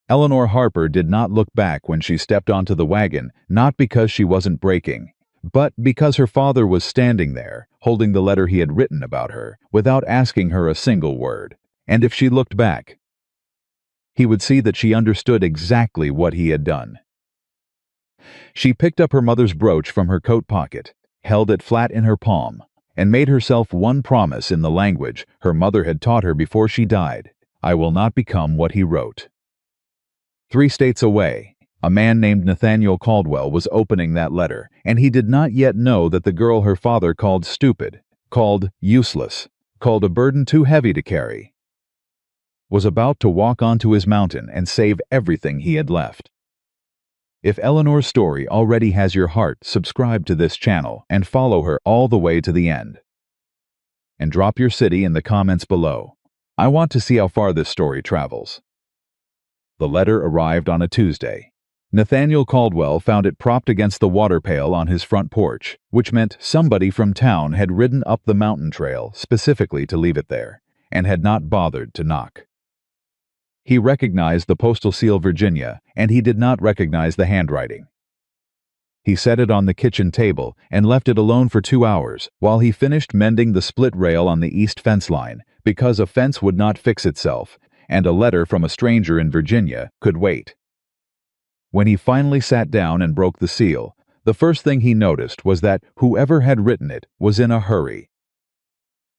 Eleanor Harper did not look back when she stepped onto the wagon, not because she wasn't braking, but because her father was standing there, holding the letter he had written about her, without asking her a single word. And if she looked back, he would see that she understood exactly what he had done. She picked up her mother's brooch from her coat pocket, held it flat in her palm, and made herself one promise in the language her mother had taught her before she died: "I will not become what he wrote." 3 states away, a man named Nathaniel Caldwell was opening that letter, and he did not yet know that the girl her father called stupid, called useless, called a burden too heavy to carry, was about to walk onto his mountain and save everything he had left. If Eleanor's story already has your heart, subscribe to this channel and follow her all the way to the end. And drop your city in the comments below. I want to see how far this story travels. The letter arrived on a Tuesday. Nathaniel Caldwell found it propped against the water pail on his front porch, which meant somebody from town had ridden up the mountain trail specifically to leave it there, and had not bothered to knock. He recognized the postal seal Virginia, and he did not recognize the handwriting. He set it on the kitchen table and left it alone for 2 hours while he finished mending the split rail on the east fence line, because a fence would not fix itself, and a letter from a stranger in Virginia could wait. When he finally sat down and broke the seal, the first thing he noticed was that whoever had written it was in a hurry.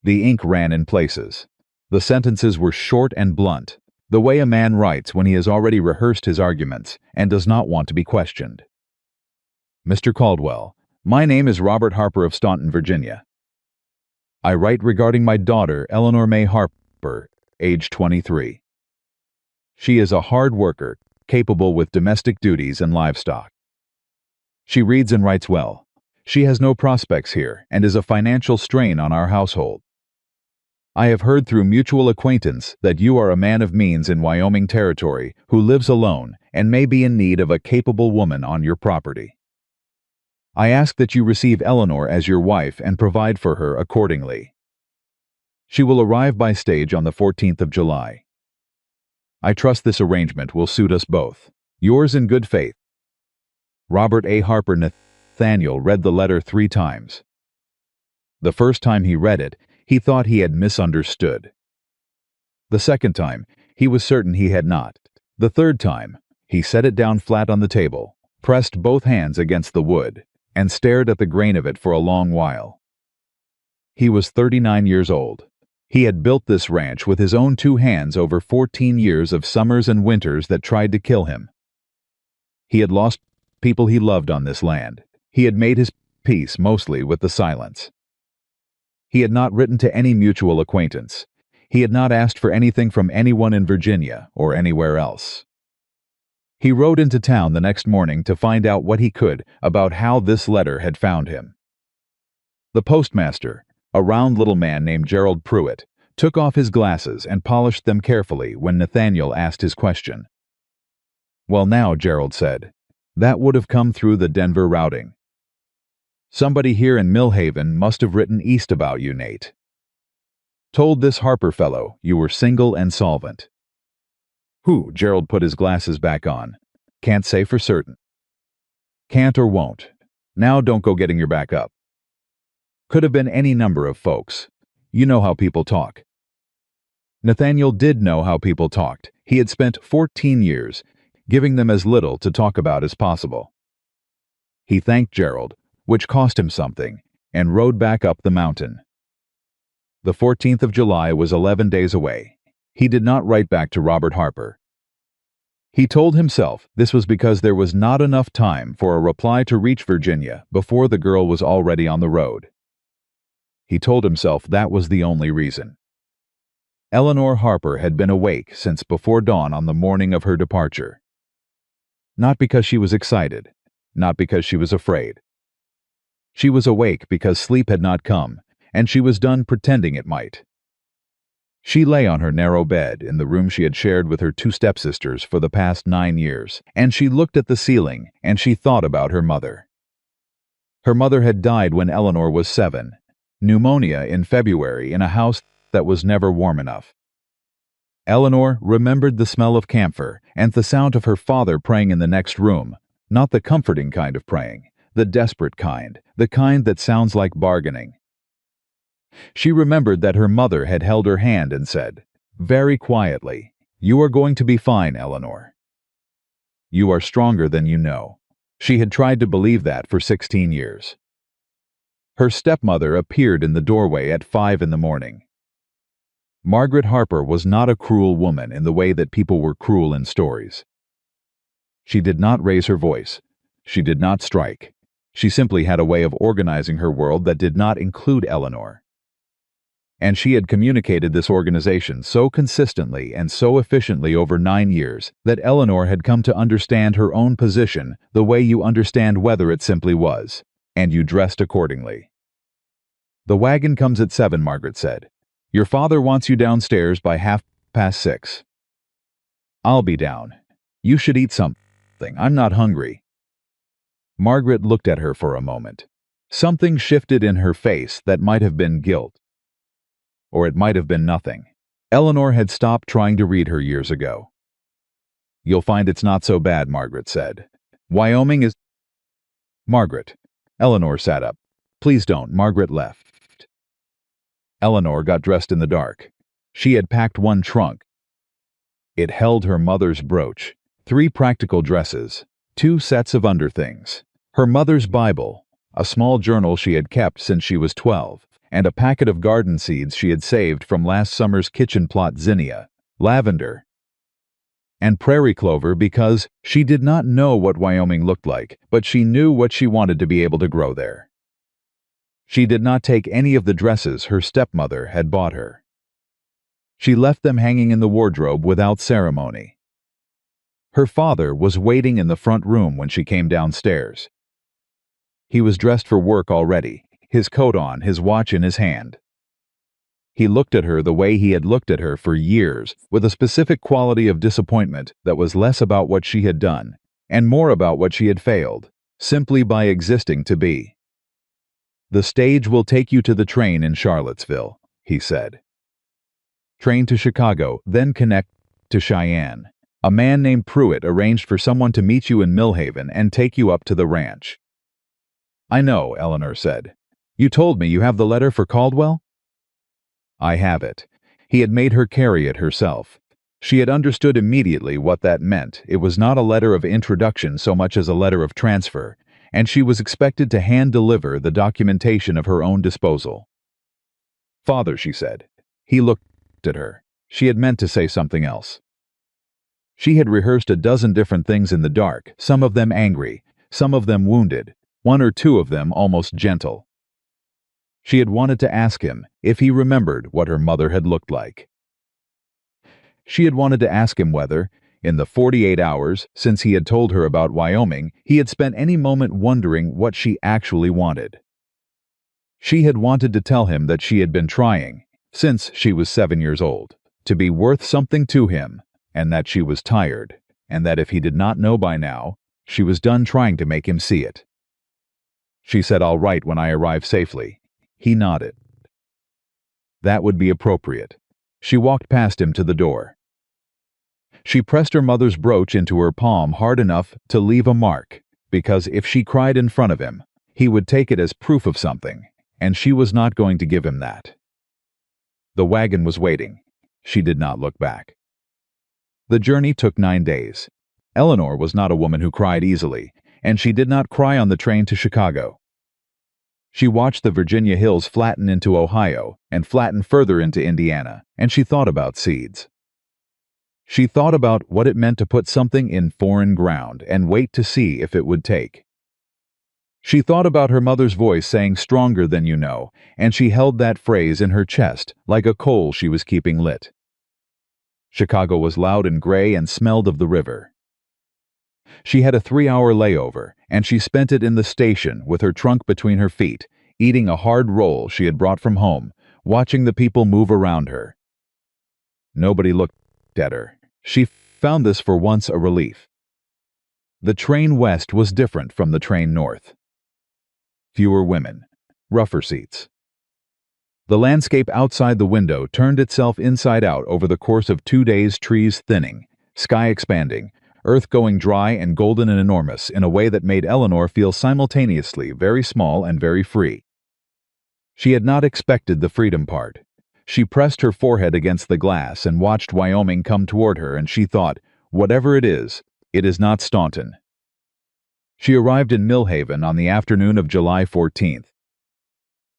The ink ran in places. The sentences were short and blunt, the way a man writes when he has already rehearsed his arguments and does not want to be questioned. "Mr. Caldwell, my name is Robert Harper of Staunton, Virginia. I write regarding my daughter, Eleanor May Harper, age 23. She is a hard worker, capable with domestic duties and livestock. She reads and writes well. She has no prospects here and is a financial strain on our household. I have heard through mutual acquaintance that you are a man of means in Wyoming Territory who lives alone and may be in need of a capable woman on your property. I ask that you receive Eleanor as your wife and provide for her accordingly. She will arrive by stage on the 14th of July. I trust this arrangement will suit us both. Yours in good faith, Robert A. Harper." Nathaniel read the letter 3 times. The first time he read it, he thought he had misunderstood. The second time, he was certain he had not. The third time, he set it down flat on the table, pressed both hands against the wood, and stared at the grain of it for a long while. He was 39 years old. He had built this ranch with his own 2 hands over 14 years of summers and winters that tried to kill him. He had lost people he loved on this land. He had made his peace mostly with the silence. He had not written to any mutual acquaintance. He had not asked for anything from anyone in Virginia or anywhere else. He rode into town the next morning to find out what he could about how this letter had found him. The postmaster, a round little man named Gerald Pruitt, took off his glasses and polished them carefully when Nathaniel asked his question. "Well now," Gerald said, "that would have come through the Denver routing. Somebody here in Millhaven must have written east about you, Nate. Told this Harper fellow you were single and solvent." "Who?" Gerald put his glasses back on. "Can't say for certain." "Can't or won't. Now don't go getting your back up. Could have been any number of folks. You know how people talk." Nathaniel did know how people talked. He had spent 14 years giving them as little to talk about as possible. He thanked Gerald, which cost him something, and rode back up the mountain. The 14th of July was 11 days away. He did not write back to Robert Harper. He told himself this was because there was not enough time for a reply to reach Virginia before the girl was already on the road. He told himself that was the only reason. Eleanor Harper had been awake since before dawn on the morning of her departure. Not because she was excited, not because she was afraid. She was awake because sleep had not come, and she was done pretending it might. She lay on her narrow bed in the room she had shared with her 2 stepsisters for the past 9 years, and she looked at the ceiling and she thought about her mother. Her mother had died when Eleanor was 7, pneumonia in February in a house that was never warm enough. Eleanor remembered the smell of camphor and the sound of her father praying in the next room, not the comforting kind of praying, the desperate kind, the kind that sounds like bargaining. She remembered that her mother had held her hand and said, very quietly, "You are going to be fine, Eleanor. You are stronger than you know." She had tried to believe that for 16 years. Her stepmother appeared in the doorway at 5 in the morning. Margaret Harper was not a cruel woman in the way that people were cruel in stories. She did not raise her voice. She did not strike. She simply had a way of organizing her world that did not include Eleanor. And she had communicated this organization so consistently and so efficiently over 9 years that Eleanor had come to understand her own position the way you understand weather it simply was, and you dressed accordingly. "The wagon comes at 7, Margaret said. "Your father wants you downstairs by 6:30. "I'll be down. You should eat something. I'm not hungry." Margaret looked at her for a moment. Something shifted in her face that might have been guilt. Or it might have been nothing. Eleanor had stopped trying to read her years ago. "You'll find it's not so bad," Margaret said. "Wyoming is—" "Margaret." Eleanor sat up. "Please don't." Margaret left. Eleanor got dressed in the dark. She had packed one trunk. It held her mother's brooch, 3 practical dresses, 2 sets of underthings, her mother's Bible, a small journal she had kept since she was 12, and a packet of garden seeds she had saved from last summer's kitchen plot: zinnia, lavender, and prairie clover, because she did not know what Wyoming looked like, but she knew what she wanted to be able to grow there. She did not take any of the dresses her stepmother had bought her. She left them hanging in the wardrobe without ceremony. Her father was waiting in the front room when she came downstairs. He was dressed for work already, his coat on, his watch in his hand. He looked at her the way he had looked at her for years, with a specific quality of disappointment that was less about what she had done, and more about what she had failed, simply by existing to be. "The stage will take you to the train in Charlottesville," he said. "Train to Chicago, then connect to Cheyenne. A man named Pruitt arranged for someone to meet you in Millhaven and take you up to the ranch." "I know," Eleanor said. "You told me you have the letter for Caldwell?" "I have it." He had made her carry it herself. She had understood immediately what that meant. It was not a letter of introduction so much as a letter of transfer, and she was expected to hand-deliver the documentation of her own disposal. "Father," she said. He looked at her. She had meant to say something else. She had rehearsed a dozen different things in the dark, some of them angry, some of them wounded, 1 or 2 of them almost gentle. She had wanted to ask him if he remembered what her mother had looked like. She had wanted to ask him whether, in the 48 hours since he had told her about Wyoming, he had spent any moment wondering what she actually wanted. She had wanted to tell him that she had been trying, since she was 7 years old, to be worth something to him, and that she was tired, and that if he did not know by now, she was done trying to make him see it. She said, "I'll write when I arrive safely." He nodded. That would be appropriate. She walked past him to the door. She pressed her mother's brooch into her palm hard enough to leave a mark, because if she cried in front of him, he would take it as proof of something, and she was not going to give him that. The wagon was waiting. She did not look back. The journey took 9 days. Eleanor was not a woman who cried easily, and she did not cry on the train to Chicago. She watched the Virginia hills flatten into Ohio and flatten further into Indiana, and she thought about seeds. She thought about what it meant to put something in foreign ground and wait to see if it would take. She thought about her mother's voice saying "stronger than you know," and she held that phrase in her chest like a coal she was keeping lit. Chicago was loud and gray and smelled of the river. She had a 3-hour layover, and she spent it in the station with her trunk between her feet, eating a hard roll she had brought from home, watching the people move around her. Nobody looked at her. She found this for once a relief. The train west was different from the train north. Fewer women, rougher seats. The landscape outside the window turned itself inside out over the course of 2 days, trees thinning, Sky expanding, earth going dry and golden and enormous in a way that made Eleanor feel simultaneously very small and very free. She had not expected the freedom part. She pressed her forehead against the glass and watched Wyoming come toward her, and she thought, whatever it is not Staunton. She arrived in Millhaven on the afternoon of July 14th.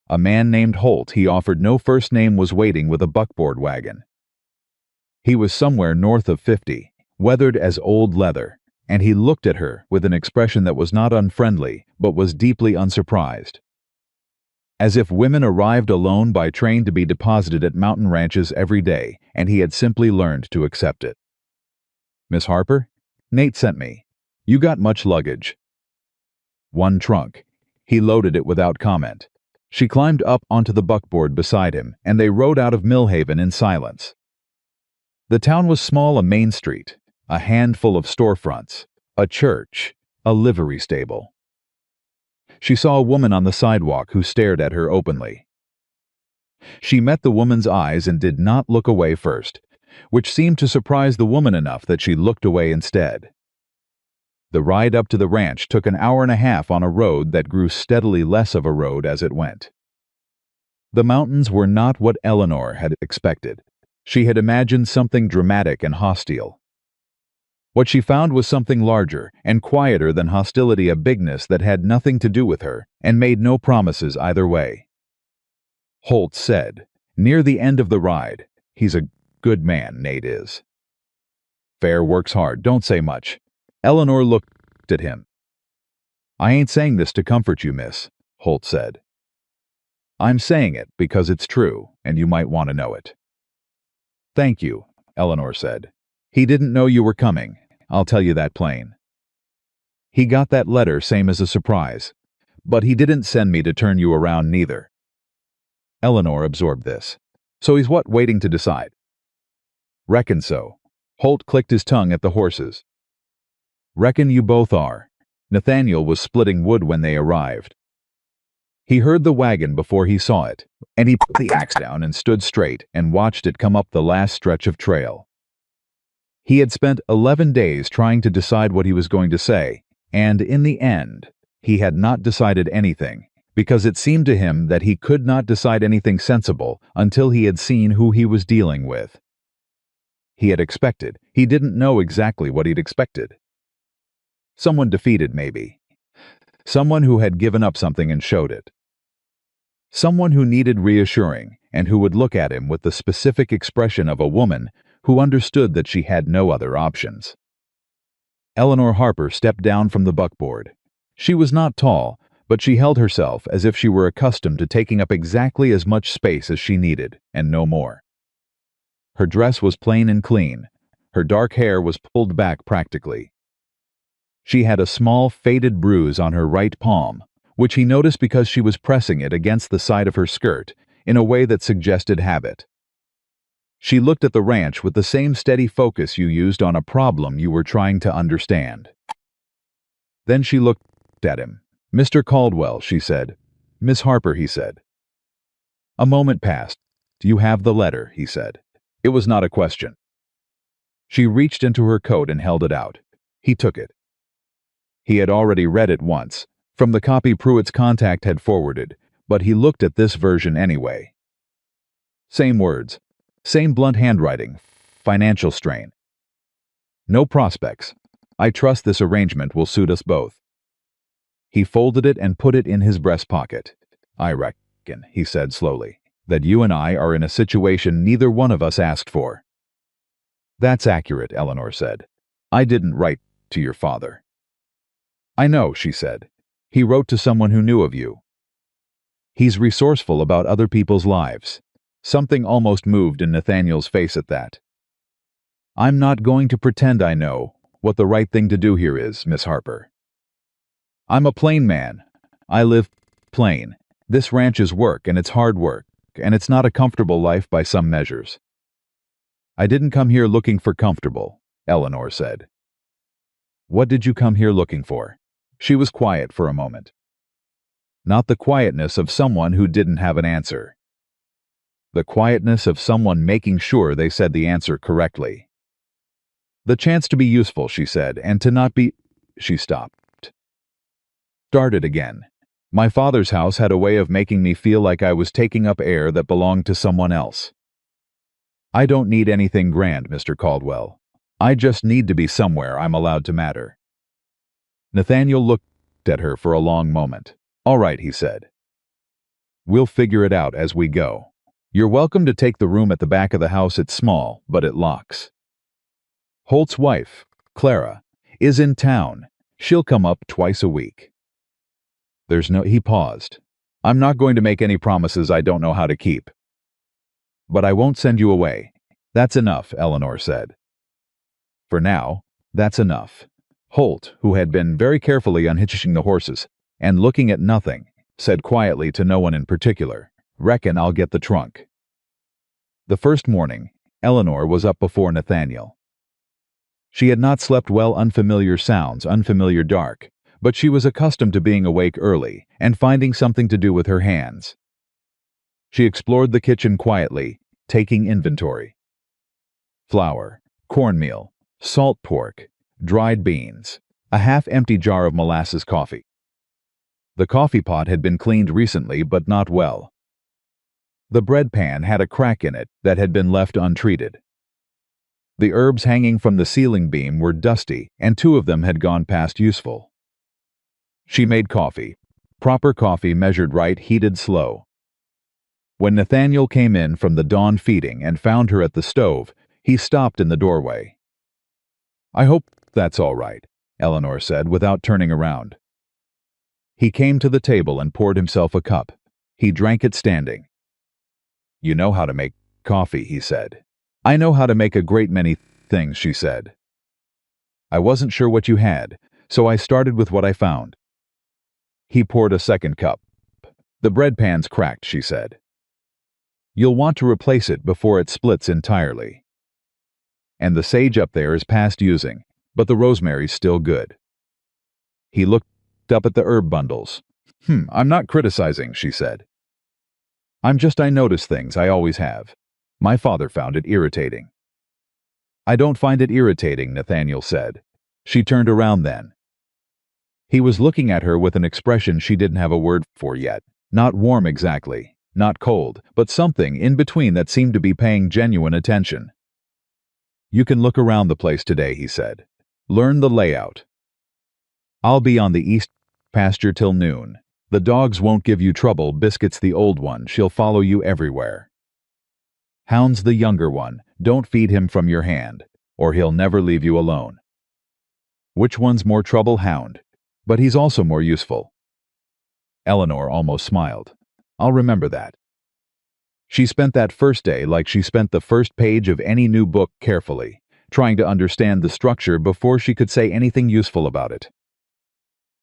A man named Holt, he offered no first name, was waiting with a buckboard wagon. He was somewhere north of 50, weathered as old leather, and he looked at her with an expression that was not unfriendly, but was deeply unsurprised. As if women arrived alone by train to be deposited at mountain ranches every day, and he had simply learned to accept it. "Miss Harper? Nate sent me. You got much luggage?" "One trunk." He loaded it without comment. She climbed up onto the buckboard beside him, and they rode out of Millhaven in silence. The town was small, a main street, a handful of storefronts, a church, a livery stable. She saw a woman on the sidewalk who stared at her openly. She met the woman's eyes and did not look away first, which seemed to surprise the woman enough that she looked away instead. The ride up to the ranch took an hour and a half on a road that grew steadily less of a road as it went. The mountains were not what Eleanor had expected. She had imagined something dramatic and hostile. What she found was something larger and quieter than hostility, a bigness that had nothing to do with her and made no promises either way. Holt said, near the end of the ride, "He's a good man, Nate is. Fair works hard, don't say much." Eleanor looked at him. "I ain't saying this to comfort you, miss," Holt said. "I'm saying it because it's true, and you might want to know it." "Thank you," Eleanor said. "He didn't know you were coming, I'll tell you that plain. He got that letter same as a surprise, but he didn't send me to turn you around neither." Eleanor absorbed this. "So he's what, waiting to decide?" "Reckon so." Holt clicked his tongue at the horses. "Reckon you both are." Nathaniel was splitting wood when they arrived. He heard the wagon before he saw it, and he put the axe down and stood straight and watched it come up the last stretch of trail. He had spent 11 days trying to decide what he was going to say, and in the end, he had not decided anything, because it seemed to him that he could not decide anything sensible until he had seen who he was dealing with. He had expected. He didn't know exactly what he'd expected. Someone defeated, maybe. Someone who had given up something and showed it. Someone who needed reassuring and who would look at him with the specific expression of a woman who understood that she had no other options. Eleanor Harper stepped down from the buckboard. She was not tall, but she held herself as if she were accustomed to taking up exactly as much space as she needed, and no more. Her dress was plain and clean. Her dark hair was pulled back practically. She had a small, faded bruise on her right palm, which he noticed because she was pressing it against the side of her skirt in a way that suggested habit. She looked at the ranch with the same steady focus you used on a problem you were trying to understand. Then she looked at him. "Mr. Caldwell," she said. "Miss Harper," he said. A moment passed. "Do you have the letter?" he said. It was not a question. She reached into her coat and held it out. He took it. He had already read it once, from the copy Pruitt's contact had forwarded, but he looked at this version anyway. Same words, same blunt handwriting, financial strain. "No prospects. I trust this arrangement will suit us both." He folded it and put it in his breast pocket. "I reckon," he said slowly, "that you and I are in a situation neither one of us asked for." "That's accurate," Eleanor said. "I didn't write to your father." "I know," she said. "He wrote to someone who knew of you. He's resourceful about other people's lives." Something almost moved in Nathaniel's face at that. "I'm not going to pretend I know what the right thing to do here is, Miss Harper. I'm a plain man. I live plain. This ranch is work, and it's hard work, and it's not a comfortable life by some measures." "I didn't come here looking for comfortable," Eleanor said. "What did you come here looking for?" She was quiet for a moment. Not the quietness of someone who didn't have an answer. The quietness of someone making sure they said the answer correctly. The chance to be useful, she said, and to not be... She stopped. Started again. My father's house had a way of making me feel like I was taking up air that belonged to someone else. I don't need anything grand, Mr. Caldwell. I just need to be somewhere I'm allowed to matter. Nathaniel looked at her for a long moment. All right, he said. We'll figure it out as we go. You're welcome to take the room at the back of the house. It's small, but it locks. Holt's wife, Clara, is in town. She'll come up twice a week. He paused. I'm not going to make any promises I don't know how to keep. But I won't send you away. That's enough, Eleanor said. For now, that's enough. Holt, who had been very carefully unhitching the horses and looking at nothing, said quietly to no one in particular, Reckon I'll get the trunk. The first morning, Eleanor was up before Nathaniel. She had not slept well. Unfamiliar sounds, unfamiliar dark, but she was accustomed to being awake early and finding something to do with her hands. She explored the kitchen quietly, taking inventory. Flour, cornmeal, salt pork, dried beans, a half-empty jar of molasses coffee. The coffee pot had been cleaned recently, but not well. The bread pan had a crack in it that had been left untreated. The herbs hanging from the ceiling beam were dusty, and 2 of them had gone past useful. She made coffee. Proper coffee, measured right, heated slow. When Nathaniel came in from the dawn feeding and found her at the stove, he stopped in the doorway. I hope that's all right, Eleanor said without turning around. He came to the table and poured himself a cup. He drank it standing. You know how to make coffee, he said. I know how to make a great many things, she said. I wasn't sure what you had, so I started with what I found. He poured a second cup. The bread pan's cracked, she said. You'll want to replace it before it splits entirely. And the sage up there is past using, but the rosemary's still good. He looked up at the herb bundles. I'm not criticizing, she said. I notice things, I always have. My father found it irritating. I don't find it irritating, Nathaniel said. She turned around then. He was looking at her with an expression she didn't have a word for yet. Not warm exactly, not cold, but something in between that seemed to be paying genuine attention. You can look around the place today, he said. Learn the layout. I'll be on the east pasture till noon. The dogs won't give you trouble. Biscuit's the old one. She'll follow you everywhere. Hound's the younger one. Don't feed him from your hand, or he'll never leave you alone. Which one's more trouble? Hound. But he's also more useful. Eleanor almost smiled. I'll remember that. She spent that first day like she spent the first page of any new book carefully, trying to understand the structure before she could say anything useful about it.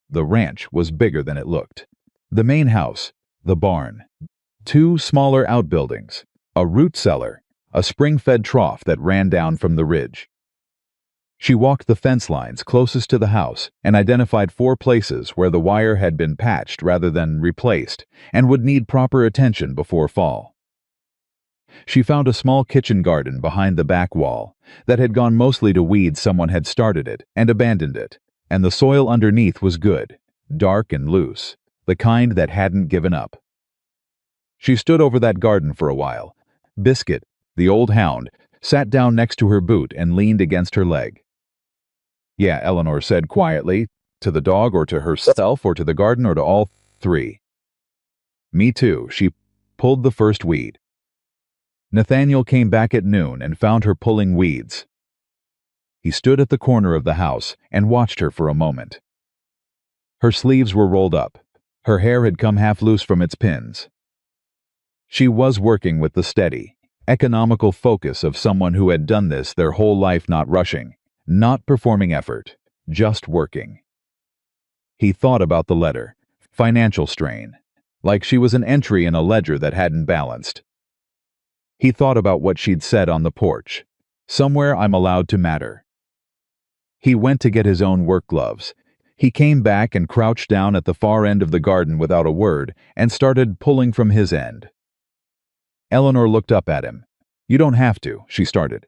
The ranch was bigger than it looked. The main house, the barn, 2 smaller outbuildings, a root cellar, a spring-fed trough that ran down from the ridge. She walked the fence lines closest to the house and identified 4 places where the wire had been patched rather than replaced and would need proper attention before fall. She found a small kitchen garden behind the back wall that had gone mostly to weeds. Someone had started it and abandoned it, and the soil underneath was good, dark and loose, the kind that hadn't given up. She stood over that garden for a while. Biscuit, the old hound, sat down next to her boot and leaned against her leg. Yeah, Eleanor said quietly, to the dog or to herself or to the garden or to all 3. Me too. She pulled the first weed. Nathaniel came back at noon and found her pulling weeds. He stood at the corner of the house and watched her for a moment. Her sleeves were rolled up. Her hair had come half loose from its pins. She was working with the steady, economical focus of someone who had done this their whole life, not rushing, not performing effort, just working. He thought about the letter, financial strain, like she was an entry in a ledger that hadn't balanced. He thought about what she'd said on the porch, somewhere I'm allowed to matter. He went to get his own work gloves. He came back and crouched down at the far end of the garden without a word and started pulling from his end. Eleanor looked up at him. You don't have to, she started.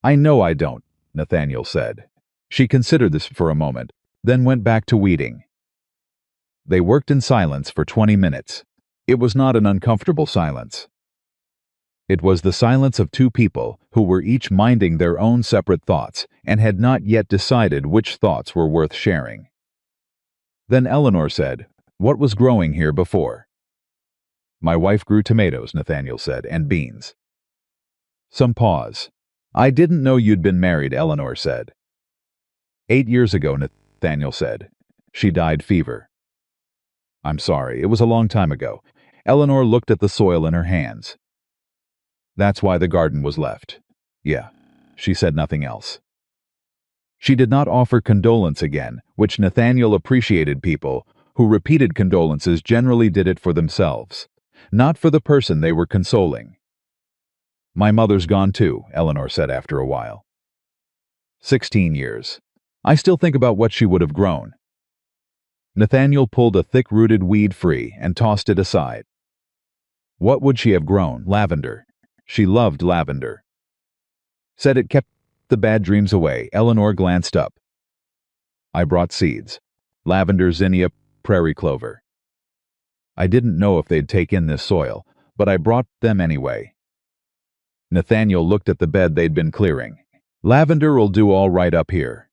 I know I don't, Nathaniel said. She considered this for a moment, then went back to weeding. They worked in silence for 20 minutes. It was not an uncomfortable silence. It was the silence of two people who were each minding their own separate thoughts and had not yet decided which thoughts were worth sharing. Then Eleanor said, "What was growing here before?" "My wife grew tomatoes," Nathaniel said, "and beans." Some pause. "I didn't know you'd been married," Eleanor said. 8 years ago, Nathaniel said. "She died fever." "I'm sorry, it was a long time ago." Eleanor looked at the soil in her hands. "That's why the garden was left." "Yeah." She said nothing else. She did not offer condolence again, which Nathaniel appreciated. People who repeated condolences generally did it for themselves, not for the person they were consoling. "My mother's gone too," Eleanor said after a while. 16 years. I still think about what she would have grown. Nathaniel pulled a thick-rooted weed free and tossed it aside. What would she have grown? Lavender. She loved lavender. Said it kept the bad dreams away. Eleanor glanced up. "I brought seeds. Lavender, zinnia, prairie clover. I didn't know if they'd take in this soil, but I brought them anyway." Nathaniel looked at the bed they'd been clearing. "Lavender'll do all right up here.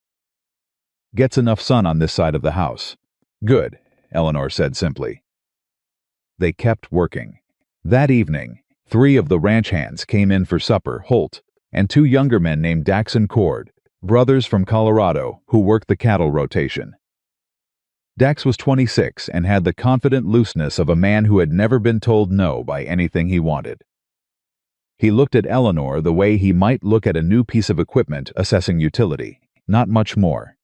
Gets enough sun on this side of the house." "Good," Eleanor said simply. They kept working. That evening, 3 of the ranch hands came in for supper: Holt and 2 younger men named Dax and Cord, brothers from Colorado who worked the cattle rotation. Dax was 26 and had the confident looseness of a man who had never been told no by anything he wanted. He looked at Eleanor the way he might look at a new piece of equipment assessing utility, not much more.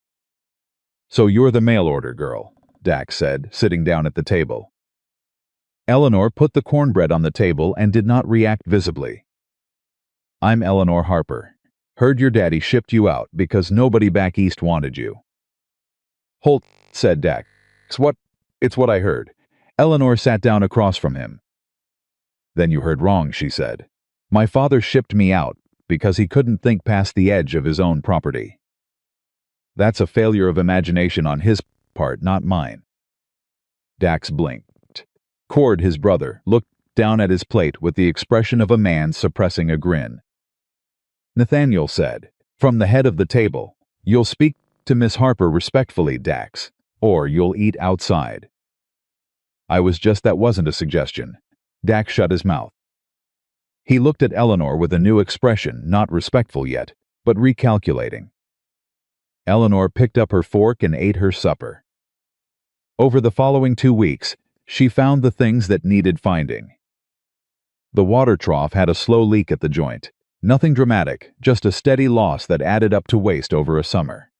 "So you're the mail order girl," Dax said, sitting down at the table. Eleanor put the cornbread on the table and did not react visibly. "I'm Eleanor Harper. Heard your daddy shipped you out because nobody back east wanted you." "Holt," said Dax. It's what I heard." Eleanor sat down across from him. "Then you heard wrong," she said. "My father shipped me out because he couldn't think past the edge of his own property." "That's a failure of imagination on his part, not mine." Dax blinked. Cord, his brother, looked down at his plate with the expression of a man suppressing a grin. Nathaniel said, from the head of the table, "You'll speak to Miss Harper respectfully, Dax, or you'll eat outside." That wasn't a suggestion." Dax shut his mouth. He looked at Eleanor with a new expression, not respectful yet, but recalculating. Eleanor picked up her fork and ate her supper. Over the following 2 weeks, she found the things that needed finding. The water trough had a slow leak at the joint. Nothing dramatic, just a steady loss that added up to waste over a summer.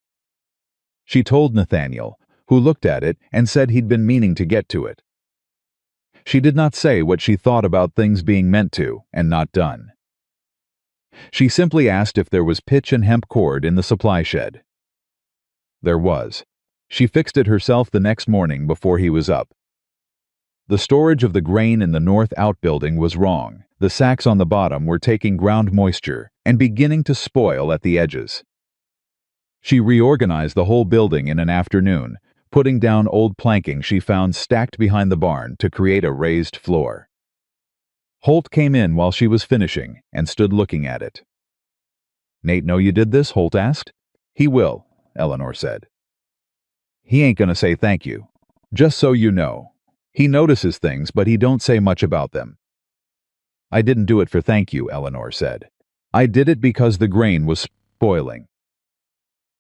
She told Nathaniel, who looked at it and said he'd been meaning to get to it. She did not say what she thought about things being meant to and not done. She simply asked if there was pitch and hemp cord in the supply shed. There was. She fixed it herself the next morning before he was up. The storage of the grain in the north outbuilding was wrong. The sacks on the bottom were taking ground moisture and beginning to spoil at the edges. She reorganized the whole building in an afternoon, putting down old planking she found stacked behind the barn to create a raised floor. Holt came in while she was finishing and stood looking at it. "Nate know you did this?" Holt asked. "He will," Eleanor said. "He ain't gonna say thank you. Just so you know. He notices things, but he don't say much about them." "I didn't do it for thank you," Eleanor said. "I did it because the grain was spoiling."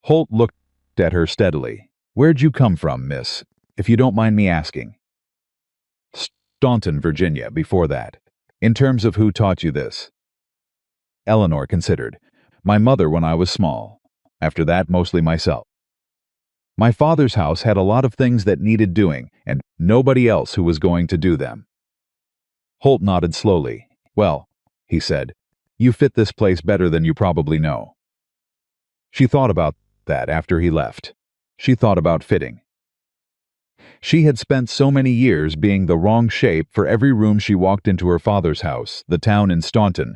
Holt looked at her steadily. "Where'd you come from, miss, if you don't mind me asking?" "Staunton, Virginia, before that. In terms of who taught you this?" Eleanor considered. "My mother when I was small. After that, mostly myself. My father's house had a lot of things that needed doing, and nobody else who was going to do them." Holt nodded slowly. "Well," he said, "you fit this place better than you probably know." She thought about that after he left. She thought about fitting. She had spent so many years being the wrong shape for every room she walked into her father's house, the town in Staunton,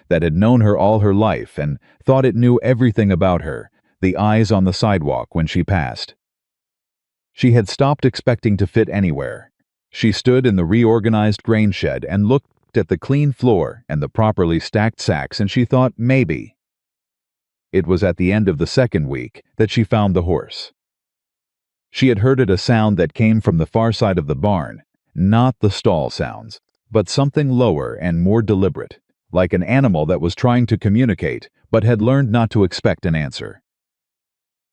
that had known her all her life and thought it knew everything about her, the eyes on the sidewalk when she passed. She had stopped expecting to fit anywhere. She stood in the reorganized grain shed and looked at the clean floor and the properly stacked sacks, and she thought maybe. It was at the end of the second week that she found the horse. She had heard a sound that came from the far side of the barn, not the stall sounds, but something lower and more deliberate, like an animal that was trying to communicate but had learned not to expect an answer.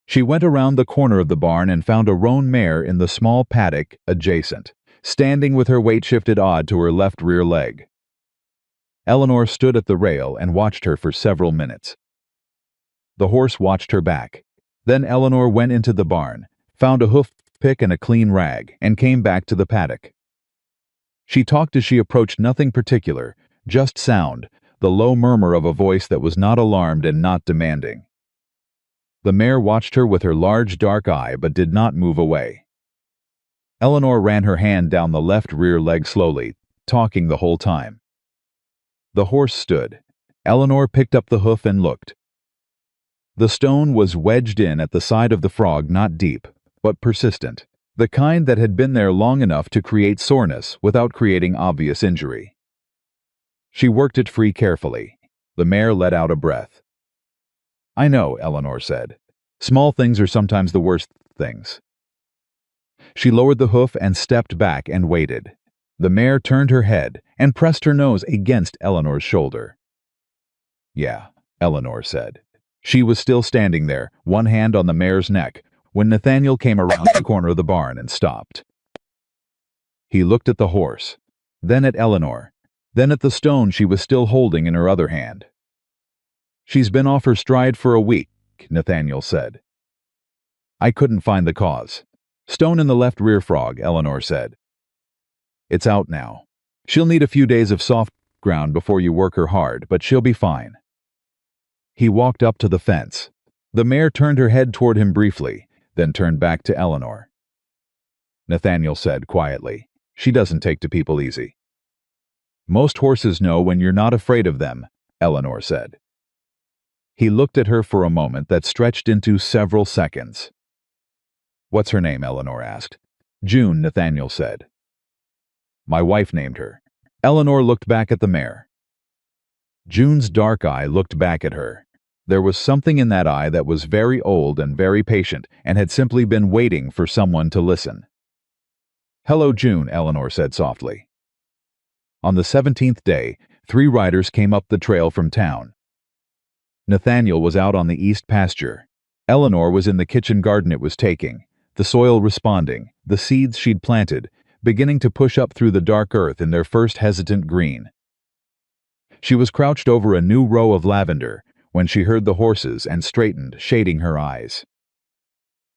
She went around the corner of the barn and found a roan mare in the small paddock adjacent, standing with her weight shifted odd to her left rear leg. Eleanor stood at the rail and watched her for several minutes. The horse watched her back. Then Eleanor went into the barn, found a hoof pick and a clean rag, and came back to the paddock. She talked as she approached nothing particular, just sound, the low murmur of a voice that was not alarmed and not demanding. The mare watched her with her large dark eye but did not move away. Eleanor ran her hand down the left rear leg slowly, talking the whole time. The horse stood. Eleanor picked up the hoof and looked. The stone was wedged in at the side of the frog, not deep, but persistent, the kind that had been there long enough to create soreness without creating obvious injury. She worked it free carefully. The mare let out a breath. "I know," Eleanor said. "Small things are sometimes the worst things." She lowered the hoof and stepped back and waited. The mare turned her head and pressed her nose against Eleanor's shoulder. "Yeah," Eleanor said. She was still standing there, one hand on the mare's neck, when Nathaniel came around the corner of the barn and stopped. He looked at the horse, then at Eleanor, then at the stone she was still holding in her other hand. "She's been off her stride for a week," Nathaniel said. "I couldn't find the cause. Stone in the left rear frog," Eleanor said. "It's out now. She'll need a few days of soft ground before you work her hard, but she'll be fine." He walked up to the fence. The mare turned her head toward him briefly, then turned back to Eleanor. Nathaniel said quietly, "She doesn't take to people easy." "Most horses know when you're not afraid of them," Eleanor said. He looked at her for a moment that stretched into several seconds. "What's her name?" Eleanor asked. "June," Nathaniel said. "My wife named her." Eleanor looked back at the mare. June's dark eye looked back at her. There was something in that eye that was very old and very patient and had simply been waiting for someone to listen. "Hello, June," Eleanor said softly. On the 17th day, 3 riders came up the trail from town. Nathaniel was out on the east pasture. Eleanor was in the kitchen garden it was taking, the soil responding, the seeds she'd planted, beginning to push up through the dark earth in their first hesitant green. She was crouched over a new row of lavender when she heard the horses and straightened, shading her eyes.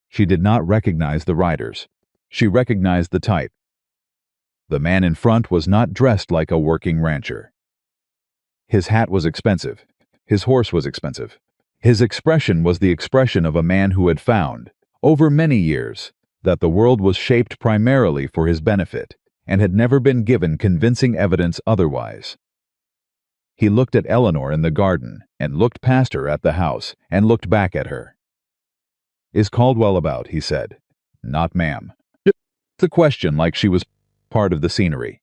She did not recognize the riders. She recognized the type. The man in front was not dressed like a working rancher. His hat was expensive. His horse was expensive. His expression was the expression of a man who had found, over many years, that the world was shaped primarily for his benefit and had never been given convincing evidence otherwise. He looked at Eleanor in the garden and looked past her at the house and looked back at her. "Is Caldwell about?" he said. "Not, ma'am." The question like she was part of the scenery.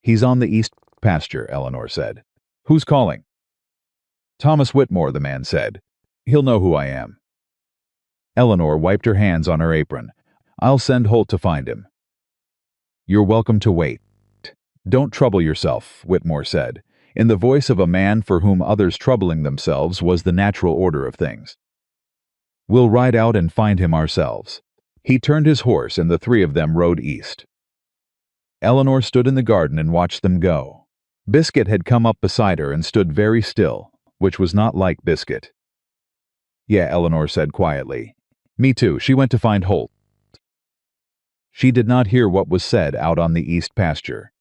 "He's on the east pasture," Eleanor said. "Who's calling?" "Thomas Whitmore," the man said. "He'll know who I am." Eleanor wiped her hands on her apron. "I'll send Holt to find him." "You're welcome to wait. Don't trouble yourself," Whitmore said, in the voice of a man for whom others troubling themselves was the natural order of things. "We'll ride out and find him ourselves." He turned his horse and the 3 of them rode east. Eleanor stood in the garden and watched them go. Biscuit had come up beside her and stood very still, which was not like Biscuit. "Yeah," Eleanor said quietly. "Me too. She went to find Holt." She did not hear what was said out on the east pasture.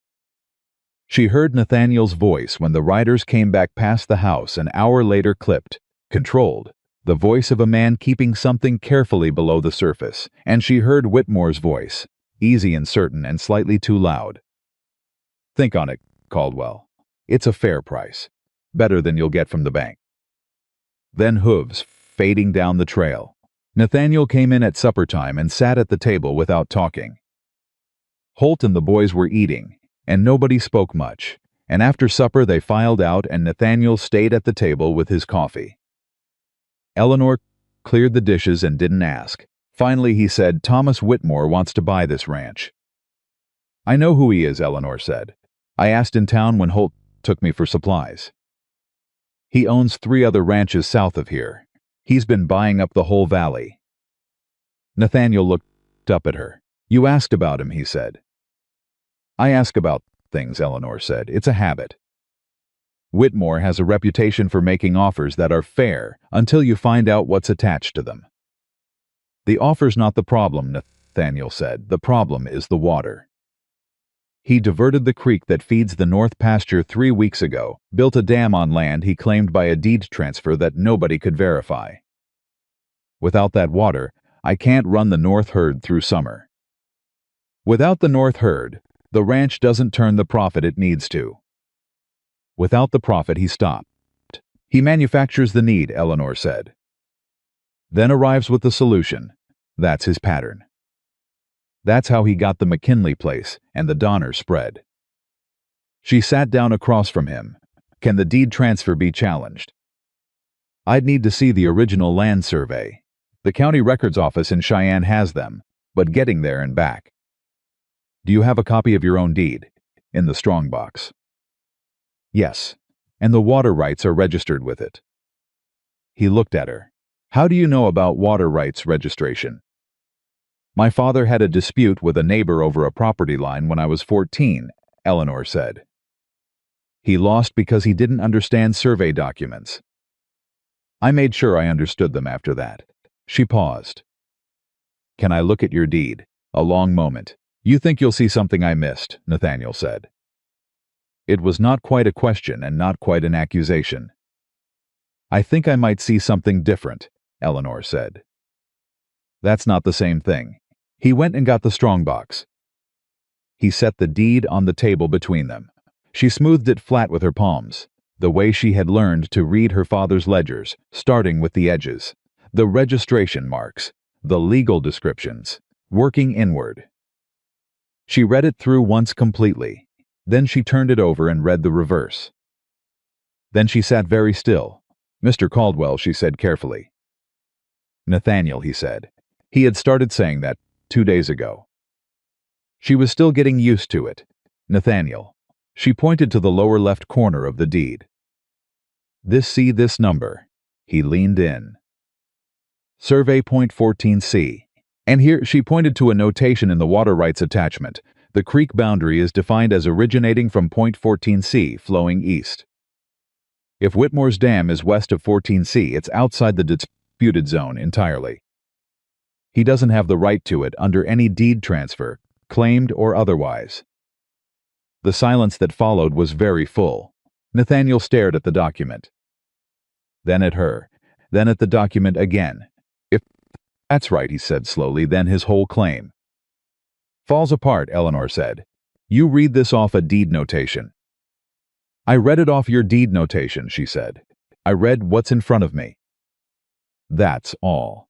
She heard Nathaniel's voice when the riders came back past the house an hour later, clipped, controlled, the voice of a man keeping something carefully below the surface, and she heard Whitmore's voice, easy and certain and slightly too loud. "Think on it, Caldwell. It's a fair price. better than you'll get from the bank. Then hooves, fading down the trail. Nathaniel came in at supper time and sat at the table without talking. Holt and the boys were eating, and nobody spoke much, and after supper they filed out and Nathaniel stayed at the table with his coffee. Eleanor cleared the dishes and didn't ask. Finally he said, "Thomas Whitmore wants to buy this ranch." "I know who he is," Eleanor said. "I asked in town when Holt took me for supplies. He owns 3 other ranches south of here. He's been buying up the whole valley." Nathaniel looked up at her. "You asked about him," he said. "I ask about things," Eleanor said. "It's a habit. Whitmore has a reputation for making offers that are fair until you find out what's attached to them." "The offer's not the problem," Nathaniel said. "The problem is the water. He diverted the creek that feeds the north pasture 3 weeks ago, built a dam on land he claimed by a deed transfer that nobody could verify. Without that water, I can't run the north herd through summer. Without the north herd, the ranch doesn't turn the profit it needs to. Without the profit, he stopped. He manufactures the need," Eleanor said. "Then arrives with the solution. That's his pattern. That's how he got the McKinley place and the Donner spread." She sat down across from him. "Can the deed transfer be challenged?" "I'd need to see the original land survey. The county records office in Cheyenne has them, but getting there and back." "Do you have a copy of your own deed? In the strongbox?" "Yes, and the water rights are registered with it." He looked at her. "How do you know about water rights registration?" "My father had a dispute with a neighbor over a property line when I was 14, Eleanor said. "He lost because he didn't understand survey documents. I made sure I understood them after that." She paused. "Can I look at your deed?" A long moment. "You think you'll see something I missed," Nathaniel said. It was not quite a question and not quite an accusation. "I think I might see something different," Eleanor said. "That's not the same thing." He went and got the strongbox. He set the deed on the table between them. She smoothed it flat with her palms, the way she had learned to read her father's ledgers, starting with the edges, the registration marks, the legal descriptions, working inward. She read it through once completely. Then she turned it over and read the reverse. Then she sat very still. "Mr. Caldwell," she said carefully. "Nathaniel," he said. He had started saying that 2 days ago. She was still getting used to it. "Nathaniel." She pointed to the lower left corner of the deed. See this number." He leaned in. "Survey .14C. And here," she pointed to a notation in the water rights attachment. "The creek boundary is defined as originating from .14C, flowing east. If Whitmore's dam is west of 14C, it's outside the disputed zone entirely. He doesn't have the right to it under any deed transfer, claimed or otherwise." The silence that followed was very full. Nathaniel stared at the document. Then at her. Then at the document again. "If that's right," he said slowly, "then his whole claim falls apart," Eleanor said. "You read this off a deed notation." "I read it off your deed notation," she said. "I read what's in front of me. That's all."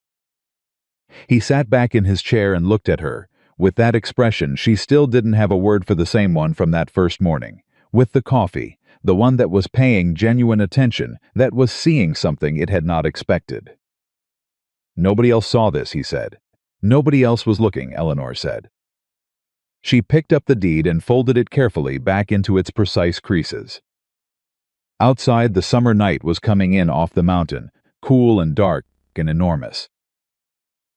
He sat back in his chair and looked at her. With that expression, she still didn't have a word for the same one from that first morning. With the coffee, the one that was paying genuine attention, that was seeing something it had not expected. "Nobody else saw this," he said. "Nobody else was looking," Eleanor said. She picked up the deed and folded it carefully back into its precise creases. Outside, the summer night was coming in off the mountain, cool and dark and enormous.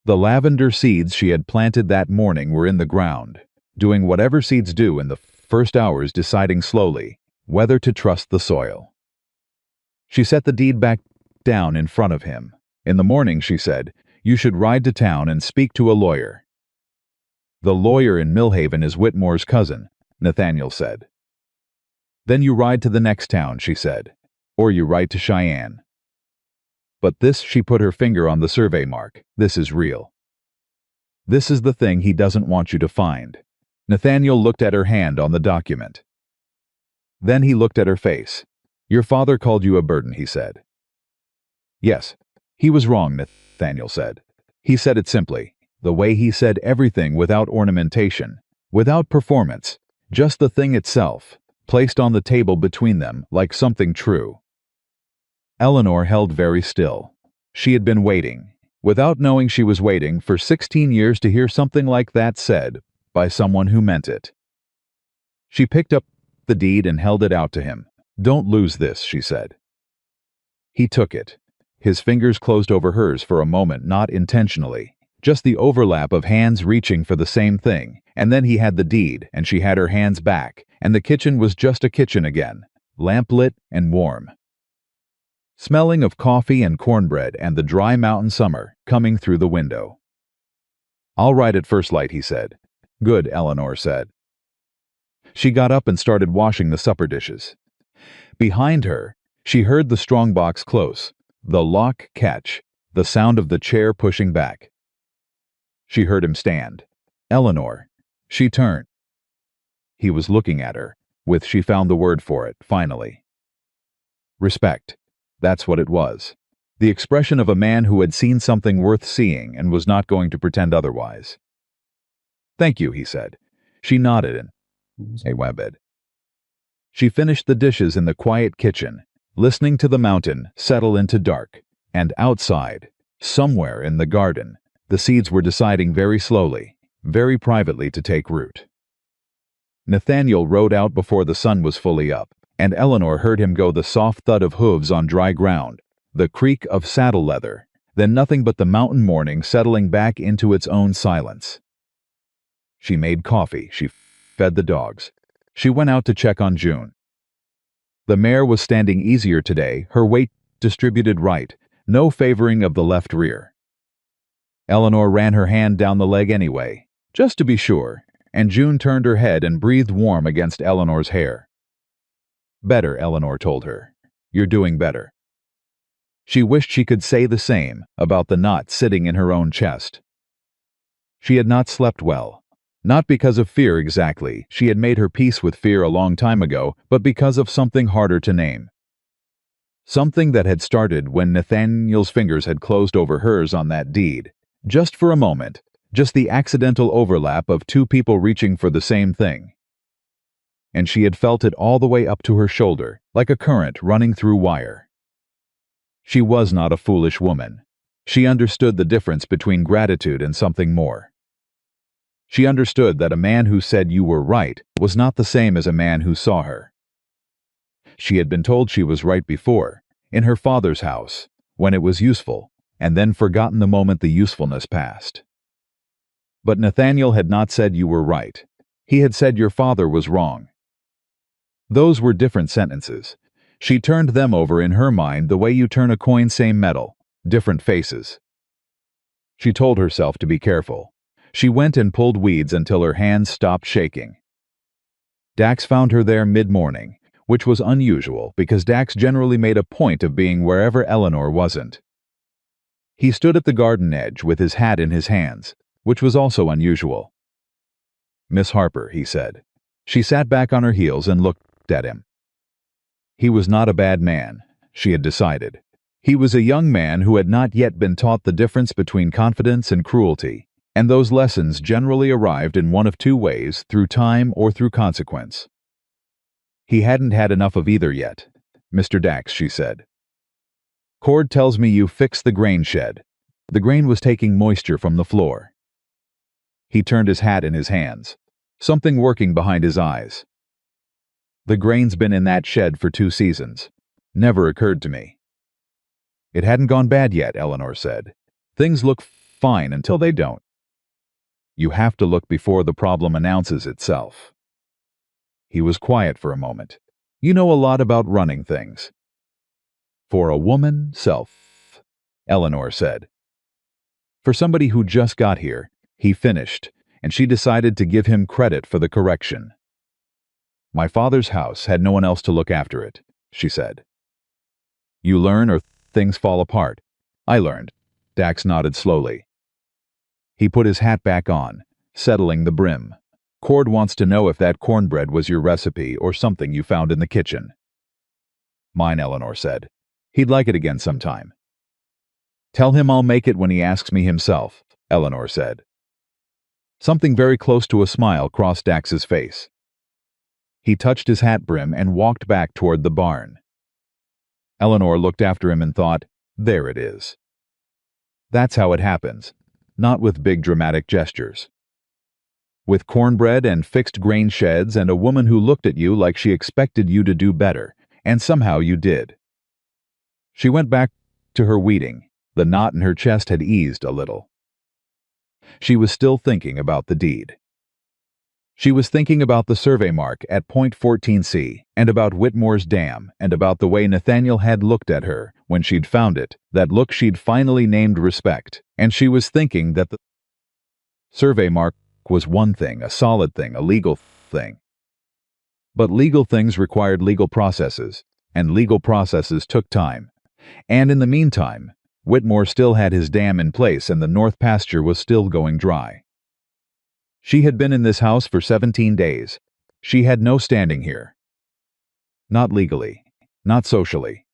The lavender seeds she had planted that morning were in the ground, doing whatever seeds do in the first hours, deciding slowly whether to trust the soil. She set the deed back down in front of him. "In the morning," she said, "you should ride to town and speak to a lawyer." "The lawyer in Millhaven is Whitmore's cousin," Nathaniel said. "Then you ride to the next town," she said, "or you ride to Cheyenne. But this," she put her finger on the survey mark, "this is real. This is the thing he doesn't want you to find." Nathaniel looked at her hand on the document. Then he looked at her face. Your father called you a burden, he said. Yes, he was wrong, Nathaniel said. He said it simply, the way he said everything, without ornamentation, without performance, just the thing itself, placed on the table between them like something true. Eleanor held very still. She had been waiting, without knowing she was waiting, for 16 years to hear something like that said by someone who meant it. She picked up the deed and held it out to him. Don't lose this, she said. He took it. His fingers closed over hers for a moment, not intentionally, just the overlap of hands reaching for the same thing, and then he had the deed, and she had her hands back, and the kitchen was just a kitchen again, lamplit and warm. Smelling of coffee and cornbread and the dry mountain summer coming through the window. I'll write at first light, he said. Good, Eleanor said. She got up and started washing the supper dishes. Behind her, she heard the strongbox close, the lock catch, the sound of the chair pushing back. She heard him stand. Eleanor. She turned. He was looking at her, with, she found the word for it, finally. Respect. That's what it was. The expression of a man who had seen something worth seeing and was not going to pretend otherwise. Thank you, he said. She nodded and webbed. She finished the dishes in the quiet kitchen, listening to the mountain settle into dark, and outside, somewhere in the garden, the seeds were deciding very slowly, very privately to take root. Nathaniel rode out before the sun was fully up, and Eleanor heard him go, the soft thud of hooves on dry ground, the creak of saddle leather, then nothing but the mountain morning settling back into its own silence. She made coffee, she fed the dogs. She went out to check on June. The mare was standing easier today, her weight distributed right, no favoring of the left rear. Eleanor ran her hand down the leg anyway, just to be sure, and June turned her head and breathed warm against Eleanor's hair. Better, Eleanor told her. You're doing better. She wished she could say the same about the knot sitting in her own chest. She had not slept well. Not because of fear exactly, she had made her peace with fear a long time ago, but because of something harder to name. Something that had started when Nathaniel's fingers had closed over hers on that deed, just for a moment, just the accidental overlap of two people reaching for the same thing. And she had felt it all the way up to her shoulder, like a current running through wire. She was not a foolish woman. She understood the difference between gratitude and something more. She understood that a man who said you were right was not the same as a man who saw her. She had been told she was right before, in her father's house, when it was useful, and then forgotten the moment the usefulness passed. But Nathaniel had not said you were right. He had said your father was wrong. Those were different sentences. She turned them over in her mind the way you turn a coin, same metal, different faces. She told herself to be careful. She went and pulled weeds until her hands stopped shaking. Dax found her there mid-morning, which was unusual because Dax generally made a point of being wherever Eleanor wasn't. He stood at the garden edge with his hat in his hands, which was also unusual. Miss Harper, he said. She sat back on her heels and looked at him. He was not a bad man, she had decided. He was a young man who had not yet been taught the difference between confidence and cruelty, and those lessons generally arrived in one of two ways, through time or through consequence. He hadn't had enough of either yet. Mr. Dax, she said. Cord tells me you fixed the grain shed. The grain was taking moisture from the floor. He turned his hat in his hands, something working behind his eyes. The grain's been in that shed for 2 seasons. Never occurred to me. It hadn't gone bad yet, Eleanor said. Things look fine until they don't. You have to look before the problem announces itself. He was quiet for a moment. You know a lot about running things. For a woman, self, Eleanor said. For somebody who just got here, he finished, and she decided to give him credit for the correction. My father's house had no one else to look after it, she said. You learn or things fall apart. I learned. Dax nodded slowly. He put his hat back on, settling the brim. Cord wants to know if that cornbread was your recipe or something you found in the kitchen. Mine, Eleanor said. He'd like it again sometime. Tell him I'll make it when he asks me himself, Eleanor said. Something very close to a smile crossed Dax's face. He touched his hat brim and walked back toward the barn. Eleanor looked after him and thought, there it is. That's how it happens, not with big dramatic gestures. With cornbread and fixed grain sheds and a woman who looked at you like she expected you to do better, and somehow you did. She went back to her weeding. The knot in her chest had eased a little. She was still thinking about the deed. She was thinking about the survey mark at point 14C, and about Whitmore's dam, and about the way Nathaniel had looked at her when she'd found it, that look she'd finally named respect, and she was thinking that the survey mark was one thing, a solid thing, a legal thing. But legal things required legal processes, and legal processes took time. And in the meantime, Whitmore still had his dam in place and the north pasture was still going dry. She had been in this house for 17 days. She had no standing here. Not legally, not socially.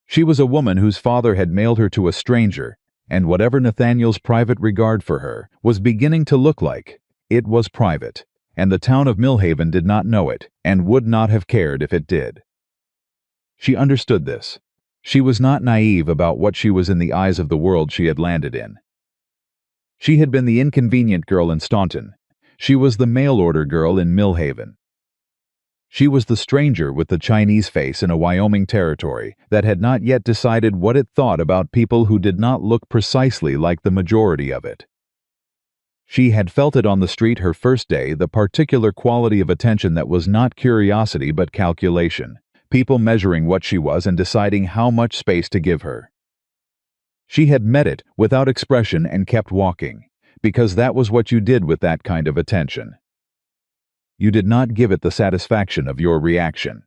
She was a woman whose father had mailed her to a stranger, and whatever Nathaniel's private regard for her was beginning to look like, it was private, and the town of Millhaven did not know it, and would not have cared if it did. She understood this. She was not naive about what she was in the eyes of the world she had landed in. She had been the inconvenient girl in Staunton. She was the mail-order girl in Millhaven. She was the stranger with the Chinese face in a Wyoming territory that had not yet decided what it thought about people who did not look precisely like the majority of it. She had felt it on the street her first day, the particular quality of attention that was not curiosity but calculation, people measuring what she was and deciding how much space to give her. She had met it without expression and kept walking, because that was what you did with that kind of attention. You did not give it the satisfaction of your reaction.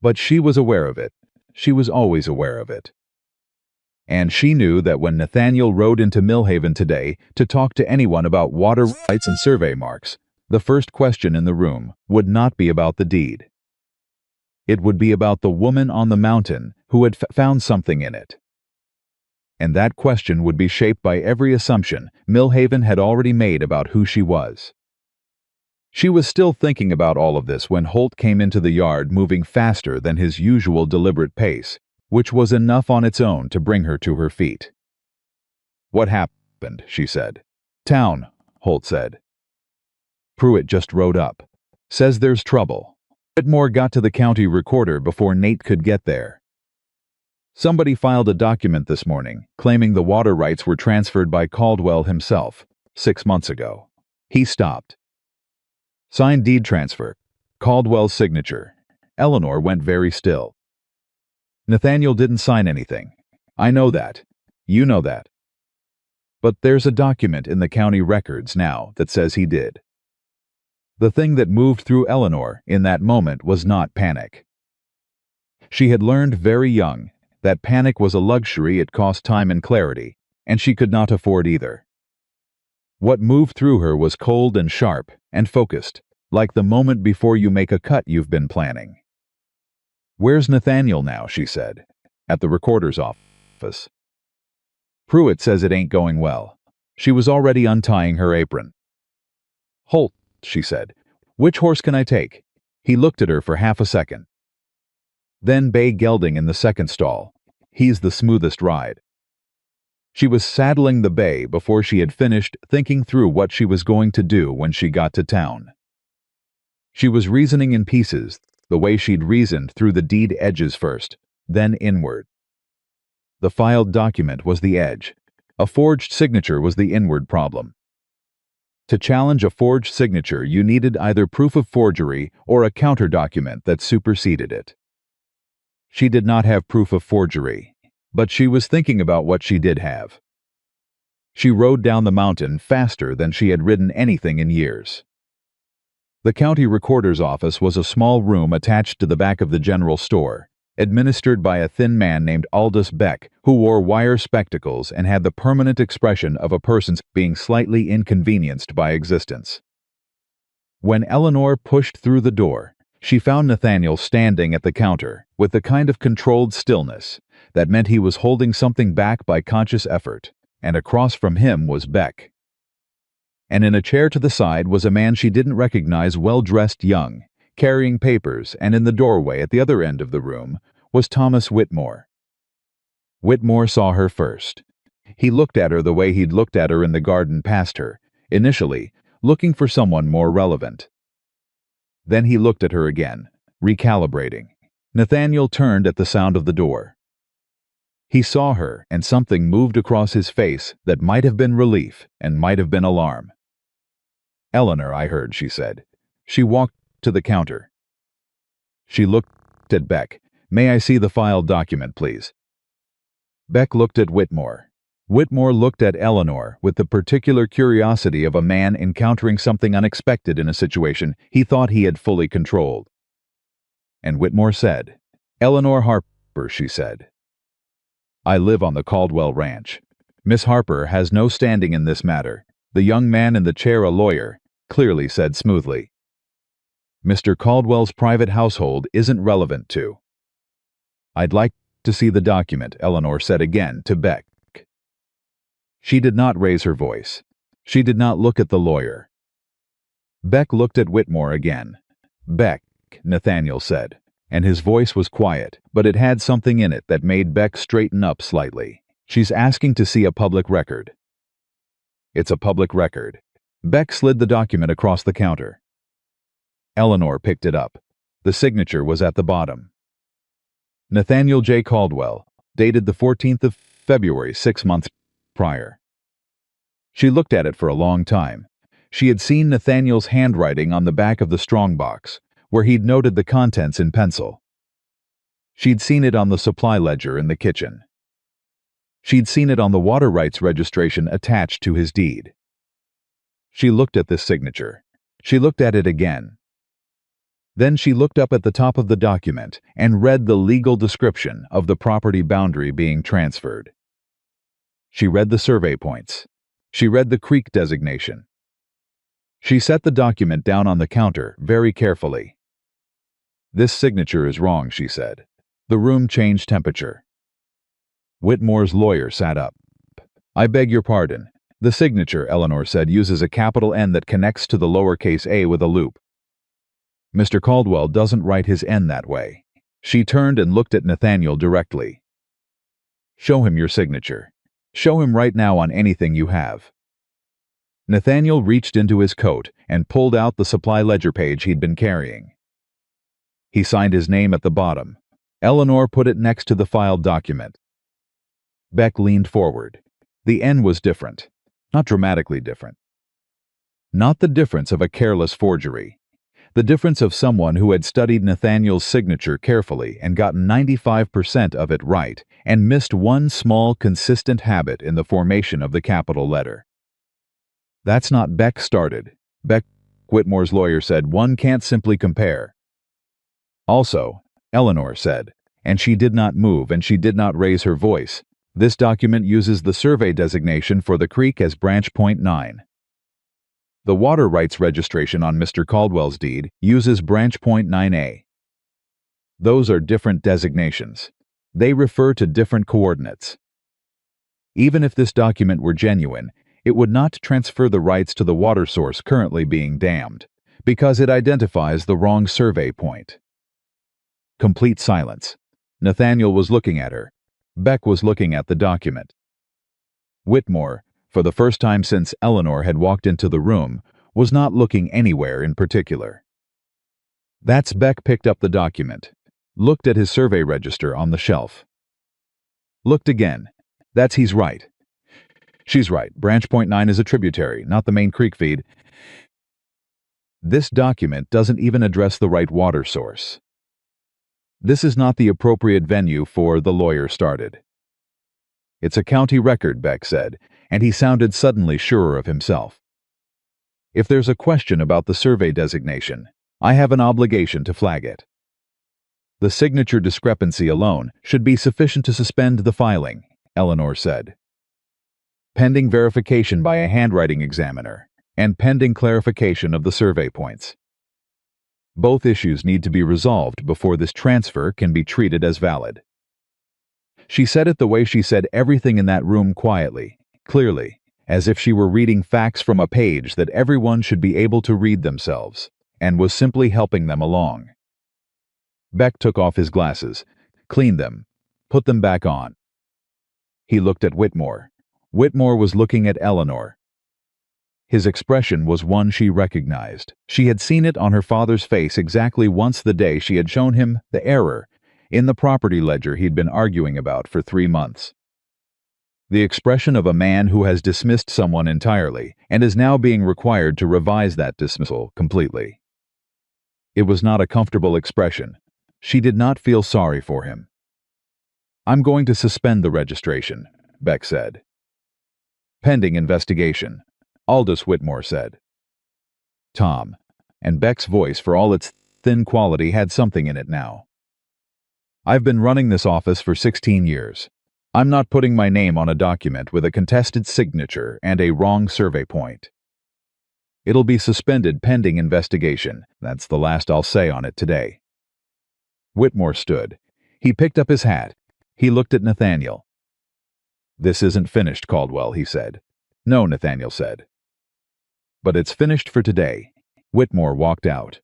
But she was aware of it. She was always aware of it. And she knew that when Nathaniel rode into Millhaven today to talk to anyone about water rights and survey marks, the first question in the room would not be about the deed. It would be about the woman on the mountain who had found something in it. And that question would be shaped by every assumption Millhaven had already made about who she was. She was still thinking about all of this when Holt came into the yard moving faster than his usual deliberate pace, which was enough on its own to bring her to her feet. "What happened?" she said. "Town," Holt said. "Pruitt just rode up. Says there's trouble. Whitmore got to the county recorder before Nate could get there. Somebody filed a document this morning claiming the water rights were transferred by Caldwell himself 6 months ago." He stopped. "Signed deed transfer. Caldwell's signature." Eleanor went very still. "Nathaniel didn't sign anything. I know that. You know that. But there's a document in the county records now that says he did." The thing that moved through Eleanor in that moment was not panic. She had learned very young that panic was a luxury, it cost time and clarity, and she could not afford either. What moved through her was cold and sharp and focused, like the moment before you make a cut you've been planning. "Where's Nathaniel now?" she said. "At the recorder's office. Pruitt says it ain't going well." She was already untying her apron. "Holt," she said, "which horse can I take?" He looked at her for half a second. "Then bay gelding in the second stall. He's the smoothest ride." She was saddling the bay before she had finished thinking through what she was going to do when she got to town. She was reasoning in pieces, the way she'd reasoned through the deed edges first, then inward. The filed document was the edge. A forged signature was the inward problem. To challenge a forged signature, you needed either proof of forgery or a counter-document that superseded it. She did not have proof of forgery, but she was thinking about what she did have. She rode down the mountain faster than she had ridden anything in years. The county recorder's office was a small room attached to the back of the general store, administered by a thin man named Aldous Beck, who wore wire spectacles and had the permanent expression of a person being slightly inconvenienced by existence. When Eleanor pushed through the door, She found Nathaniel standing at the counter, with the kind of controlled stillness that meant he was holding something back by conscious effort, and across from him was Beck. And in a chair to the side was a man she didn't recognize, well-dressed young, carrying papers, and in the doorway at the other end of the room was Thomas Whitmore. Whitmore saw her first. He looked at her the way he'd looked at her in the garden past her, initially, looking for someone more relevant. Then he looked at her again, recalibrating. Nathaniel turned at the sound of the door. He saw her, and something moved across his face that might have been relief and might have been alarm. "Eleanor, I heard," she said. She walked to the counter. She looked at Beck. "May I see the filed document, please?" Beck looked at Whitmore. Whitmore looked at Eleanor with the particular curiosity of a man encountering something unexpected in a situation he thought he had fully controlled. And Whitmore said, "Eleanor Harper," she said. "I live on the Caldwell Ranch. Miss Harper has no standing in this matter," the young man in the chair, a lawyer, clearly said smoothly. "Mr. Caldwell's private household isn't relevant to." "I'd like to see the document," Eleanor said again to Beck. She did not raise her voice. She did not look at the lawyer. Beck looked at Whitmore again. "Beck," Nathaniel said, and his voice was quiet, but it had something in it that made Beck straighten up slightly. "She's asking to see a public record." "It's a public record." Beck slid the document across the counter. Eleanor picked it up. The signature was at the bottom. Nathaniel J. Caldwell, dated the 14th of February, 6 months prior. She looked at it for a long time. She had seen Nathaniel's handwriting on the back of the strongbox, where he'd noted the contents in pencil. She'd seen it on the supply ledger in the kitchen. She'd seen it on the water rights registration attached to his deed. She looked at this signature. She looked at it again. Then she looked up at the top of the document and read the legal description of the property boundary being transferred. She read the survey points. She read the creek designation. She set the document down on the counter very carefully. "This signature is wrong," she said. The room changed temperature. Whitmore's lawyer sat up. "I beg your pardon. The signature," Eleanor said, "uses a capital N that connects to the lowercase a with a loop. Mr. Caldwell doesn't write his N that way." She turned and looked at Nathaniel directly. "Show him your signature. Show him right now on anything you have." Nathaniel reached into his coat and pulled out the supply ledger page he'd been carrying. He signed his name at the bottom. Eleanor put it next to the filed document. Beck leaned forward. The N was different. Not dramatically different. Not the difference of a careless forgery. The difference of someone who had studied Nathaniel's signature carefully and gotten 95% of it right, and missed one small, consistent habit in the formation of the capital letter. "That's not," Beck started. "Beck," Whitmore's lawyer said, "one can't simply compare." "Also," Eleanor said, and she did not move and she did not raise her voice, "this document uses the survey designation for the creek as branch point 9. The water rights registration on Mr. Caldwell's deed uses branch point 9A. Those are different designations. They refer to different coordinates. Even if this document were genuine, it would not transfer the rights to the water source currently being dammed, because it identifies the wrong survey point." Complete silence. Nathaniel was looking at her. Beck was looking at the document. Whitmore, for the first time since Eleanor had walked into the room, was not looking anywhere in particular. That's Beck picked up the document, looked at his survey register on the shelf. Looked again. That's he's right. She's right. Branch point 9 is a tributary, not the main creek feed. This document doesn't even address the right water source. This is not the appropriate venue for, the lawyer started. "It's a county record," Beck said, and he sounded suddenly surer of himself. "If there's a question about the survey designation, I have an obligation to flag it. The signature discrepancy alone should be sufficient to suspend the filing," Eleanor said. "Pending verification by a handwriting examiner, and pending clarification of the survey points." Both issues need to be resolved before this transfer can be treated as valid. She said it the way she said everything in that room, quietly, clearly, as if she were reading facts from a page that everyone should be able to read themselves, and was simply helping them along. Beck took off his glasses, cleaned them, put them back on. He looked at Whitmore. Whitmore was looking at Eleanor. His expression was one she recognized. She had seen it on her father's face exactly once the day she had shown him the error in the property ledger he'd been arguing about for 3 months. The expression of a man who has dismissed someone entirely and is now being required to revise that dismissal completely. It was not a comfortable expression. She did not feel sorry for him. "I'm going to suspend the registration," Beck said. "Pending investigation," Aldous Whitmore said. "Tom," and Beck's voice, for all its thin quality, had something in it now. "I've been running this office for 16 years. I'm not putting my name on a document with a contested signature and a wrong survey point. It'll be suspended pending investigation. That's the last I'll say on it today." Whitmore stood. He picked up his hat. He looked at Nathaniel. "This isn't finished, Caldwell," he said. "No," Nathaniel said. "But it's finished for today." Whitmore walked out.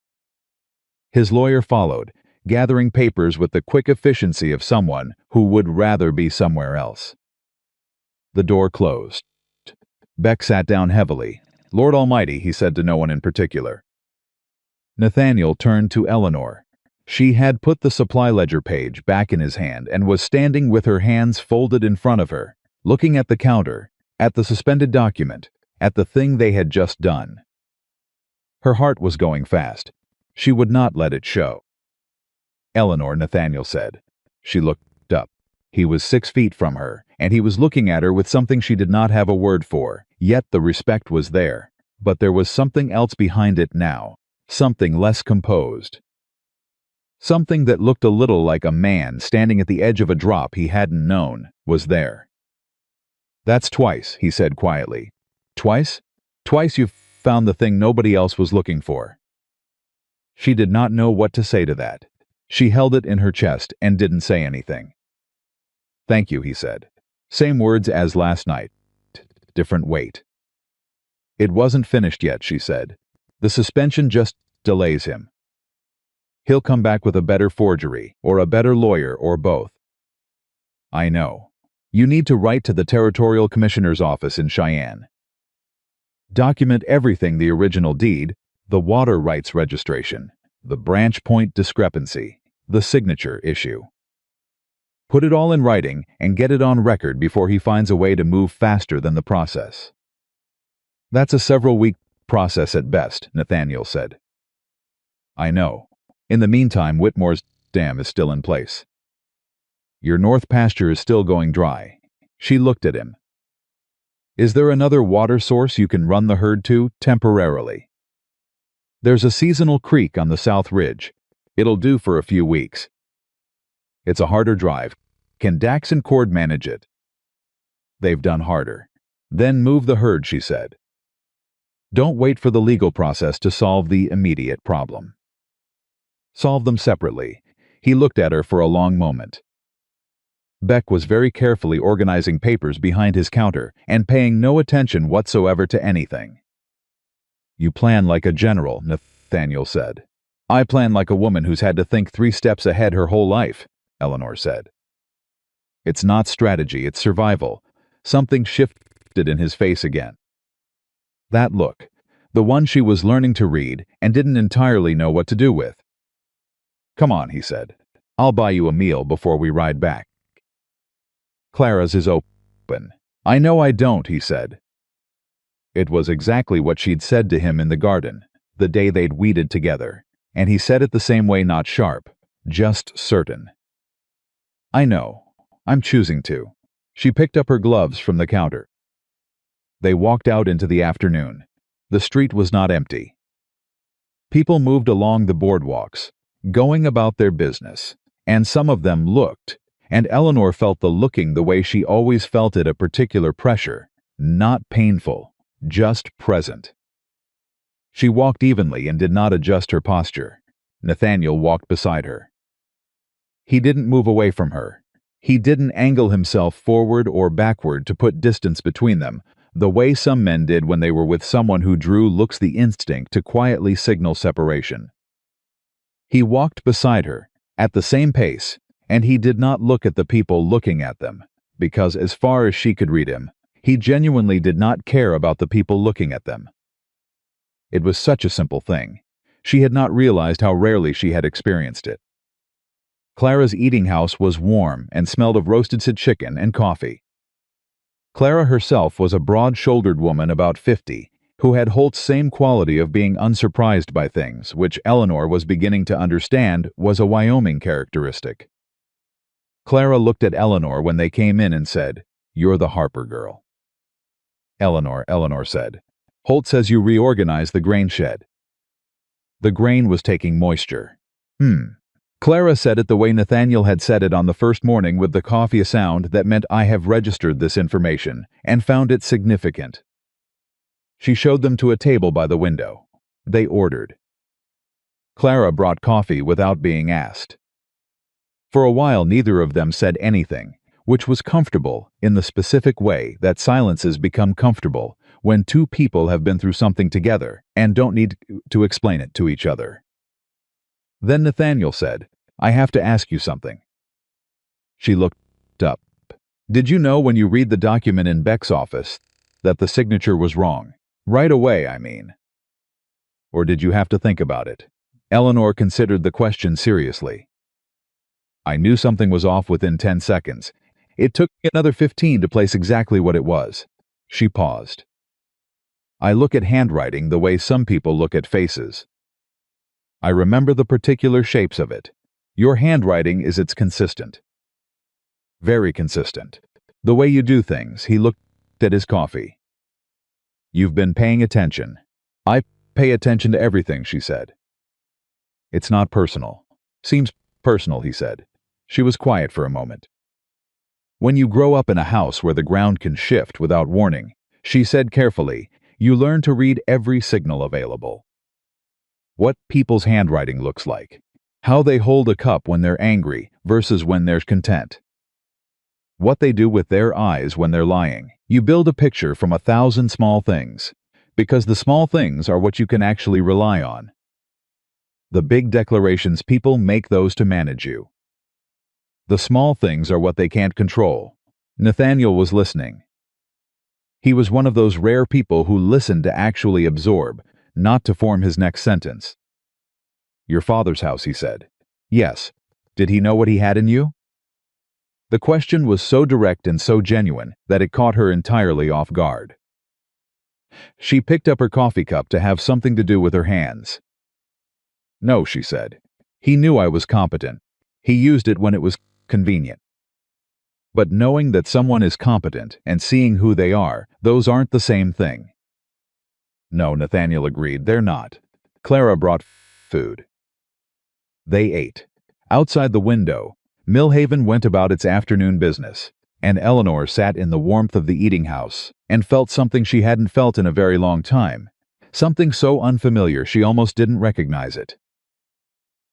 His lawyer followed, gathering papers with the quick efficiency of someone who would rather be somewhere else. The door closed. Beck sat down heavily. "Lord Almighty," he said to no one in particular. Nathaniel turned to Eleanor. She had put the supply ledger page back in his hand and was standing with her hands folded in front of her, looking at the counter, at the suspended document, at the thing they had just done. Her heart was going fast. She would not let it show. "Eleanor," Nathaniel said. She looked up. He was 6 feet from her, and he was looking at her with something she did not have a word for, yet the respect was there. But there was something else behind it now, something less composed. Something that looked a little like a man standing at the edge of a drop he hadn't known was there. "That's twice," he said quietly. "Twice? Twice you've found the thing nobody else was looking for." She did not know what to say to that. She held it in her chest and didn't say anything. "Thank you," he said. Same words as last night. Different weight. "It wasn't finished yet," she said. "The suspension just delays him. He'll come back with a better forgery, or a better lawyer, or both." "I know. You need to write to the Territorial Commissioner's office in Cheyenne. Document everything: the original deed, the water rights registration, the branch point discrepancy, the signature issue. Put it all in writing and get it on record before he finds a way to move faster than the process." "That's a several-week process at best," Nathaniel said. "I know. In the meantime, Whitmore's dam is still in place. Your north pasture is still going dry." She looked at him. "Is there another water source you can run the herd to, temporarily?" "There's a seasonal creek on the south ridge. It'll do for a few weeks. It's a harder drive. Can Dax and Cord manage it?" "They've done harder." "Then move the herd," she said. "Don't wait for the legal process to solve the immediate problem. Solve them separately." He looked at her for a long moment. Beck was very carefully organizing papers behind his counter and paying no attention whatsoever to anything. "You plan like a general," Nathaniel said. "I plan like a woman who's had to think 3 steps ahead her whole life," Eleanor said. "It's not strategy, it's survival." Something shifted in his face again. That look, the one she was learning to read and didn't entirely know what to do with. "Come on," he said. "I'll buy you a meal before we ride back." "Clara's is open." "I know I don't," he said. It was exactly what she'd said to him in the garden, the day they'd weeded together, and he said it the same way, not sharp, just certain. "I know. I'm choosing to." She picked up her gloves from the counter. They walked out into the afternoon. The street was not empty. People moved along the boardwalks, going about their business, and some of them looked, and Eleanor felt the looking the way she always felt it, a particular pressure, not painful, just present. She walked evenly and did not adjust her posture. Nathaniel walked beside her. He didn't move away from her. He didn't angle himself forward or backward to put distance between them, the way some men did when they were with someone who drew looks the instinct to quietly signal separation. He walked beside her, at the same pace, and he did not look at the people looking at them, because as far as she could read him, he genuinely did not care about the people looking at them. It was such a simple thing. She had not realized how rarely she had experienced it. Clara's eating house was warm and smelled of roasted chicken and coffee. Clara herself was a broad-shouldered woman about 50, who had Holt's same quality of being unsurprised by things, which Eleanor was beginning to understand was a Wyoming characteristic. Clara looked at Eleanor when they came in and said, "You're the Harper girl." Eleanor said, "Holt says you reorganized the grain shed." The grain was taking moisture. Clara said it the way Nathaniel had said it on the first morning, with the coffee sound that meant I have registered this information and found it significant. She showed them to a table by the window. They ordered. Clara brought coffee without being asked. For a while neither of them said anything, which was comfortable in the specific way that silences become comfortable when two people have been through something together and don't need to explain it to each other. Then Nathaniel said, "I have to ask you something." She looked up. "Did you know when you read the document in Beck's office that the signature was wrong? Right away, I mean. Or did you have to think about it?" Eleanor considered the question seriously. "I knew something was off within 10 seconds. It took me another 15 to place exactly what it was." She paused. "I look at handwriting the way some people look at faces. I remember the particular shapes of it. Your handwriting is consistent. Very consistent. The way you do things." He looked at his coffee. "You've been paying attention." "I pay attention to everything," she said. "It's not personal." "Seems personal," he said. She was quiet for a moment. "When you grow up in a house where the ground can shift without warning," she said carefully, "you learn to read every signal available. What people's handwriting looks like. How they hold a cup when they're angry versus when they're content. What they do with their eyes when they're lying. You build a picture from 1,000 small things, because the small things are what you can actually rely on. The big declarations people make those to manage you. The small things are what they can't control." Nathaniel was listening. He was one of those rare people who listened to actually absorb, not to form his next sentence. "Your father's house," he said. "Yes. Did he know what he had in you?" The question was so direct and so genuine that it caught her entirely off guard. She picked up her coffee cup to have something to do with her hands. "No," she said. "He knew I was competent. He used it when it was convenient. But knowing that someone is competent and seeing who they are, those aren't the same thing." "No," Nathaniel agreed, "they're not." Clara brought food. They ate. Outside the window, Millhaven went about its afternoon business, and Eleanor sat in the warmth of the eating house and felt something she hadn't felt in a very long time, something so unfamiliar she almost didn't recognize it.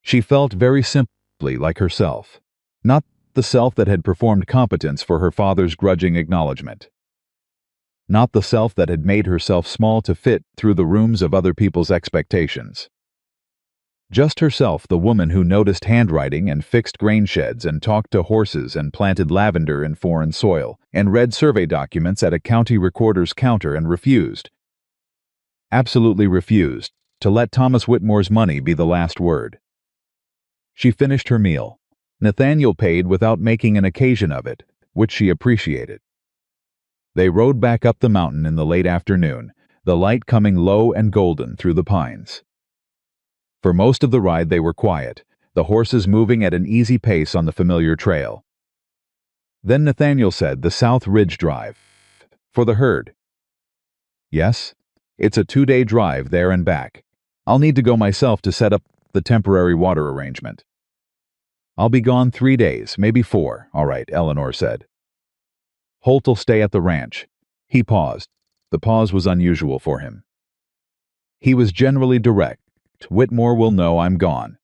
She felt very simply like herself, not the self that had performed competence for her father's grudging acknowledgement. Not the self that had made herself small to fit through the rooms of other people's expectations. Just herself, the woman who noticed handwriting and fixed grain sheds and talked to horses and planted lavender in foreign soil and read survey documents at a county recorder's counter and refused, absolutely refused, to let Thomas Whitmore's money be the last word. She finished her meal. Nathaniel paid without making an occasion of it, which she appreciated. They rode back up the mountain in the late afternoon, the light coming low and golden through the pines. For most of the ride they were quiet, the horses moving at an easy pace on the familiar trail. Then Nathaniel said, "The South Ridge Drive. For the herd." "Yes. It's a 2-day drive there and back. I'll need to go myself to set up the temporary water arrangement." "I'll be gone 3 days, maybe 4, all right," Eleanor said. "Holt'll stay at the ranch." He paused. The pause was unusual for him. He was generally direct. "Whitmore will know I'm gone.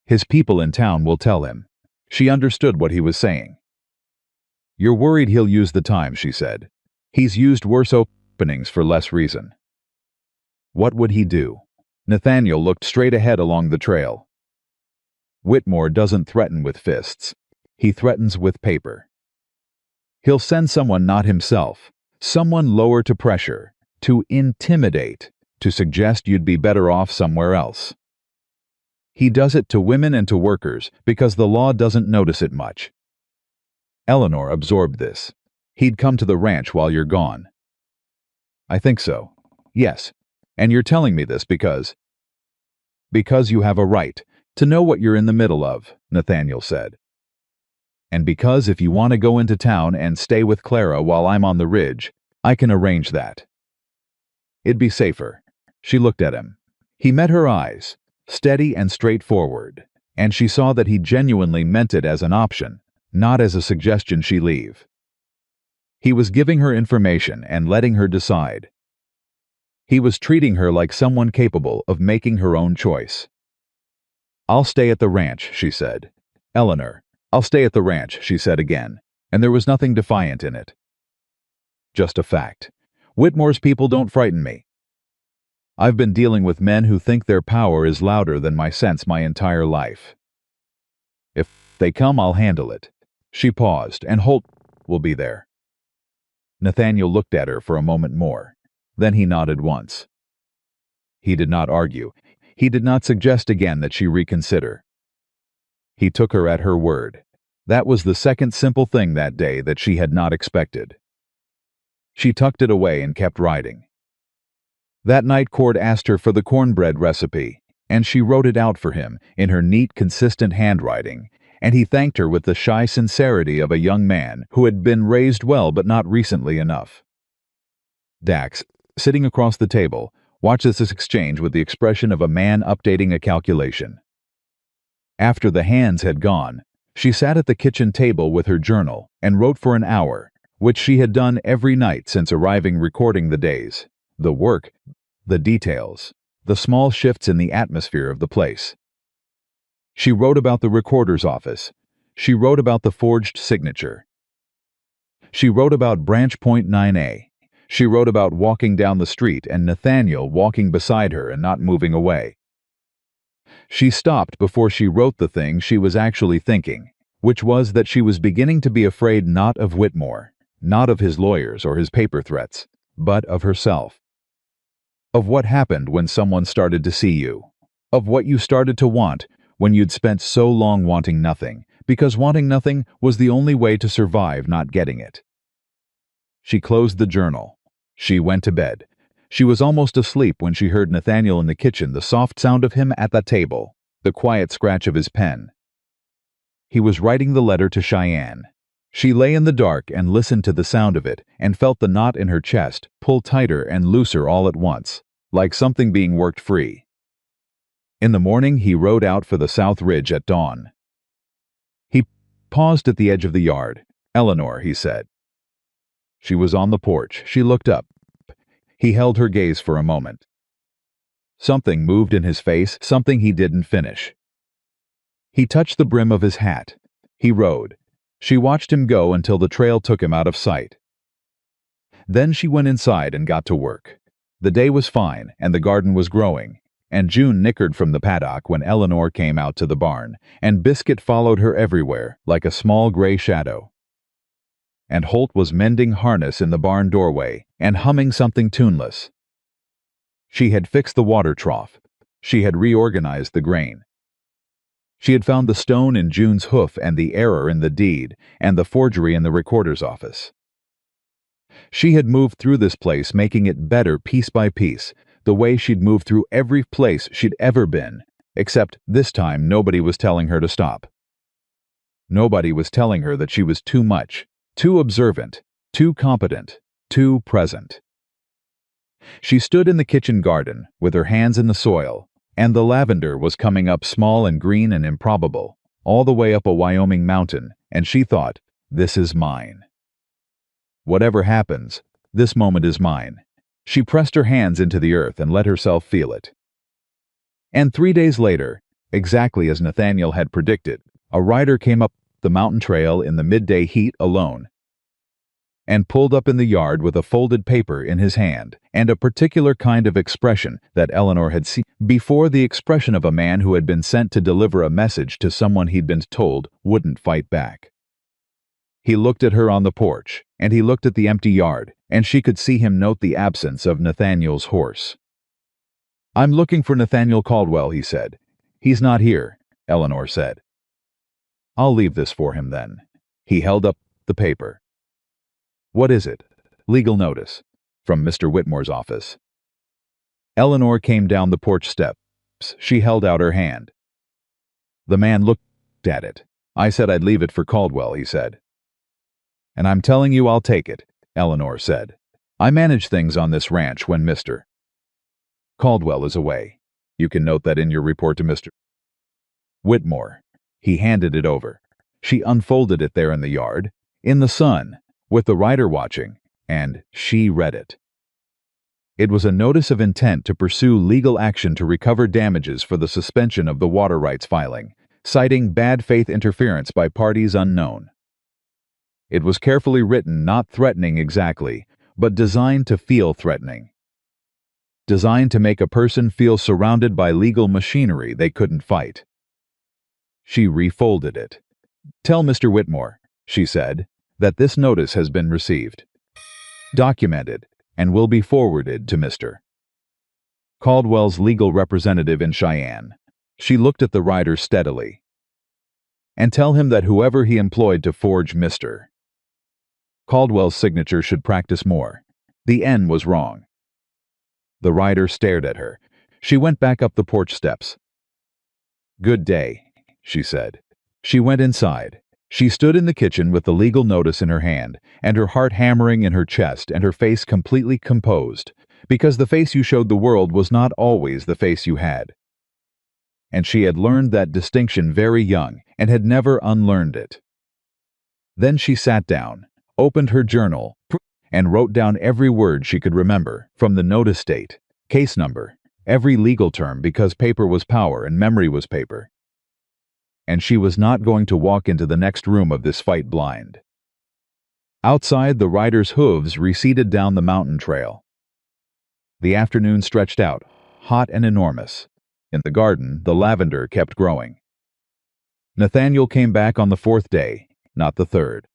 His people in town will tell him. She understood what he was saying. You're worried he'll use the time, she said. He's used worse openings for less reason. What would he do? Nathaniel looked straight ahead along the trail. Whitmore doesn't threaten with fists. He threatens with paper. He'll send someone not himself, someone lower to pressure, to intimidate, to suggest you'd be better off somewhere else. He does it to women and to workers because the law doesn't notice it much. Eleanor absorbed this. He'd come to the ranch while you're gone. I think so. Yes. And you're telling me this because you have a right to know what you're in the middle of, Nathaniel said. And because if you want to go into town and stay with Clara while I'm on the ridge, I can arrange that. It'd be safer. She looked at him. He met her eyes, steady and straightforward, and she saw that he genuinely meant it as an option, not as a suggestion she leave. He was giving her information and letting her decide. He was treating her like someone capable of making her own choice. I'll stay at the ranch, she said. Eleanor, I'll stay at the ranch, she said again, and there was nothing defiant in it. Just a fact. Whitmore's people don't frighten me. I've been dealing with men who think their power is louder than my sense my entire life. If they come, I'll handle it. She paused, and Holt will be there. Nathaniel looked at her for a moment more. Then he nodded once. He did not argue. He did not suggest again that she reconsider. He took her at her word. That was the second simple thing that day that she had not expected. She tucked it away and kept writing. That night Cord asked her for the cornbread recipe, and she wrote it out for him in her neat, consistent handwriting, and he thanked her with the shy sincerity of a young man who had been raised well but not recently enough. Dax, sitting across the table, watched this exchange with the expression of a man updating a calculation. After the hands had gone, she sat at the kitchen table with her journal and wrote for an hour, which she had done every night since arriving, recording the days, the work, the details, the small shifts in the atmosphere of the place. She wrote about the recorder's office. She wrote about the forged signature. She wrote about Branch Point 9A. She wrote about walking down the street and Nathaniel walking beside her and not moving away. She stopped before she wrote the thing she was actually thinking, which was that she was beginning to be afraid not of Whitmore, not of his lawyers or his paper threats, but of herself. Of what happened when someone started to see you. Of what you started to want when you'd spent so long wanting nothing, because wanting nothing was the only way to survive not getting it. She closed the journal. She went to bed. She was almost asleep when she heard Nathaniel in the kitchen, the soft sound of him at the table, the quiet scratch of his pen. He was writing the letter to Cheyenne. She lay in the dark and listened to the sound of it and felt the knot in her chest pull tighter and looser all at once, like something being worked free. In the morning, he rode out for the South Ridge at dawn. He paused at the edge of the yard. Eleanor, he said. She was on the porch. She looked up. He held her gaze for a moment. Something moved in his face, something he didn't finish. He touched the brim of his hat. He rode. She watched him go until the trail took him out of sight. Then she went inside and got to work. The day was fine, and the garden was growing, and June nickered from the paddock when Eleanor came out to the barn, and Biscuit followed her everywhere, like a small gray shadow. And Holt was mending harness in the barn doorway and humming something tuneless. She had fixed the water trough. She had reorganized the grain. She had found the stone in June's hoof and the error in the deed and the forgery in the recorder's office. She had moved through this place, making it better piece by piece, the way she'd moved through every place she'd ever been, except this time nobody was telling her to stop. Nobody was telling her that she was too much, too observant, too competent, too present. She stood in the kitchen garden, with her hands in the soil, and the lavender was coming up small and green and improbable, all the way up a Wyoming mountain, and she thought, "This is mine. Whatever happens, this moment is mine." She pressed her hands into the earth and let herself feel it. And 3 days later, Exactly as Nathaniel had predicted, a rider came up the mountain trail in the midday heat alone and pulled up in the yard with a folded paper in his hand and a particular kind of expression that Eleanor had seen before, the expression of a man who had been sent to deliver a message to someone he'd been told wouldn't fight back. He looked at her on the porch, and he looked at the empty yard, and she could see him note the absence of Nathaniel's horse. "I'm looking for Nathaniel Caldwell," he said. "He's not here," Eleanor said. "I'll leave this for him then." He held up the paper. "What is it?" "Legal notice. From Mr. Whitmore's office." Eleanor came down the porch steps. She held out her hand. The man looked at it. "I said I'd leave it for Caldwell," he said. "And I'm telling you I'll take it," Eleanor said. "I manage things on this ranch when Mr. Caldwell is away. You can note that in your report to Mr. Whitmore." He handed it over. She unfolded it there in the yard, in the sun, with the rider watching, and she read it. It was a notice of intent to pursue legal action to recover damages for the suspension of the water rights filing, citing bad faith interference by parties unknown. It was carefully written, not threatening exactly, but designed to feel threatening. Designed to make a person feel surrounded by legal machinery they couldn't fight. She refolded it. "Tell Mr. Whitmore," she said, "that this notice has been received, documented, and will be forwarded to Mr. Caldwell's legal representative in Cheyenne." She looked at the rider steadily. "And tell him that whoever he employed to forge Mr. Caldwell's signature should practice more. The N was wrong." The rider stared at her. She went back up the porch steps. "Good day," she said. She went inside. She stood in the kitchen with the legal notice in her hand, and her heart hammering in her chest and her face completely composed, because the face you showed the world was not always the face you had. And she had learned that distinction very young and had never unlearned it. Then she sat down, opened her journal, and wrote down every word she could remember, from the notice date, case number, every legal term, because paper was power and memory was paper. And she was not going to walk into the next room of this fight blind. Outside, the rider's hooves receded down the mountain trail. The afternoon stretched out, hot and enormous. In the garden, the lavender kept growing. Nathaniel came back on the fourth day, not the third.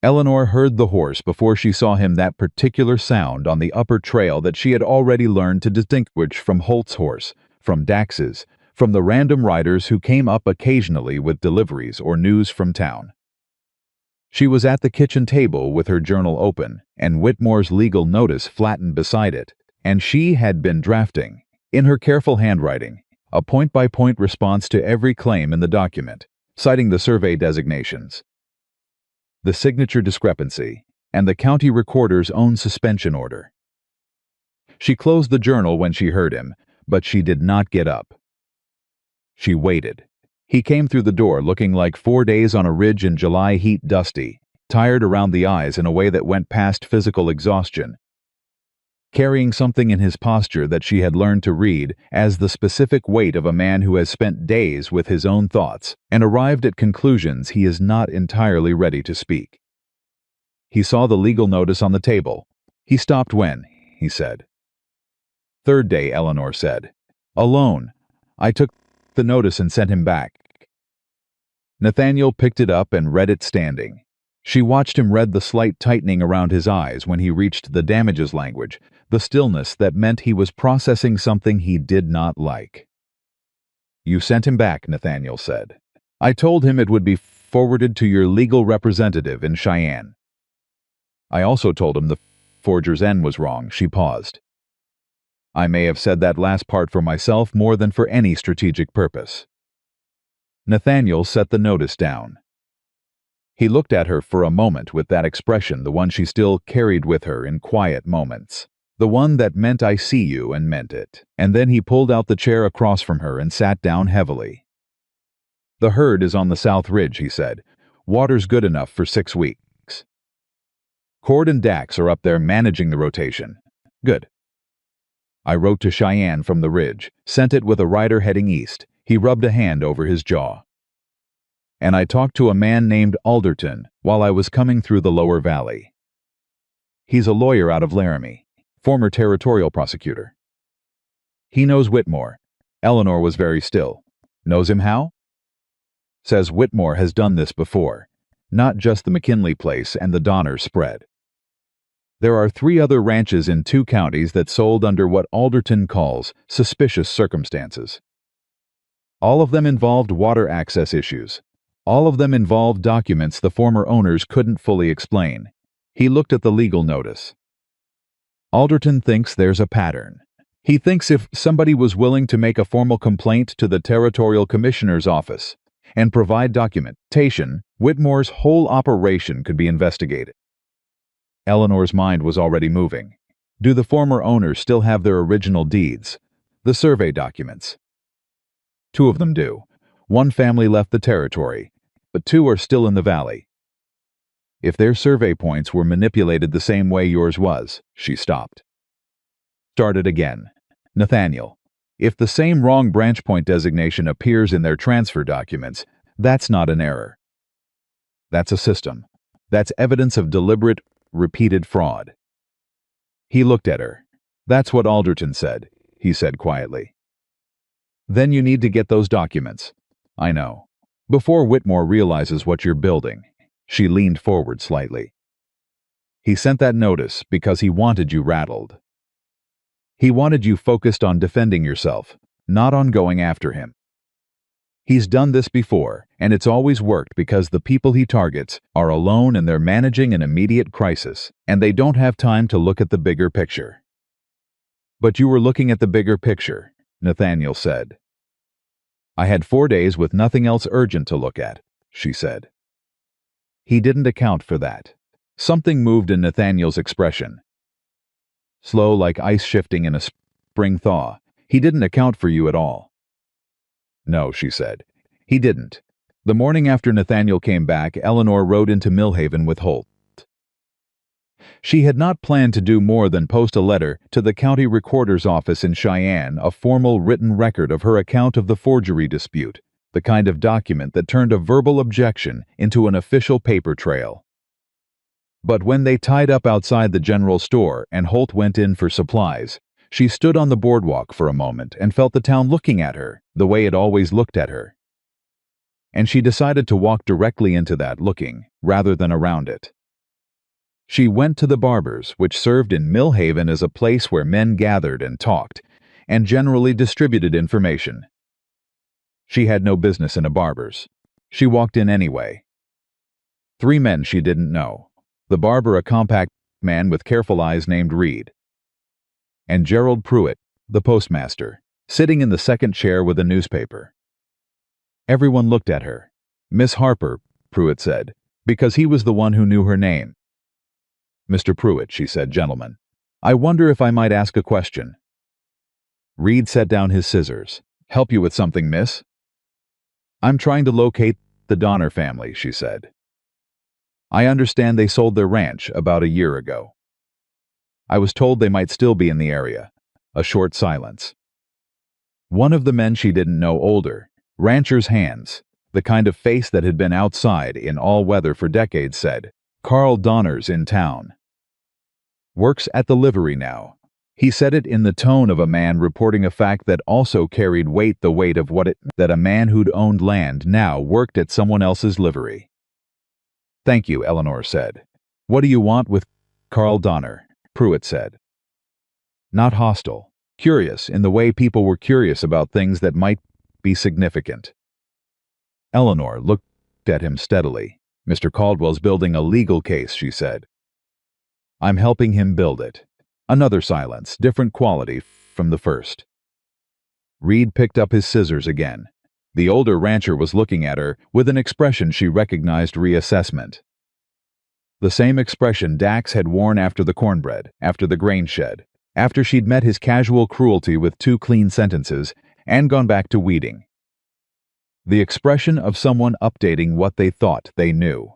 Eleanor heard the horse before she saw him, that particular sound on the upper trail that she had already learned to distinguish from Holt's horse, from Dax's, from the random riders who came up occasionally with deliveries or news from town. She was at the kitchen table with her journal open, and Whitmore's legal notice flattened beside it, and she had been drafting, in her careful handwriting, a point-by-point response to every claim in the document, citing the survey designations, the signature discrepancy, and the county recorder's own suspension order. She closed the journal when she heard him, but she did not get up. She waited. He came through the door looking like 4 days on a ridge in July heat, dusty, tired around the eyes in a way that went past physical exhaustion, carrying something in his posture that she had learned to read as the specific weight of a man who has spent days with his own thoughts and arrived at conclusions he is not entirely ready to speak. He saw the legal notice on the table. He stopped when, he said. "Third day," Eleanor said. "Alone. I took the notice and sent him back." Nathaniel picked it up and read it standing. She watched him read the slight tightening around his eyes when he reached the damages language, the stillness that meant he was processing something he did not like. "You sent him back," Nathaniel said. "I told him it would be forwarded to your legal representative in Cheyenne. I also told him the forger's N was wrong." She paused. "I may have said that last part for myself more than for any strategic purpose." Nathaniel set the notice down. He looked at her for a moment with that expression, the one she still carried with her in quiet moments, the one that meant "I see you," and meant it. And then he pulled out the chair across from her and sat down heavily. "The herd is on the South Ridge," he said. "Water's good enough for 6 weeks. Cord and Dax are up there managing the rotation." "Good." "I wrote to Cheyenne from the ridge, sent it with a rider heading east." He rubbed a hand over his jaw. And I talked to a man named Alderton while I was coming through the lower valley. He's a lawyer out of Laramie, former territorial prosecutor. He knows Whitmore. Eleanor was very still. Knows him how? Says Whitmore has done this before, not just the McKinley place and the Donner spread. There are 3 other ranches in 2 counties that sold under what Alderton calls suspicious circumstances. All of them involved water access issues. All of them involved documents the former owners couldn't fully explain. He looked at the legal notice. Alderton thinks there's a pattern. He thinks if somebody was willing to make a formal complaint to the Territorial Commissioner's office and provide documentation, Whitmore's whole operation could be investigated. Eleanor's mind was already moving. Do the former owners still have their original deeds, the survey documents? 2 of them do. 1 family left the territory, but 2 are still in the valley. If their survey points were manipulated the same way yours was, she stopped. Started again. Nathaniel, if the same wrong branch point designation appears in their transfer documents, that's not an error. That's a system. That's evidence of deliberate, repeated fraud. He looked at her. That's what Alderton said, he said quietly. Then you need to get those documents. I know. Before Whitmore realizes what you're building. She leaned forward slightly. He sent that notice because he wanted you rattled. He wanted you focused on defending yourself, not on going after him. He's done this before, and it's always worked because the people he targets are alone and they're managing an immediate crisis, and they don't have time to look at the bigger picture. But you were looking at the bigger picture, Nathaniel said. I had 4 days with nothing else urgent to look at, she said. He didn't account for that. Something moved in Nathaniel's expression. Slow like ice shifting in a spring thaw. He didn't account for you at all. No, she said. He didn't. The morning after Nathaniel came back, Eleanor rode into Millhaven with Holt. She had not planned to do more than post a letter to the county recorder's office in Cheyenne, a formal written record of her account of the forgery dispute, the kind of document that turned a verbal objection into an official paper trail. But when they tied up outside the general store and Holt went in for supplies, she stood on the boardwalk for a moment and felt the town looking at her the way it always looked at her. And she decided to walk directly into that looking, rather than around it. She went to the barber's, which served in Millhaven as a place where men gathered and talked, and generally distributed information. She had no business in a barber's. She walked in anyway. 3 men she didn't know. The barber, a compact man with careful eyes named Reed. And Gerald Pruitt, the postmaster, sitting in the second chair with a newspaper. Everyone looked at her. Miss Harper, Pruitt said, because he was the one who knew her name. Mr. Pruitt, she said, gentlemen, I wonder if I might ask a question. Reed set down his scissors. Help you with something, miss? I'm trying to locate the Donner family, she said. I understand they sold their ranch about a year ago. I was told they might still be in the area. A short silence. One of the men she didn't know, older, rancher's hands, the kind of face that had been outside in all weather for decades, said, Carl Donner's in town. Works at the livery now. He said it in the tone of a man reporting a fact that also carried the weight of what it meant that a man who'd owned land now worked at someone else's livery. Thank you, Eleanor said. What do you want with Carl Donner? Pruitt said. Not hostile. Curious in the way people were curious about things that might be significant. Eleanor looked at him steadily. Mr. Caldwell's building a legal case, she said. I'm helping him build it. Another silence, different quality from the first. Reed picked up his scissors again. The older rancher was looking at her with an expression she recognized: reassessment. The same expression Dax had worn after the cornbread, after the grain shed, after she'd met his casual cruelty with 2 clean sentences and gone back to weeding. The expression of someone updating what they thought they knew.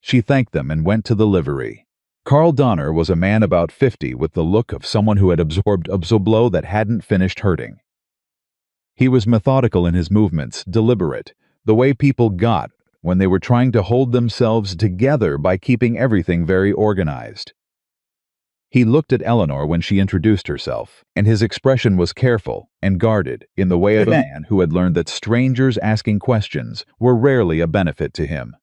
She thanked them and went to the livery. Carl Donner was a man about 50 with the look of someone who had absorbed a blow that hadn't finished hurting. He was methodical in his movements, deliberate, the way people got when they were trying to hold themselves together by keeping everything very organized. He looked at Eleanor when she introduced herself, and his expression was careful and guarded in the way of a man who had learned that strangers asking questions were rarely a benefit to him.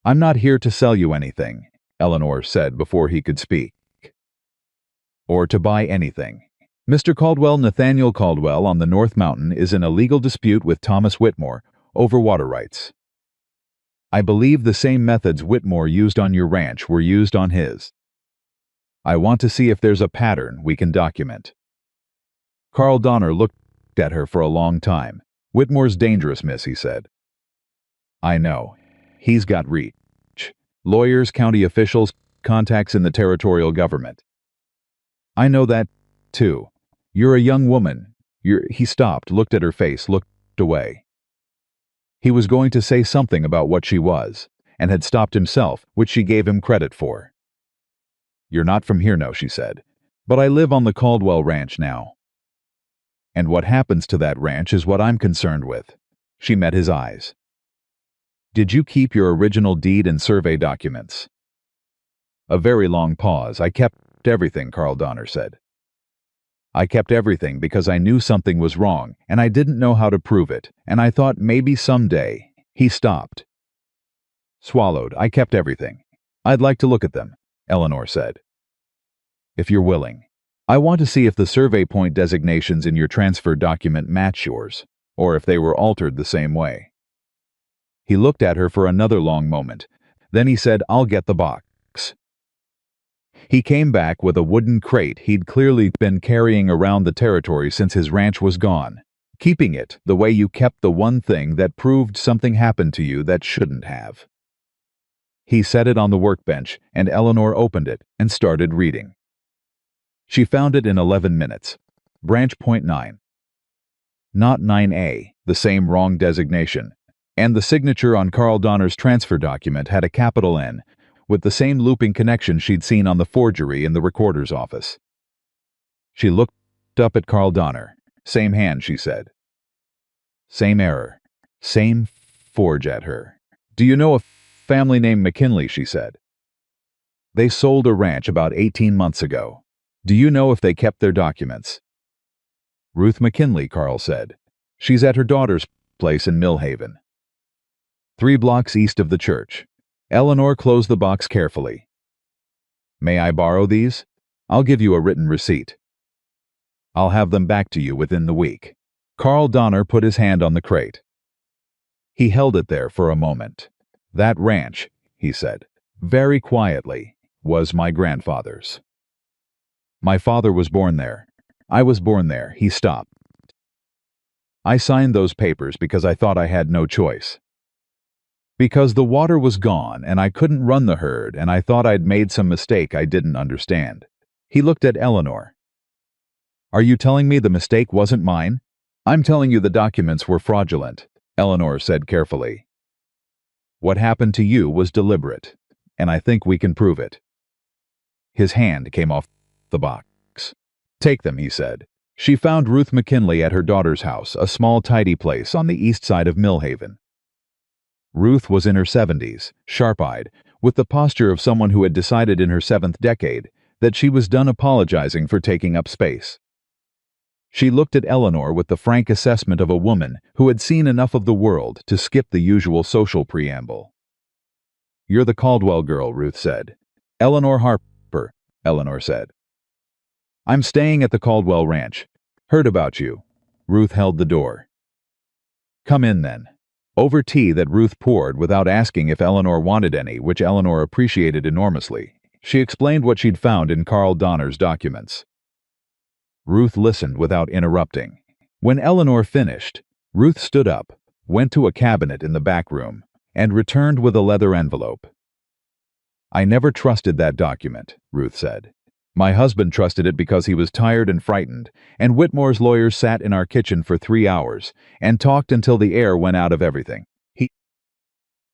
"I'm not here to sell you anything," Eleanor said before he could speak. "Or to buy anything. Mr. Caldwell, Nathaniel Caldwell on the North Mountain, is in a legal dispute with Thomas Whitmore over water rights. I believe the same methods Whitmore used on your ranch were used on his. I want to see if there's a pattern we can document." Carl Donner looked at her for a long time. "Whitmore's dangerous, miss," he said. "I know. He's got reach. Lawyers, county officials, contacts in the territorial government. I know that, too. You're a young woman. He stopped, looked at her face, looked away. He was going to say something about what she was, and had stopped himself, which she gave him credit for. "You're not from here, no," she said. "But I live on the Caldwell Ranch now. And what happens to that ranch is what I'm concerned with." She met his eyes. "Did you keep your original deed and survey documents?" A very long pause. "I kept everything," Carl Donner said. "I kept everything because I knew something was wrong, and I didn't know how to prove it, and I thought maybe someday." He stopped. Swallowed. "I kept everything. I'd like to look at them," Eleanor said. "If you're willing. I want to see if the survey point designations in your transfer document match yours, or if they were altered the same way." He looked at her for another long moment. Then he said, "I'll get the box." He came back with a wooden crate he'd clearly been carrying around the territory since his ranch was gone, keeping it the way you kept the one thing that proved something happened to you that shouldn't have. He set it on the workbench, and Eleanor opened it and started reading. She found it in 11 minutes. Branch point 9. Not 9A, the same wrong designation. And the signature on Carl Donner's transfer document had a capital N, with the same looping connection she'd seen on the forgery in the recorder's office. She looked up at Carl Donner. "Same hand," she said. "Same error. Same forge at her." "Do you know a family named McKinley?" she said. "They sold a ranch about 18 months ago. Do you know if they kept their documents?" "Ruth McKinley," Carl said. "She's at her daughter's place in Millhaven, 3 blocks east of the church." Eleanor closed the box carefully. "May I borrow these? I'll give you a written receipt. I'll have them back to you within the week." Carl Donner put his hand on the crate. He held it there for a moment. "That ranch," he said, very quietly, "was my grandfather's. My father was born there. I was born there." He stopped. "I signed those papers because I thought I had no choice. Because the water was gone and I couldn't run the herd, and I thought I'd made some mistake I didn't understand." He looked at Eleanor. "Are you telling me the mistake wasn't mine?" "I'm telling you the documents were fraudulent," Eleanor said carefully. "What happened to you was deliberate, and I think we can prove it." His hand came off the box. "Take them," he said. She found Ruth McKinley at her daughter's house, a small tidy place on the east side of Millhaven. Ruth was in her 70s, sharp-eyed, with the posture of someone who had decided in her 7th decade that she was done apologizing for taking up space. She looked at Eleanor with the frank assessment of a woman who had seen enough of the world to skip the usual social preamble. "You're the Caldwell girl," Ruth said. "Eleanor Harper," Eleanor said. "I'm staying at the Caldwell Ranch. Heard about you." Ruth held the door. "Come in, then." Over tea that Ruth poured without asking if Eleanor wanted any, which Eleanor appreciated enormously, she explained what she'd found in Carl Donner's documents. Ruth listened without interrupting. When Eleanor finished, Ruth stood up, went to a cabinet in the back room, and returned with a leather envelope. "I never trusted that document," Ruth said. "My husband trusted it because he was tired and frightened, and Whitmore's lawyers sat in our kitchen for 3 hours and talked until the air went out of everything.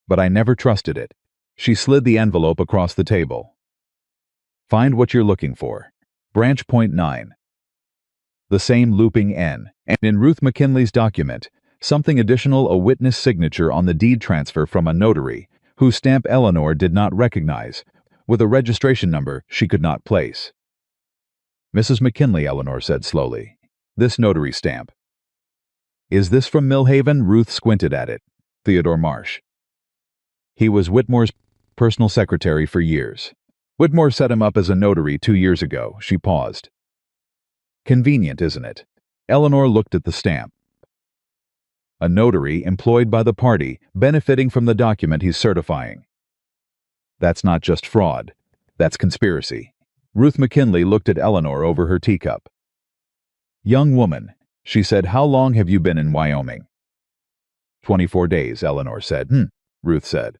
But I never trusted it." She slid the envelope across the table. "Find what you're looking for. Branch point 9. the same looping N, and in Ruth McKinley's document, something additional, a witness signature on the deed transfer from a notary, whose stamp Eleanor did not recognize, with a registration number she could not place. "Mrs. McKinley," Eleanor said slowly, "this notary stamp." "Is this from Millhaven?" Ruth squinted at it. "Theodore Marsh. He was Whitmore's personal secretary for years. Whitmore set him up as a notary 2 years ago." She paused. "Convenient, isn't it?" Eleanor looked at the stamp. "A notary employed by the party, benefiting from the document he's certifying. That's not just fraud. That's conspiracy." Ruth McKinley looked at Eleanor over her teacup. "Young woman," she said, "how long have you been in Wyoming?" 24 days, Eleanor said. Ruth said.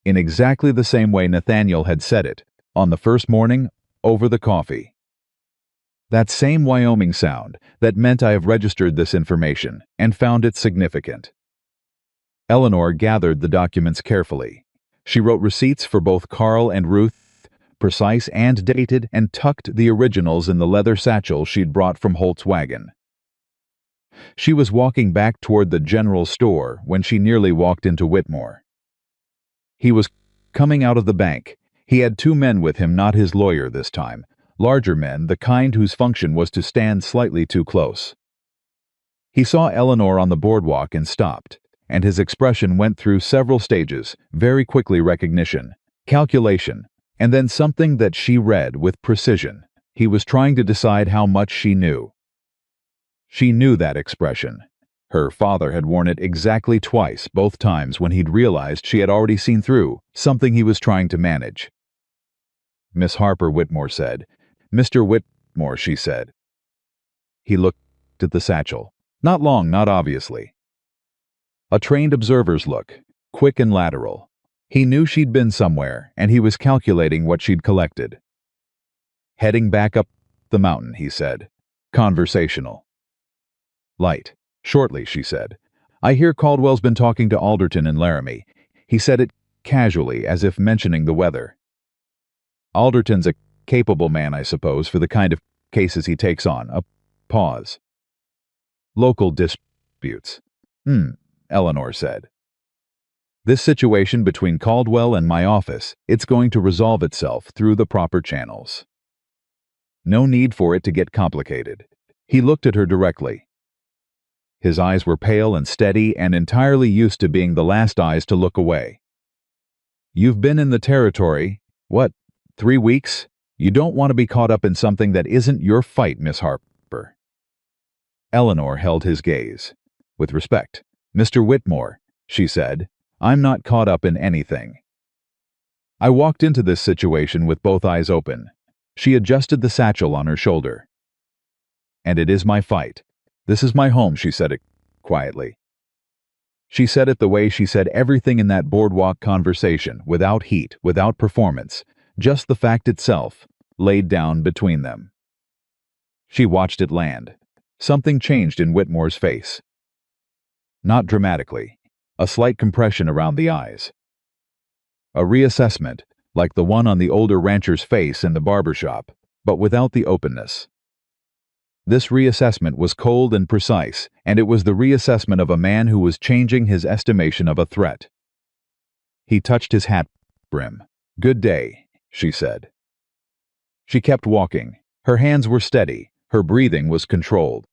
In exactly the same way Nathaniel had said it, on the first morning, over the coffee. That same Wyoming sound that meant I have registered this information and found it significant. Eleanor gathered the documents carefully. She wrote receipts for both Carl and Ruth, precise and dated, and tucked the originals in the leather satchel she'd brought from Holt's wagon. She was walking back toward the general store when she nearly walked into Whitmore. He was coming out of the bank. He had 2 men with him, not his lawyer this time. Larger men, the kind whose function was to stand slightly too close. He saw Eleanor on the boardwalk and stopped, and his expression went through several stages, very quickly recognition, calculation, and then something that she read with precision. He was trying to decide how much she knew. She knew that expression. Her father had worn it exactly twice, both times when he'd realized she had already seen through something he was trying to manage. "Miss Harper," Whitmore said. "Mr. Whitmore," she said. He looked at the satchel. Not long, not obviously. A trained observer's look, quick and lateral. He knew she'd been somewhere, and he was calculating what she'd collected. "Heading back up the mountain," he said. Conversational. "Light. Shortly," she said. "I hear Caldwell's been talking to Alderton and Laramie." He said it casually, as if mentioning the weather. "Alderton's a capable man, I suppose, for the kind of cases he takes on." A pause. "Local disputes." Eleanor said. "This situation between Caldwell and my office, it's going to resolve itself through the proper channels. No need for it to get complicated." He looked at her directly. His eyes were pale and steady and entirely used to being the last eyes to look away. "You've been in the territory, 3 weeks? You don't want to be caught up in something that isn't your fight, Miss Harper." Eleanor held his gaze. With respect, "Mr. Whitmore," she said, "I'm not caught up in anything. I walked into this situation with both eyes open." She adjusted the satchel on her shoulder. "And it is my fight. This is my home," she said it quietly. She said it the way she said everything in that boardwalk conversation, without heat, without performance, just the fact itself, laid down between them. She watched it land. Something changed in Whitmore's face. Not dramatically. A slight compression around the eyes. A reassessment, like the one on the older rancher's face in the barber shop, but without the openness. This reassessment was cold and precise, and it was the reassessment of a man who was changing his estimation of a threat. He touched his hat brim. "Good day," she said. She kept walking. Her hands were steady. Her breathing was controlled.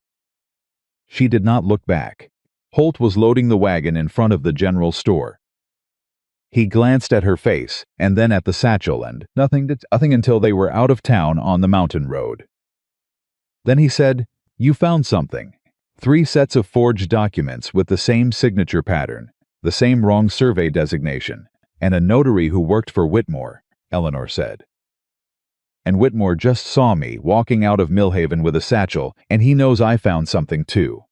She did not look back. Holt was loading the wagon in front of the general store. He glanced at her face, and then at the satchel, and nothing until they were out of town on the mountain road. Then he said, "You found something. 3 sets of forged documents with the same signature pattern, the same wrong survey designation, and a notary who worked for Whitmore," Eleanor said. "And Whitmore just saw me walking out of Millhaven with a satchel, and he knows I found something too."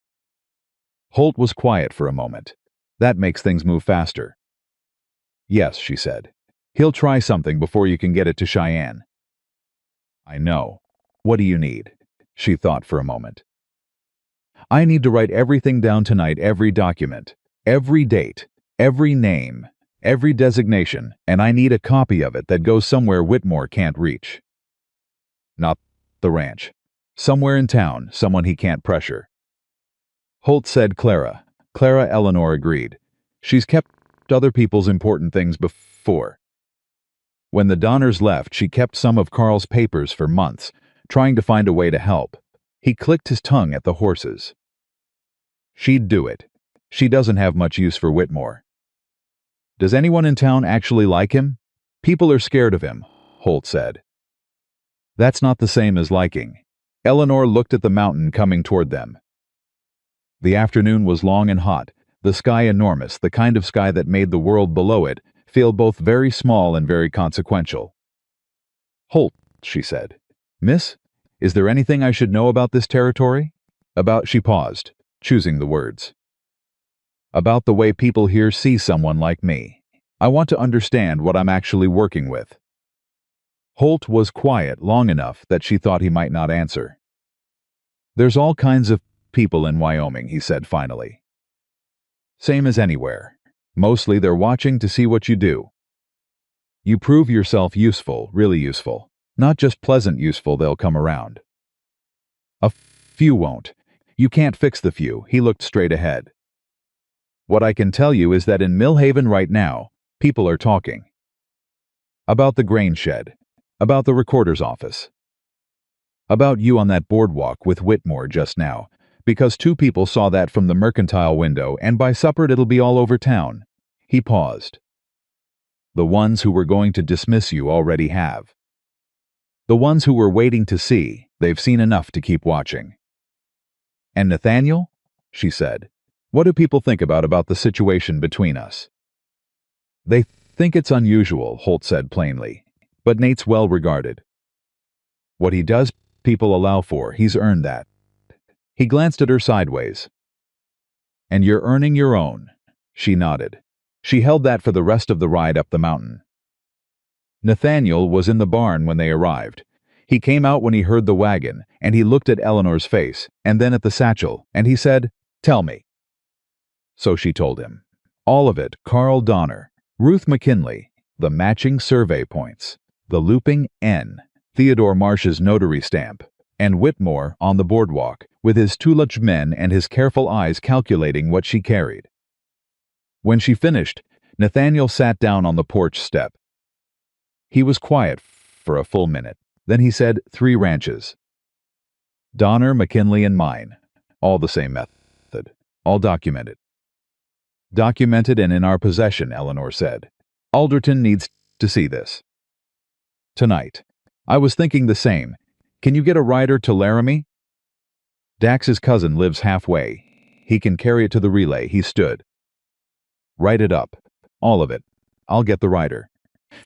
Holt was quiet for a moment. "That makes things move faster." "Yes," she said. "He'll try something before you can get it to Cheyenne." "I know. What do you need?" She thought for a moment. "I need to write everything down tonight, every document, every date, every name, every designation, and I need a copy of it that goes somewhere Whitmore can't reach." "Not the ranch." Somewhere in town, someone he can't pressure. Holt said Clara. Clara, Eleanor agreed. She's kept other people's important things before. When the Donners left, she kept some of Carl's papers for months, trying to find a way to help. He clicked his tongue at the horses. She'd do it. She doesn't have much use for Whitmore. Does anyone in town actually like him? People are scared of him, Holt said. That's not the same as liking. Eleanor looked at the mountain coming toward them. The afternoon was long and hot, the sky enormous, the kind of sky that made the world below it feel both very small and very consequential. Holt, she said. Miss, is there anything I should know about this territory? She paused, choosing the words. About the way people here see someone like me. I want to understand what I'm actually working with. Holt was quiet long enough that she thought he might not answer. There's all kinds of people in Wyoming, he said finally. Same as anywhere. Mostly they're watching to see what you do. You prove yourself useful, really useful. Not just pleasant useful, they'll come around. A few won't. You can't fix the few, he looked straight ahead. What I can tell you is that in Millhaven right now, people are talking. About the grain shed. About the recorder's office. About you on that boardwalk with Whitmore just now, because 2 people saw that from the mercantile window, and by supper it'll be all over town. He paused. The ones who were going to dismiss you already have. The ones who were waiting to see, they've seen enough to keep watching. And Nathaniel? She said. What do people think about the situation between us? They think it's unusual, Holt said plainly. But Nate's well regarded. What he does, people allow for. He's earned that. He glanced at her sideways. And you're earning your own. She nodded. She held that for the rest of the ride up the mountain. Nathaniel was in the barn when they arrived. He came out when he heard the wagon, and he looked at Eleanor's face, and then at the satchel, and he said, Tell me. So she told him. All of it, Carl Donner, Ruth McKinley, the matching survey points, the looping N, Theodore Marsh's notary stamp, and Whitmore on the boardwalk, with his Tulach men and his careful eyes calculating what she carried. When she finished, Nathaniel sat down on the porch step. He was quiet for a full minute. Then he said 3 ranches. Donner, McKinley, and mine. All the same method. All documented. Documented and in our possession, Eleanor said. Alderton needs to see this. Tonight. I was thinking the same. Can you get a rider to Laramie? Dax's cousin lives halfway. He can carry it to the relay. He stood. Write it up. All of it. I'll get the rider.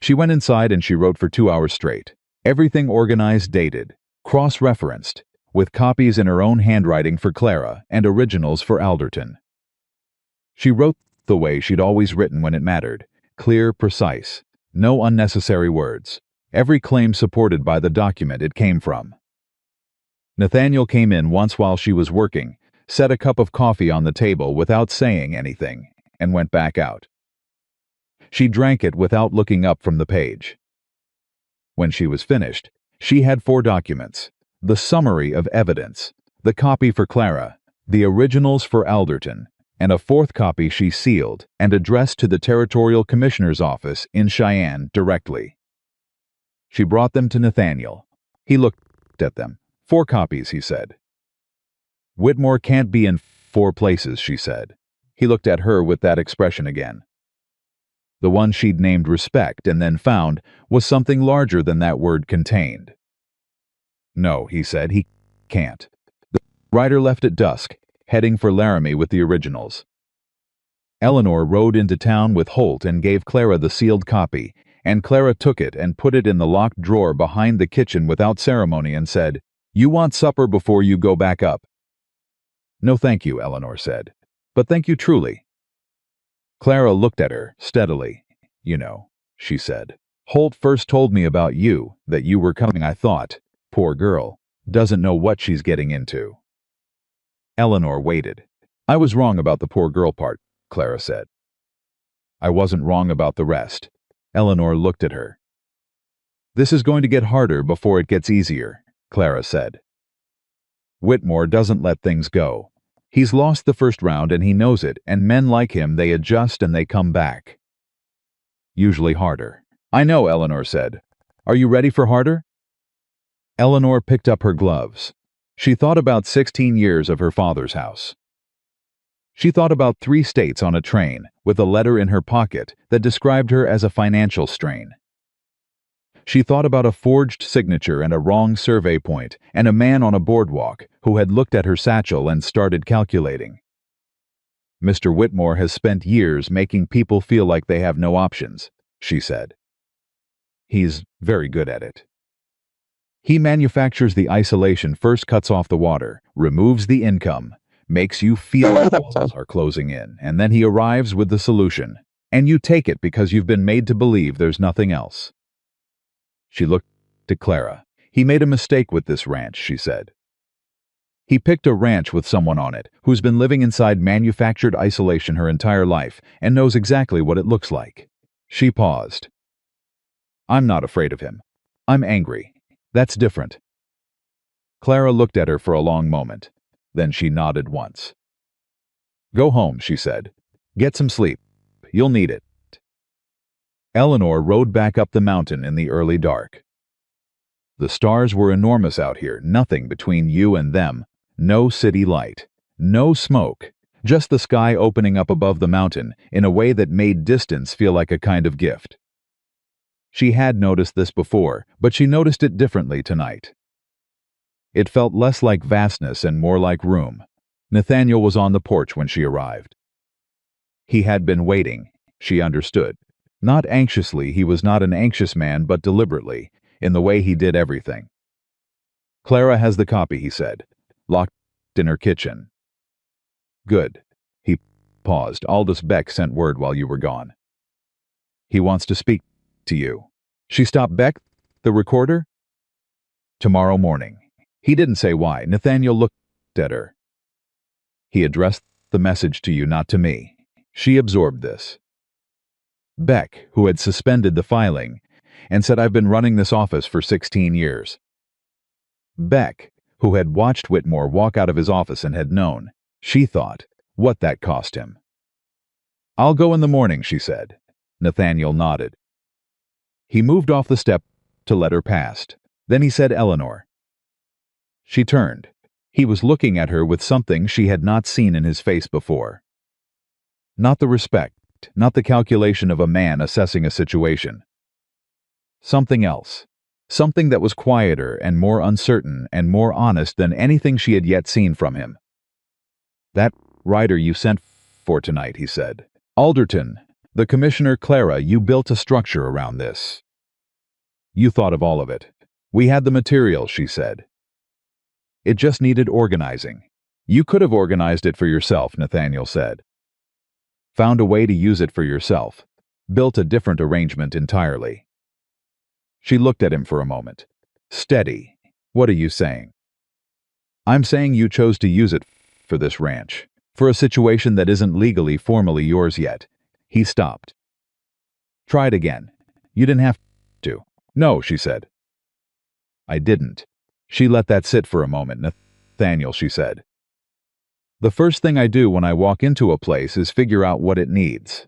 She went inside and she wrote for 2 hours straight. Everything organized, dated, cross-referenced, with copies in her own handwriting for Clara and originals for Alderton. She wrote the way she'd always written when it mattered, clear, precise, no unnecessary words, every claim supported by the document it came from. Nathaniel came in once while she was working, set a cup of coffee on the table without saying anything, and went back out. She drank it without looking up from the page. When she was finished, she had 4 documents, the summary of evidence, the copy for Clara, the originals for Alderton, and a 4th copy she sealed and addressed to the Territorial Commissioner's office in Cheyenne directly. She brought them to Nathaniel. He looked at them. 4 copies, he said. Whitmore can't be in 4 places, she said. He looked at her with that expression again. The one she'd named Respect and then found was something larger than that word contained. No, he said, he can't. The rider left at dusk, heading for Laramie with the originals. Eleanor rode into town with Holt and gave Clara the sealed copy, and Clara took it and put it in the locked drawer behind the kitchen without ceremony and said, You want supper before you go back up? No thank you, Eleanor said. But thank you truly. Clara looked at her, steadily. You know, she said. Holt first told me about you, that you were coming. I thought, poor girl, doesn't know what she's getting into. Eleanor waited. I was wrong about the poor girl part, Clara said. I wasn't wrong about the rest. Eleanor looked at her. This is going to get harder before it gets easier, Clara said. Whitmore doesn't let things go. He's lost the first round and he knows it, and men like him, they adjust and they come back. Usually harder. I know, Eleanor said. Are you ready for harder? Eleanor picked up her gloves. She thought about 16 years of her father's house. She thought about 3 states on a train, with a letter in her pocket that described her as a financial strain. She thought about a forged signature and a wrong survey point, and a man on a boardwalk who had looked at her satchel and started calculating. Mr. Whitmore has spent years making people feel like they have no options, she said. He's very good at it. He manufactures the isolation, first cuts off the water, removes the income, makes you feel like walls are closing in, and then he arrives with the solution, and you take it because you've been made to believe there's nothing else. She looked at Clara. He made a mistake with this ranch, she said. He picked a ranch with someone on it who's been living inside manufactured isolation her entire life and knows exactly what it looks like. She paused. I'm not afraid of him. I'm angry. That's different. Clara looked at her for a long moment. Then she nodded once. Go home, she said. Get some sleep. You'll need it. Eleanor rode back up the mountain in the early dark. The stars were enormous out here, nothing between you and them. No city light. No smoke. Just the sky opening up above the mountain in a way that made distance feel like a kind of gift. She had noticed this before, but she noticed it differently tonight. It felt less like vastness and more like room. Nathaniel was on the porch when she arrived. He had been waiting, she understood. Not anxiously, he was not an anxious man, but deliberately, in the way he did everything. Clara has the copy, he said, locked in her kitchen. Good. He paused. Aldous Beck sent word while you were gone. He wants to speak to you. She stopped. Beck? The recorder? Tomorrow morning. He didn't say why. Nathaniel looked at her. He addressed the message to you, not to me. She absorbed this. Beck, who had suspended the filing, and said, I've been running this office for 16 years. Beck, who had watched Whitmore walk out of his office and had known, she thought, what that cost him. I'll go in the morning, she said. Nathaniel nodded. He moved off the step to let her past. Then he said, Eleanor. She turned. He was looking at her with something she had not seen in his face before. Not the respect, not the calculation of a man assessing a situation. Something else. Something that was quieter and more uncertain and more honest than anything she had yet seen from him. That writer you sent for tonight, he said. Alderton, the commissioner. Clara, you built a structure around this. You thought of all of it. We had the material, she said. It just needed organizing. You could have organized it for yourself, Nathaniel said. Found a way to use it for yourself. Built a different arrangement entirely. She looked at him for a moment. Steady. What are you saying? I'm saying you chose to use it for this ranch. For a situation that isn't legally, formally yours yet. He stopped. Try it again. You didn't have to. No, she said. I didn't. She let that sit for a moment. Nathaniel, she said. The first thing I do when I walk into a place is figure out what it needs.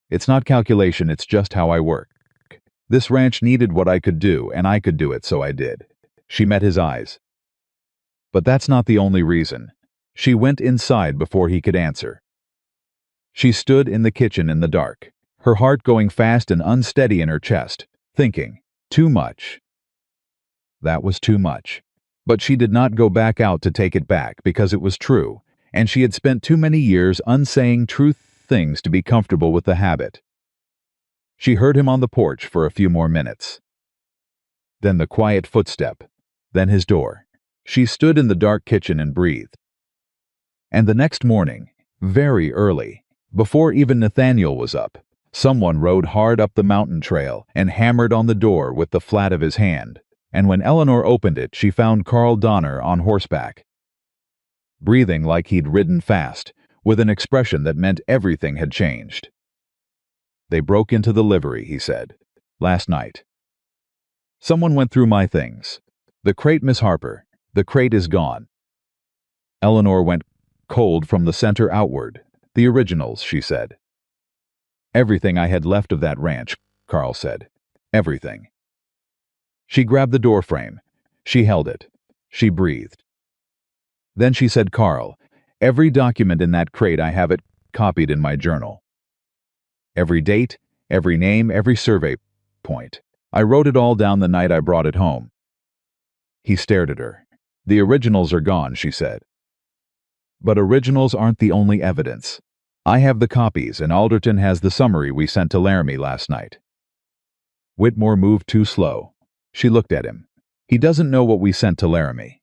It's not calculation, it's just how I work. This ranch needed what I could do, and I could do it, so I did. She met his eyes. But that's not the only reason. She went inside before he could answer. She stood in the kitchen in the dark, her heart going fast and unsteady in her chest, thinking, too much. That was too much. But she did not go back out to take it back because it was true, and she had spent too many years unsaying true things to be comfortable with the habit. She heard him on the porch for a few more minutes. Then the quiet footstep, then his door. She stood in the dark kitchen and breathed. And the next morning, very early, before even Nathaniel was up, someone rode hard up the mountain trail and hammered on the door with the flat of his hand. And when Eleanor opened it, she found Carl Donner on horseback, breathing like he'd ridden fast, with an expression that meant everything had changed. They broke into the livery, he said, last night. Someone went through my things. The crate, Miss Harper. The crate is gone. Eleanor went cold from the center outward. The originals, she said. Everything I had left of that ranch, Carl said. Everything. She grabbed the door frame. She held it. She breathed. Then she said, Carl, every document in that crate I have it copied in my journal. Every date, every name, every survey point. I wrote it all down the night I brought it home. He stared at her. The originals are gone, she said. But originals aren't the only evidence. I have the copies, and Alderton has the summary we sent to Laramie last night. Whitmore moved too slow. She looked at him. He doesn't know what we sent to Laramie.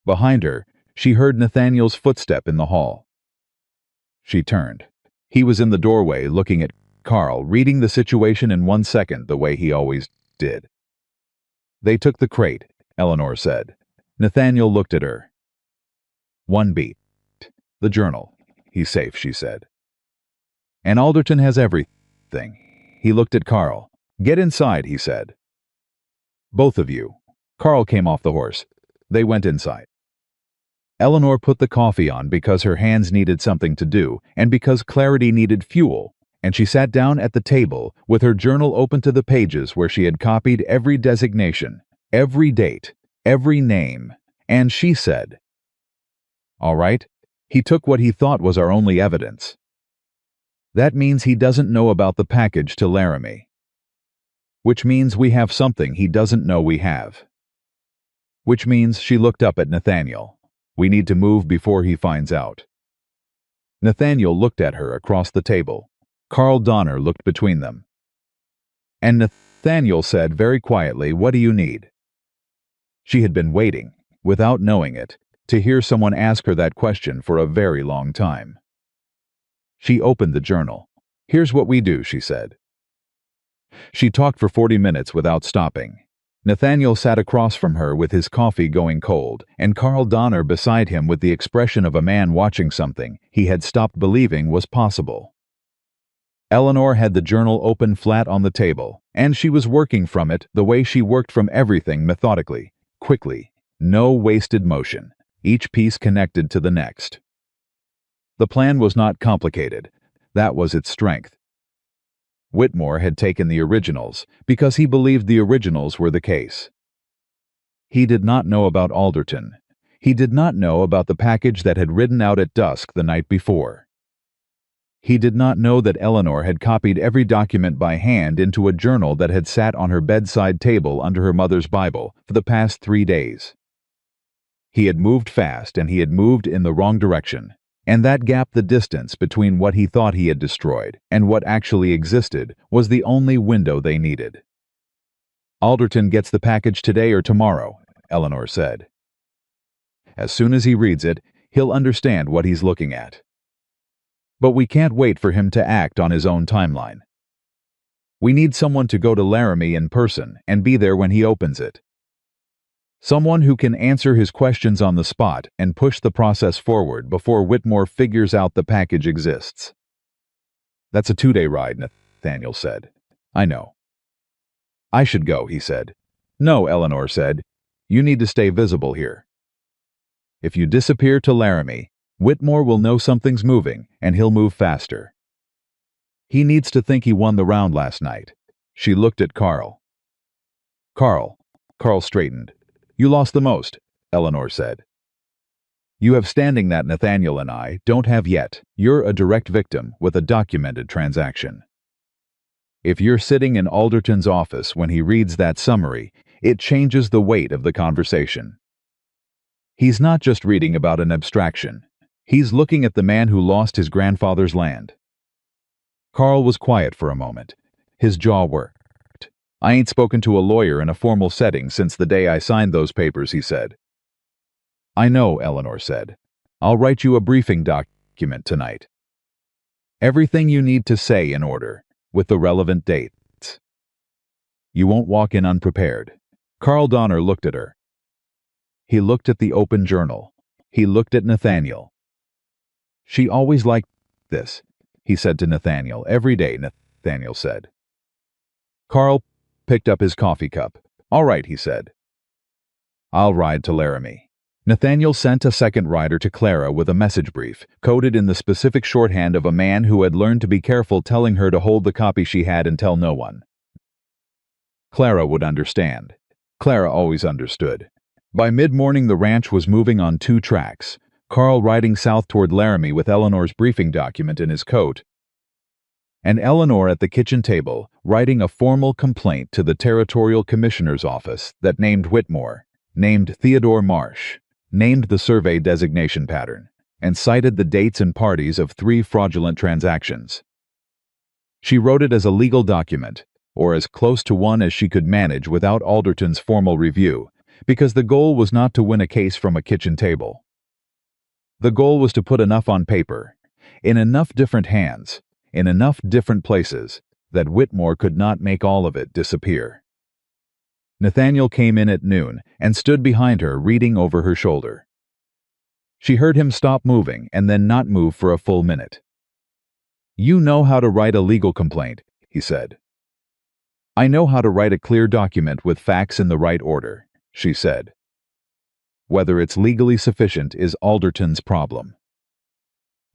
Behind her, she heard Nathaniel's footstep in the hall. She turned. He was in the doorway looking at Carl, reading the situation in 1 second the way he always did. They took the crate, Eleanor said. Nathaniel looked at her. One beat. The journal. He's safe, she said. And Alderton has everything. He looked at Carl. Get inside, he said. Both of you. Carl came off the horse. They went inside. Eleanor put the coffee on because her hands needed something to do and because clarity needed fuel, and she sat down at the table with her journal open to the pages where she had copied every designation, every date, every name, and she said, All right, he took what he thought was our only evidence. That means he doesn't know about the package to Laramie. Which means we have something he doesn't know we have. Which means she looked up at Nathaniel. We need to move before he finds out. Nathaniel looked at her across the table. Carl Donner looked between them. And Nathaniel said very quietly, What do you need? She had been waiting, without knowing it, to hear someone ask her that question for a very long time. She opened the journal. Here's what we do, she said. She talked for 40 minutes without stopping. Nathaniel sat across from her with his coffee going cold, and Carl Donner beside him with the expression of a man watching something he had stopped believing was possible. Eleanor had the journal open flat on the table, and she was working from it the way she worked from everything methodically, quickly, no wasted motion, each piece connected to the next. The plan was not complicated. That was its strength. Whitmore had taken the originals because he believed the originals were the case. He did not know about Alderton. He did not know about the package that had ridden out at dusk the night before. He did not know that Eleanor had copied every document by hand into a journal that had sat on her bedside table under her mother's Bible for the past 3 days. He had moved fast, and he had moved in the wrong direction. And that gap, the distance between what he thought he had destroyed and what actually existed, was the only window they needed. Alderton gets the package today or tomorrow, Eleanor said. As soon as he reads it, he'll understand what he's looking at. But we can't wait for him to act on his own timeline. We need someone to go to Laramie in person and be there when he opens it. Someone who can answer his questions on the spot and push the process forward before Whitmore figures out the package exists. That's a 2-day ride, Nathaniel said. I know. I should go, he said. No, Eleanor said. You need to stay visible here. If you disappear to Laramie, Whitmore will know something's moving, and he'll move faster. He needs to think he won the round last night. She looked at Carl. Carl straightened. You lost the most, Eleanor said. You have standing that Nathaniel and I don't have yet. You're a direct victim with a documented transaction. If you're sitting in Alderton's office when he reads that summary, it changes the weight of the conversation. He's not just reading about an abstraction. He's looking at the man who lost his grandfather's land. Carl was quiet for a moment. His jaw worked. I ain't spoken to a lawyer in a formal setting since the day I signed those papers, he said. I know, Eleanor said. I'll write you a briefing document tonight. Everything you need to say in order, with the relevant dates. You won't walk in unprepared. Carl Donner looked at her. He looked at the open journal. He looked at Nathaniel. She always liked this, he said to Nathaniel. Every day, Nathaniel said. Carl picked up his coffee cup. All right, he said. I'll ride to Laramie. Nathaniel sent a second rider to Clara with a message brief, coded in the specific shorthand of a man who had learned to be careful, telling her to hold the copy she had and tell no one. Clara would understand. Clara always understood. By mid-morning, the ranch was moving on 2 tracks, Carl riding south toward Laramie with Eleanor's briefing document in his coat, and Eleanor at the kitchen table, writing a formal complaint to the Territorial Commissioner's office that named Whitmore, named Theodore Marsh, named the survey designation pattern, and cited the dates and parties of 3 fraudulent transactions. She wrote it as a legal document, or as close to one as she could manage without Alderton's formal review, because the goal was not to win a case from a kitchen table. The goal was to put enough on paper, in enough different hands, in enough different places, that Whitmore could not make all of it disappear. Nathaniel came in at noon and stood behind her, reading over her shoulder. She heard him stop moving and then not move for a full minute. "You know how to write a legal complaint," he said. "I know how to write a clear document with facts in the right order," she said. "Whether it's legally sufficient is Alderton's problem."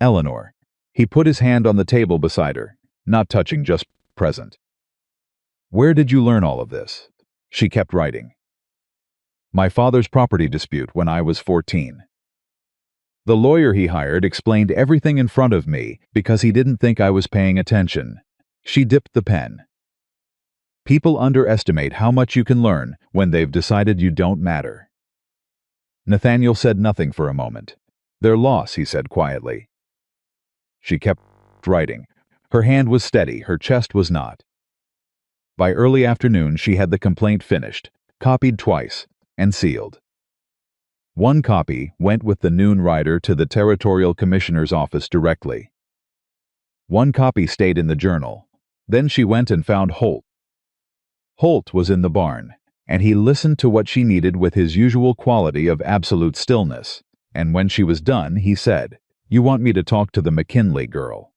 Eleanor. He put his hand on the table beside her, not touching, just present. "Where did you learn all of this?" She kept writing. "My father's property dispute when I was 14. The lawyer he hired explained everything in front of me because he didn't think I was paying attention." She dipped the pen. "People underestimate how much you can learn when they've decided you don't matter." Nathaniel said nothing for a moment. "Their loss," he said quietly. She kept writing. Her hand was steady, her chest was not. By early afternoon, she had the complaint finished, copied twice, and sealed. 1 copy went with the noon rider to the Territorial Commissioner's office directly. 1 copy stayed in the journal. Then she went and found Holt. Holt was in the barn, and he listened to what she needed with his usual quality of absolute stillness, and when she was done, he said, "You want me to talk to the McKinley girl.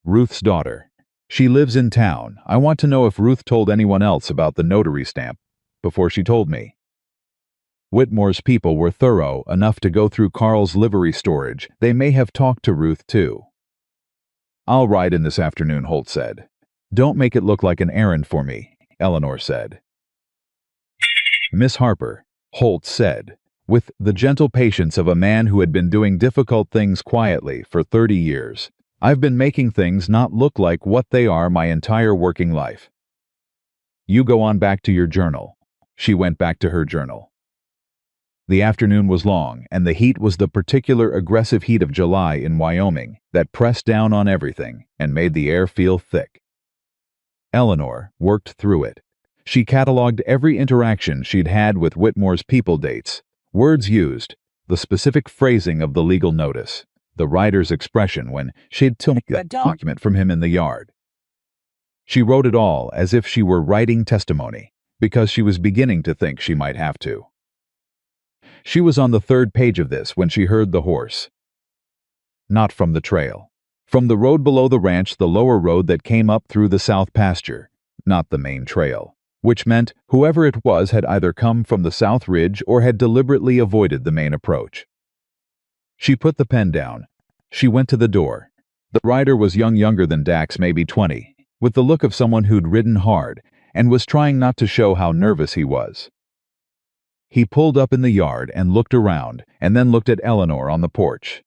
Ruth's daughter. She lives in town. I want to know if Ruth told anyone else about the notary stamp before she told me." Whitmore's people were thorough enough to go through Carl's livery storage. They may have talked to Ruth, too. "I'll ride in this afternoon," Holt said. "Don't make it look like an errand for me," Eleanor said. "Miss Harper," Holt said, with the gentle patience of a man who had been doing difficult things quietly for 30 years. "I've been making things not look like what they are my entire working life. You go on back to your journal." She went back to her journal. The afternoon was long, and the heat was the particular aggressive heat of July in Wyoming that pressed down on everything and made the air feel thick. Eleanor worked through it. She cataloged every interaction she'd had with Whitmore's people, dates, words used, the specific phrasing of the legal notice, the writer's expression when she'd took that document from him in the yard. She wrote it all as if she were writing testimony, because she was beginning to think she might have to. She was on the 3rd page of this when she heard the horse. Not from the trail. From the road below the ranch, the lower road that came up through the south pasture, not the main trail, which meant whoever it was had either come from the south ridge or had deliberately avoided the main approach. She put the pen down. She went to the door. The rider was younger than Dax, maybe 20, with the look of someone who'd ridden hard and was trying not to show how nervous he was. He pulled up in the yard and looked around, and then looked at Eleanor on the porch.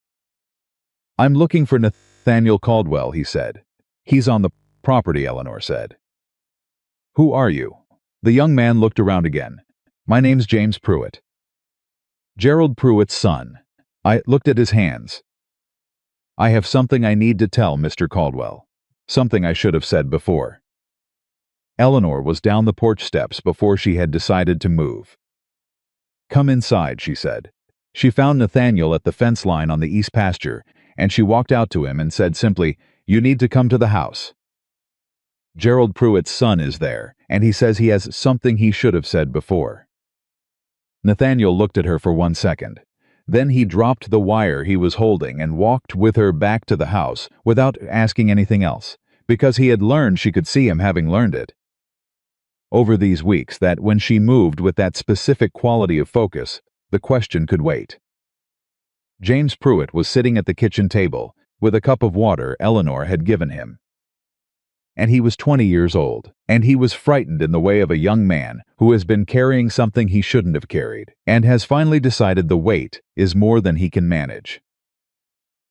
"I'm looking for Nathaniel Caldwell," he said. "He's on the property," Eleanor said. "Who are you?" The young man looked around again. "My name's James Pruitt." "Gerald Pruitt's son." I looked at his hands. "I have something I need to tell Mr. Caldwell. Something I should have said before." Eleanor was down the porch steps before she had decided to move. "Come inside," she said. She found Nathaniel at the fence line on the east pasture, and she walked out to him and said simply, "You need to come to the house. Gerald Pruitt's son is there, and he says he has something he should have said before." Nathaniel looked at her for 1 second. Then he dropped the wire he was holding and walked with her back to the house without asking anything else, because he had learned she could see him having learned it. over these weeks that when she moved with that specific quality of focus, the question could wait. James Pruitt was sitting at the kitchen table with a cup of water Eleanor had given him. And he was 20 years old, and he was frightened in the way of a young man who has been carrying something he shouldn't have carried, and has finally decided the weight is more than he can manage.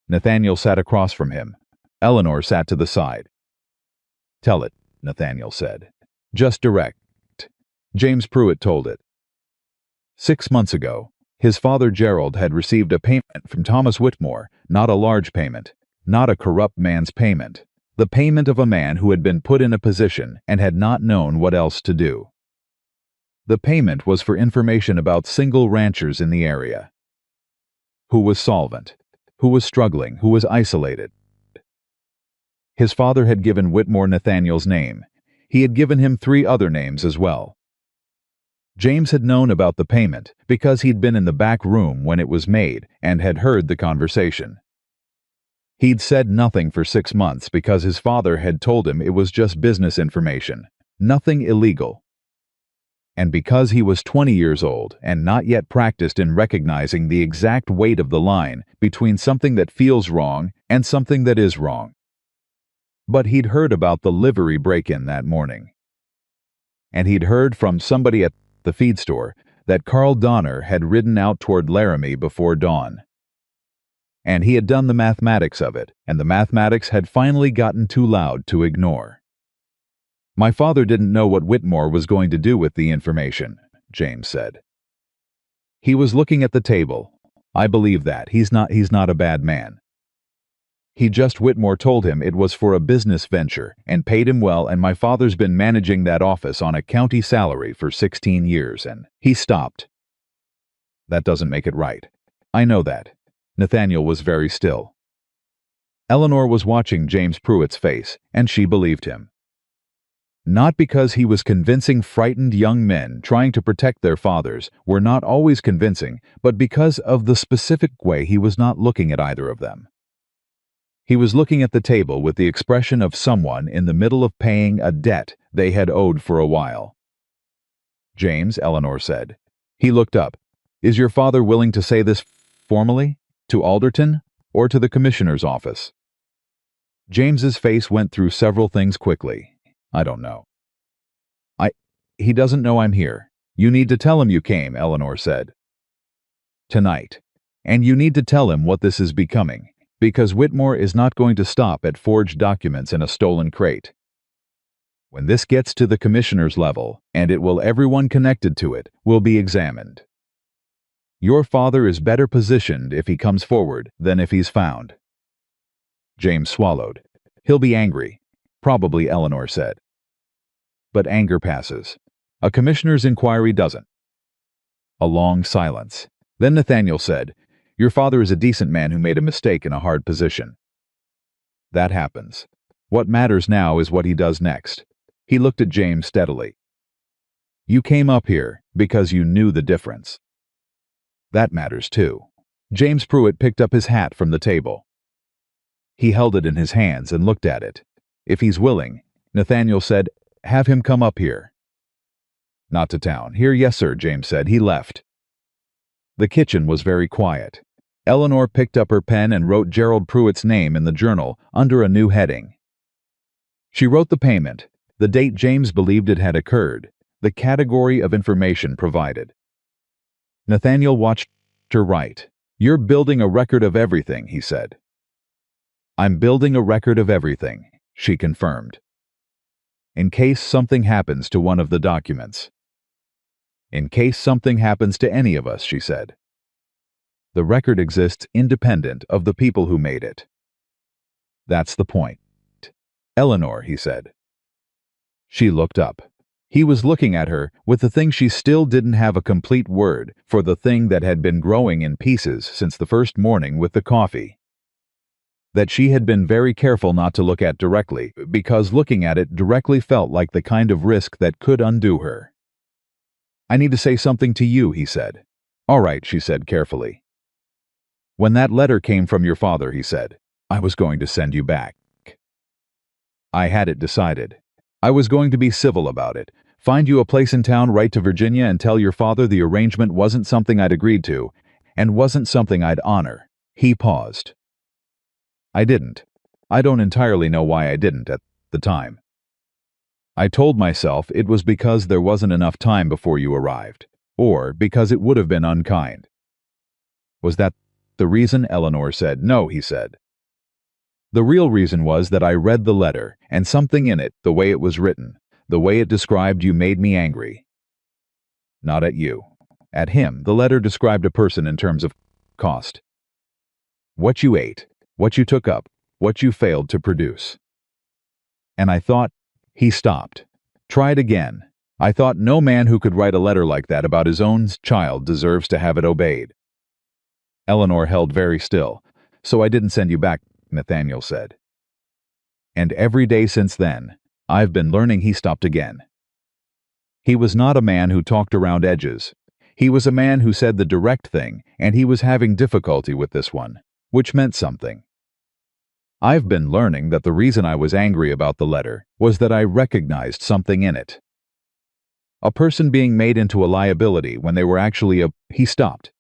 Nathaniel sat across from him. Eleanor sat to the side. "Tell it," Nathaniel said. "Just direct." James Pruitt told it. 6 months ago, his father Gerald had received a payment from Thomas Whitmore, not a large payment, not a corrupt man's payment, the payment of a man who had been put in a position and had not known what else to do. The payment was for information about single ranchers in the area. Who was solvent, who was struggling, who was isolated. His father had given Whitmore Nathaniel's name. He had given him 3 other names as well. James had known about the payment because he'd been in the back room when it was made and had heard the conversation. He'd said nothing for 6 months because his father had told him it was just business information, nothing illegal. And because he was 20 years old and not yet practiced in recognizing the exact weight of the line between something that feels wrong and something that is wrong. But he'd heard about the livery break-in that morning. And he'd heard from somebody at the feed store that Carl Donner had ridden out toward Laramie before dawn. And he had done the mathematics of it, and the mathematics had finally gotten too loud to ignore. "My father didn't know what Whitmore was going to do with the information," James said. "He was looking at the table. I believe that. He's not a bad man. Whitmore told him it was for a business venture and paid him well, and my father's been managing that office on a county salary for 16 years, and he stopped." "That doesn't make it right." "I know that." Nathaniel was very still. Eleanor was watching James Pruitt's face, and she believed him. Not because he was convincing frightened young men trying to protect their fathers were not always convincing, but because of the specific way he was not looking at either of them. He was looking at the table with the expression of someone in the middle of paying a debt they had owed for a while. "James," Eleanor said. He looked up. "Is your father willing to say this formally? To Alderton? Or to the commissioner's office?" James's face went through several things quickly. "I don't know." He doesn't know I'm here. You need to tell him you came," Eleanor said. "Tonight. And you need to tell him what this is becoming, because Whitmore is not going to stop at forged documents in a stolen crate. When this gets to the commissioner's level, and everyone connected to it will be examined. Your father is better positioned if he comes forward than if he's found." James swallowed. "He'll be angry." "Probably," Eleanor said. "But anger passes. A commissioner's inquiry doesn't." A long silence. Then Nathaniel said, "Your father is a decent man who made a mistake in a hard position. That happens. What matters now is what he does next." He looked at James steadily. "You came up here because you knew the difference. That matters too." James Pruitt picked up his hat from the table. He held it in his hands and looked at it. "If he's willing," Nathaniel said, "have him come up here." "Not to town." "Here, yes, sir," James said. He left. The kitchen was very quiet. Eleanor picked up her pen and wrote Gerald Pruitt's name in the journal under a new heading. She wrote the payment, the date James believed it had occurred, the category of information provided. Nathaniel watched her write. "You're building a record of everything," he said. "I'm building a record of everything," she confirmed. "In case something happens to one of the documents." "In case something happens to any of us," she said. "The record exists independent of the people who made it." "That's the point." "Eleanor," he said. She looked up. He was looking at her with the thing she still didn't have a complete word for, the thing that had been growing in pieces since the first morning with the coffee. That she had been very careful not to look at directly, because looking at it directly felt like the kind of risk that could undo her. "I need to say something to you," he said. "All right," she said carefully. "When that letter came from your father," he said, "I was going to send you back. I had it decided. I was going to be civil about it, Find you a place in town, write to Virginia, and tell your father the arrangement wasn't something I'd agreed to, and wasn't something I'd honor." He paused. "I didn't. I don't entirely know why I didn't at the time. I told myself it was because there wasn't enough time before you arrived, or because it would have been unkind." "Was that the reason?" Eleanor said. "No," he said. "The real reason was that I read the letter, and something in it, the way it was written, the way it described you, made me angry. Not at you. At him. The letter described a person in terms of cost. What you ate, what you took up, what you failed to produce. And I thought—" He stopped. "Tried again. I thought no man who could write a letter like that about his own child deserves to have it obeyed." Eleanor held very still. "So I didn't send you back," Nathaniel said. "And every day since then, I've been learning." He stopped again. He was not a man who talked around edges. He was a man who said the direct thing, and he was having difficulty with this one, which meant something. "I've been learning that the reason I was angry about the letter was that I recognized something in it. A person being made into a liability when they were actually a—" He stopped.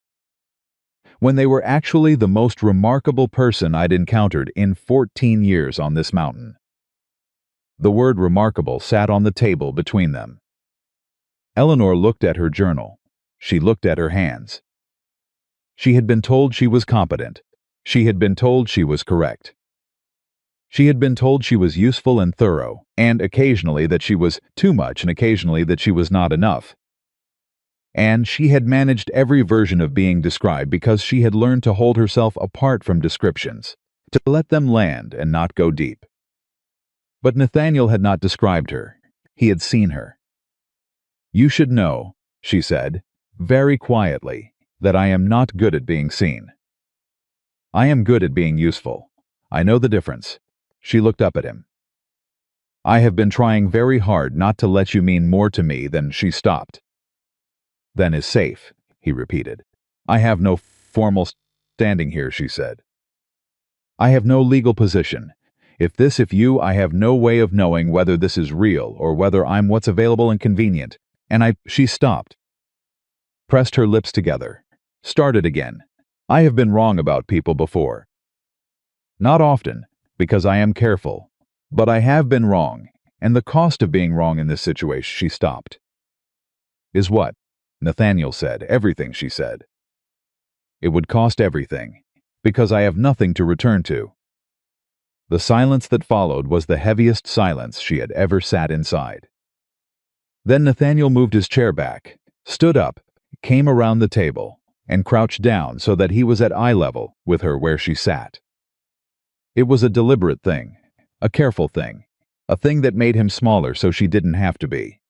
"When they were actually the most remarkable person I'd encountered in 14 years on this mountain." The word remarkable sat on the table between them. Eleanor looked at her journal. She looked at her hands. She had been told she was competent. She had been told she was correct. She had been told she was useful and thorough, and occasionally that she was too much and occasionally that she was not enough. And she had managed every version of being described because she had learned to hold herself apart from descriptions, to let them land and not go deep. But Nathaniel had not described her. He had seen her. "You should know," she said, very quietly, "that I am not good at being seen. I am good at being useful. I know the difference." She looked up at him. "I have been trying very hard not to let you mean more to me than—" She stopped. "Than is safe," he repeated. "I have no formal standing here," she said. "I have no legal position. If you, I have no way of knowing whether this is real or whether I'm what's available and convenient. And She stopped, pressed her lips together, started again. "I have been wrong about people before. Not often, because I am careful. But I have been wrong, and the cost of being wrong in this situation—" She stopped. "Is what?" Nathaniel said. "Everything," she said. "It would cost everything, because I have nothing to return to." The silence that followed was the heaviest silence she had ever sat inside. Then Nathaniel moved his chair back, stood up, came around the table, and crouched down so that he was at eye level with her where she sat. It was a deliberate thing, a careful thing, a thing that made him smaller so she didn't have to be.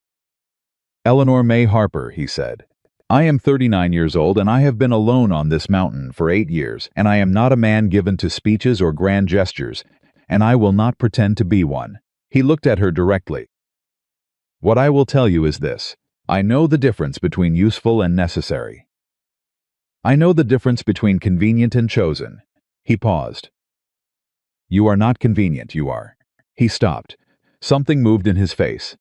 "Eleanor May Harper," he said, "I am 39 years old and I have been alone on this mountain for 8 years, and I am not a man given to speeches or grand gestures, and I will not pretend to be one." He looked at her directly. "What I will tell you is this. I know the difference between useful and necessary. I know the difference between convenient and chosen." He paused. "You are not convenient, you are." He stopped. Something moved in his face.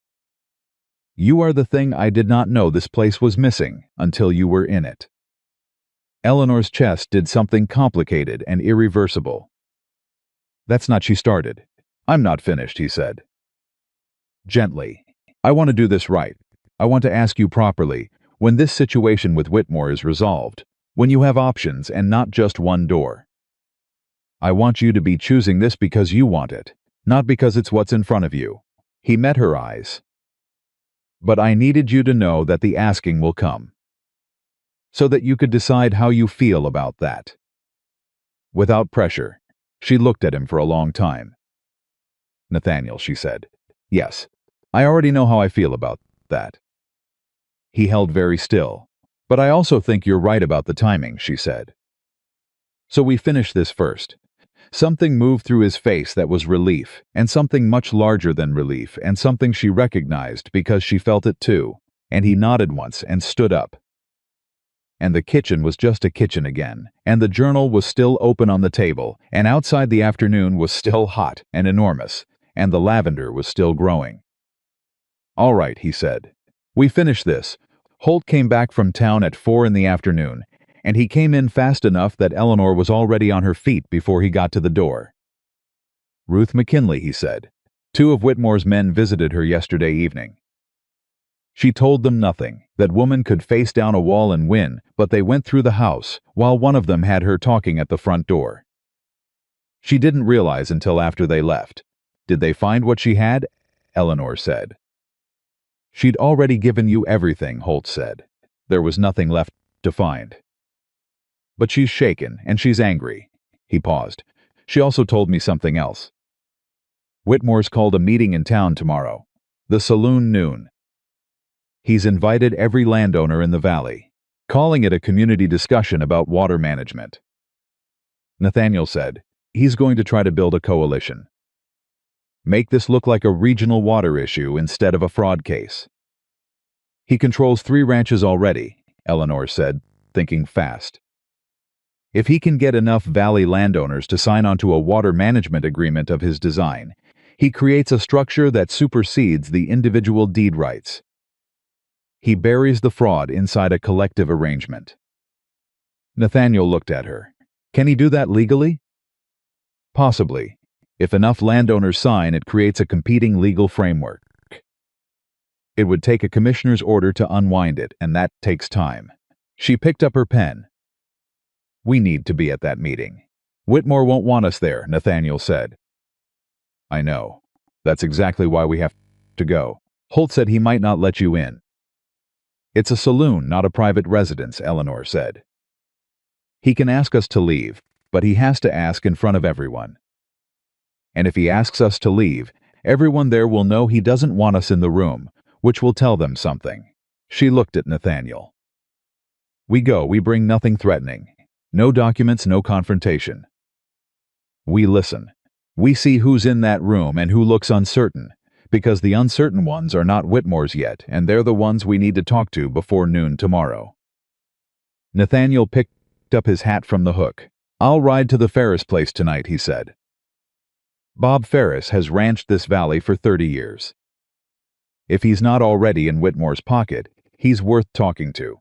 "You are the thing I did not know this place was missing until you were in it." Eleanor's chest did something complicated and irreversible. "That's not—" She started. "I'm not finished," he said. Gently. "I want to do this right. I want to ask you properly, when this situation with Whitmore is resolved, when you have options and not just one door. I want you to be choosing this because you want it, not because it's what's in front of you." He met her eyes. "But I needed you to know that the asking will come, so that you could decide how you feel about that. Without pressure." She looked at him for a long time. "Nathaniel," she said. "Yes, I already know how I feel about that." He held very still. "But I also think you're right about the timing," she said. "So we finish this first." Something moved through his face that was relief, and something much larger than relief, and something she recognized because she felt it too, and he nodded once and stood up. And the kitchen was just a kitchen again, and the journal was still open on the table, and outside the afternoon was still hot and enormous, and the lavender was still growing. "All right," he said. We finish this. Holt came back from town at 4 in the afternoon, and he came in fast enough that Eleanor was already on her feet before he got to the door. Ruth McKinley, he said. 2 of Whitmore's men visited her yesterday evening. She told them nothing. That woman could face down a wall and win, but they went through the house, while one of them had her talking at the front door. She didn't realize until after they left. Did they find what she had? Eleanor said. She'd already given you everything, Holt said. There was nothing left to find. But she's shaken, and she's angry. He paused. She also told me something else. Whitmore's called a meeting in town tomorrow. The saloon noon. He's invited every landowner in the valley, calling it a community discussion about water management. Nathaniel said, he's going to try to build a coalition. Make this look like a regional water issue instead of a fraud case. He controls 3 ranches already, Eleanor said, thinking fast. If he can get enough valley landowners to sign onto a water management agreement of his design, he creates a structure that supersedes the individual deed rights. He buries the fraud inside a collective arrangement. Nathaniel looked at her. Can he do that legally? Possibly. If enough landowners sign, it creates a competing legal framework. It would take a commissioner's order to unwind it, and that takes time. She picked up her pen. We need to be at that meeting. Whitmore won't want us there, Nathaniel said. I know. That's exactly why we have to go. Holt said he might not let you in. It's a saloon, not a private residence, Eleanor said. He can ask us to leave, but he has to ask in front of everyone. And if he asks us to leave, everyone there will know he doesn't want us in the room, which will tell them something. She looked at Nathaniel. We go, we bring nothing threatening. No documents, no confrontation. We listen. We see who's in that room and who looks uncertain, because the uncertain ones are not Whitmore's yet, and they're the ones we need to talk to before noon tomorrow. Nathaniel picked up his hat from the hook. I'll ride to the Ferris place tonight, he said. Bob Ferris has ranched this valley for 30 years. If he's not already in Whitmore's pocket, he's worth talking to.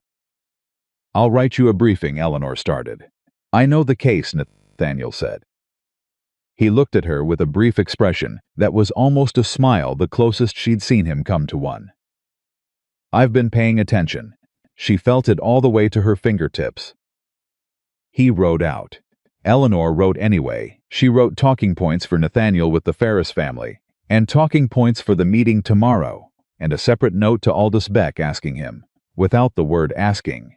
I'll write you a briefing, Eleanor started. I know the case, Nathaniel said. He looked at her with a brief expression that was almost a smile, the closest she'd seen him come to one. I've been paying attention. She felt it all the way to her fingertips. He wrote out. Eleanor wrote anyway. She wrote talking points for Nathaniel with the Ferris family, and talking points for the meeting tomorrow, and a separate note to Aldous Beck asking him, without the word asking,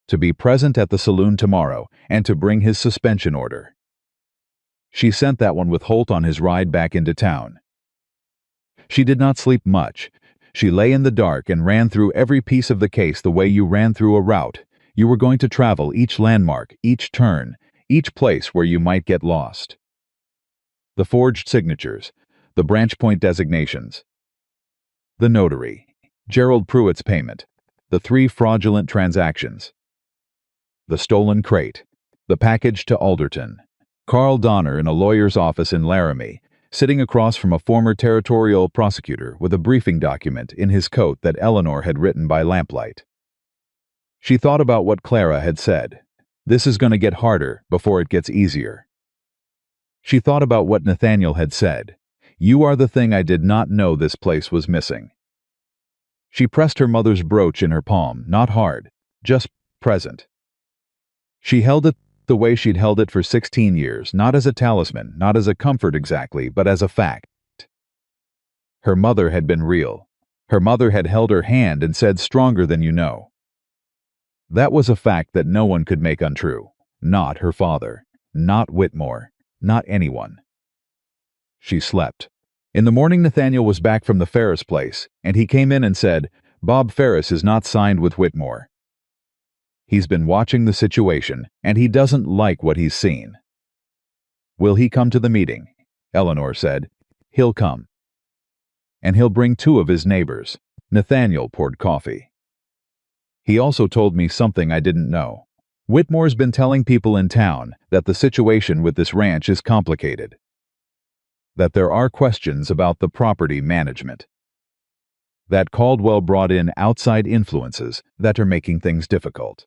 to be present at the saloon tomorrow and to bring his suspension order. She sent that one with Holt on his ride back into town. She did not sleep much. She lay in the dark and ran through every piece of the case the way you ran through a route. You were going to travel each landmark, each turn, each place where you might get lost. The forged signatures, the branch point designations, the notary, Gerald Pruitt's payment, the 3 fraudulent transactions, the stolen crate, the package to Alderton, Carl Donner in a lawyer's office in Laramie, sitting across from a former territorial prosecutor with a briefing document in his coat that Eleanor had written by lamplight. She thought about what Clara had said. This is going to get harder before it gets easier. She thought about what Nathaniel had said. You are the thing I did not know this place was missing. She pressed her mother's brooch in her palm, not hard, just present. She held it the way she'd held it for 16 years, not as a talisman, not as a comfort exactly, but as a fact. Her mother had been real. Her mother had held her hand and said, stronger than you know. That was a fact that no one could make untrue. Not her father. Not Whitmore. Not anyone. She slept. In the morning, Nathaniel was back from the Ferris place, and he came in and said, Bob Ferris is not signed with Whitmore. He's been watching the situation, and he doesn't like what he's seen. Will he come to the meeting? Eleanor said. He'll come. And he'll bring 2 of his neighbors. Nathaniel poured coffee. He also told me something I didn't know. Whitmore's been telling people in town that the situation with this ranch is complicated. That there are questions about the property management. That Caldwell brought in outside influences that are making things difficult.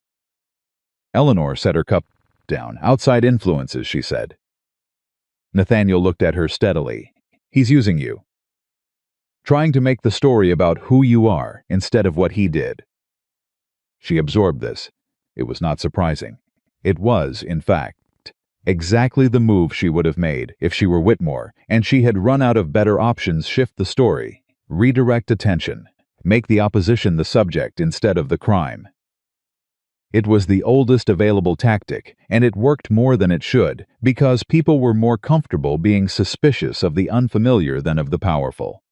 Eleanor set her cup down. Outside influences, she said. Nathaniel looked at her steadily. He's using you. Trying to make the story about who you are instead of what he did. She absorbed this. It was not surprising. It was, in fact, exactly the move she would have made if she were Whitmore and she had run out of better options. Shift the story, redirect attention, make the opposition the subject instead of the crime. It was the oldest available tactic, and it worked more than it should because people were more comfortable being suspicious of the unfamiliar than of the powerful.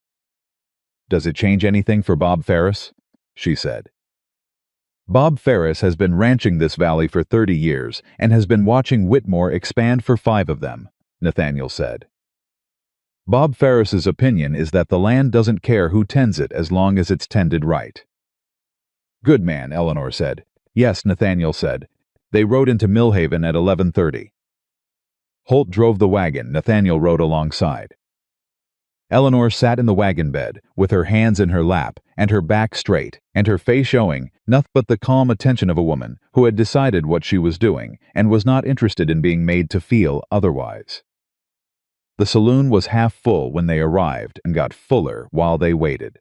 Does it change anything for Bob Ferris? She said. Bob Ferris has been ranching this valley for 30 years and has been watching Whitmore expand for 5 of them, Nathaniel said. Bob Ferris's opinion is that the land doesn't care who tends it as long as it's tended right. Good man, Eleanor said. Yes, Nathaniel said. They rode into Millhaven at 11:30. Holt drove the wagon. Nathaniel rode alongside. Eleanor sat in the wagon bed, with her hands in her lap, and her back straight, and her face showing nothing but the calm attention of a woman who had decided what she was doing and was not interested in being made to feel otherwise. The saloon was half full when they arrived and got fuller while they waited.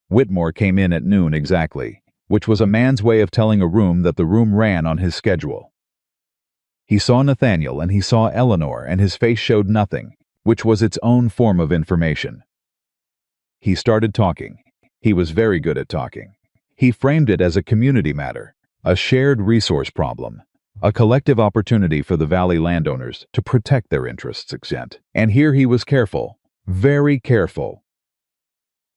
Whitmore came in at noon exactly, which was a man's way of telling a room that the room ran on his schedule. He saw Nathaniel and he saw Eleanor, and his face showed nothing, which was its own form of information. He started talking. He was very good at talking. He framed it as a community matter, a shared resource problem, a collective opportunity for the valley landowners to protect their interests. And here he was careful, very careful,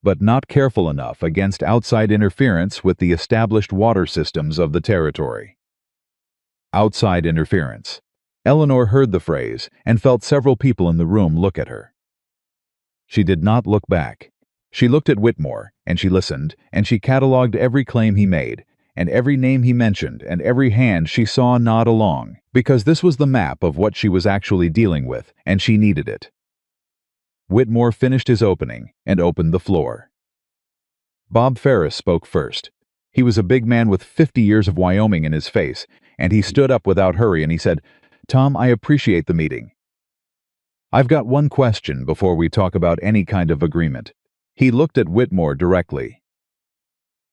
but not careful enough against outside interference with the established water systems of the territory. Outside interference. Eleanor heard the phrase and felt several people in the room look at her. She did not look back. She looked at Whitmore, and she listened, and she catalogued every claim he made, and every name he mentioned, and every hand she saw nod along, because this was the map of what she was actually dealing with, and she needed it. Whitmore finished his opening and opened the floor. Bob Ferris spoke first. He was a big man with 50 years of Wyoming in his face, and he stood up without hurry and he said, "Tom, I appreciate the meeting. I've got one question before we talk about any kind of agreement." He looked at Whitmore directly.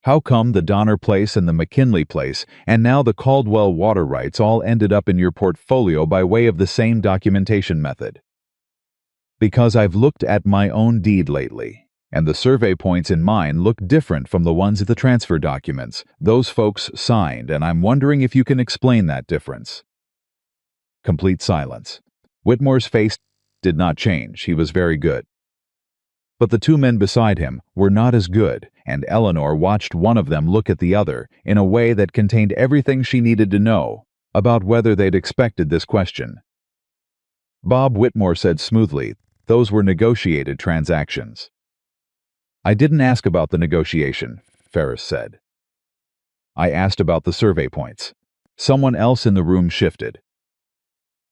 How come the Donner place and the McKinley place and now the Caldwell water rights all ended up in your portfolio by way of the same documentation method? Because I've looked at my own deed lately, and the survey points in mine look different from the ones in the transfer documents those folks signed, and I'm wondering if you can explain that difference. Complete silence. Whitmore's face did not change. He was very good. But the 2 men beside him were not as good, and Eleanor watched one of them look at the other in a way that contained everything she needed to know about whether they'd expected this question. Bob Whitmore said smoothly, "Those were negotiated transactions." "I didn't ask about the negotiation," Ferris said. "I asked about the survey points." Someone else in the room shifted.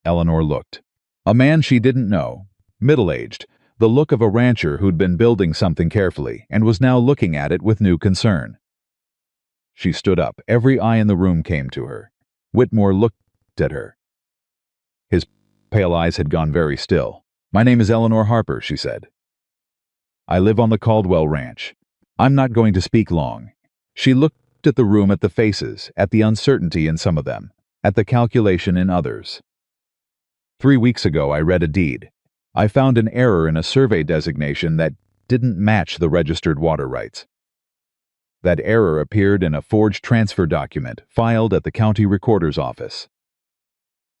Eleanor looked. A man she didn't know, middle-aged, the look of a rancher who'd been building something carefully and was now looking at it with new concern. She stood up. Every eye in the room came to her. Whitmore looked at her. His pale eyes had gone very still. "My name is Eleanor Harper," she said. "I live on the Caldwell Ranch. I'm not going to speak long." She looked at the room, at the faces, at the uncertainty in some of them, at the calculation in others. 3 weeks ago I read a deed. I found an error in a survey designation that didn't match the registered water rights. That error appeared in a forged transfer document filed at the county recorder's office.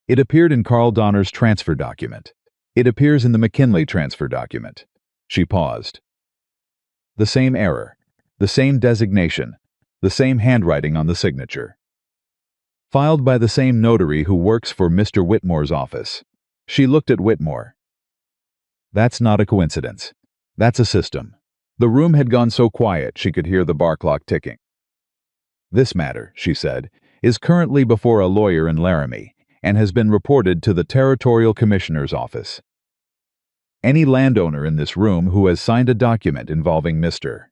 It appeared in Carl Donner's transfer document. It appears in the McKinley transfer document. She paused. The same error, the same designation, the same handwriting on the signature. Filed by the same notary who works for Mr. Whitmore's office. She looked at Whitmore. That's not a coincidence. That's a system. The room had gone so quiet she could hear the bar clock ticking. This matter, she said, is currently before a lawyer in Laramie and has been reported to the Territorial Commissioner's office. Any landowner in this room who has signed a document involving Mr.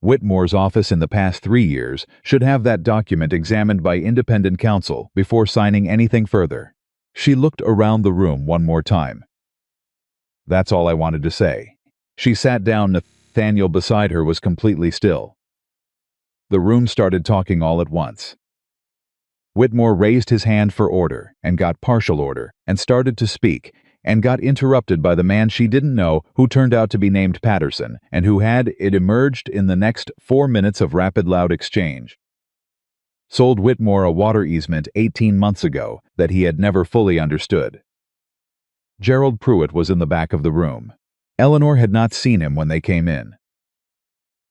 Whitmore's office in the past 3 years should have that document examined by independent counsel before signing anything further. She looked around the room one more time. That's all I wanted to say. She sat down. Nathaniel beside her was completely still. The room started talking all at once. Whitmore raised his hand for order and got partial order and started to speak and got interrupted by the man she didn't know who turned out to be named Patterson and who had, it emerged in the next 4 minutes of rapid loud exchange, sold Whitmore a water easement 18 months ago that he had never fully understood. Gerald Pruitt was in the back of the room. Eleanor had not seen him when they came in.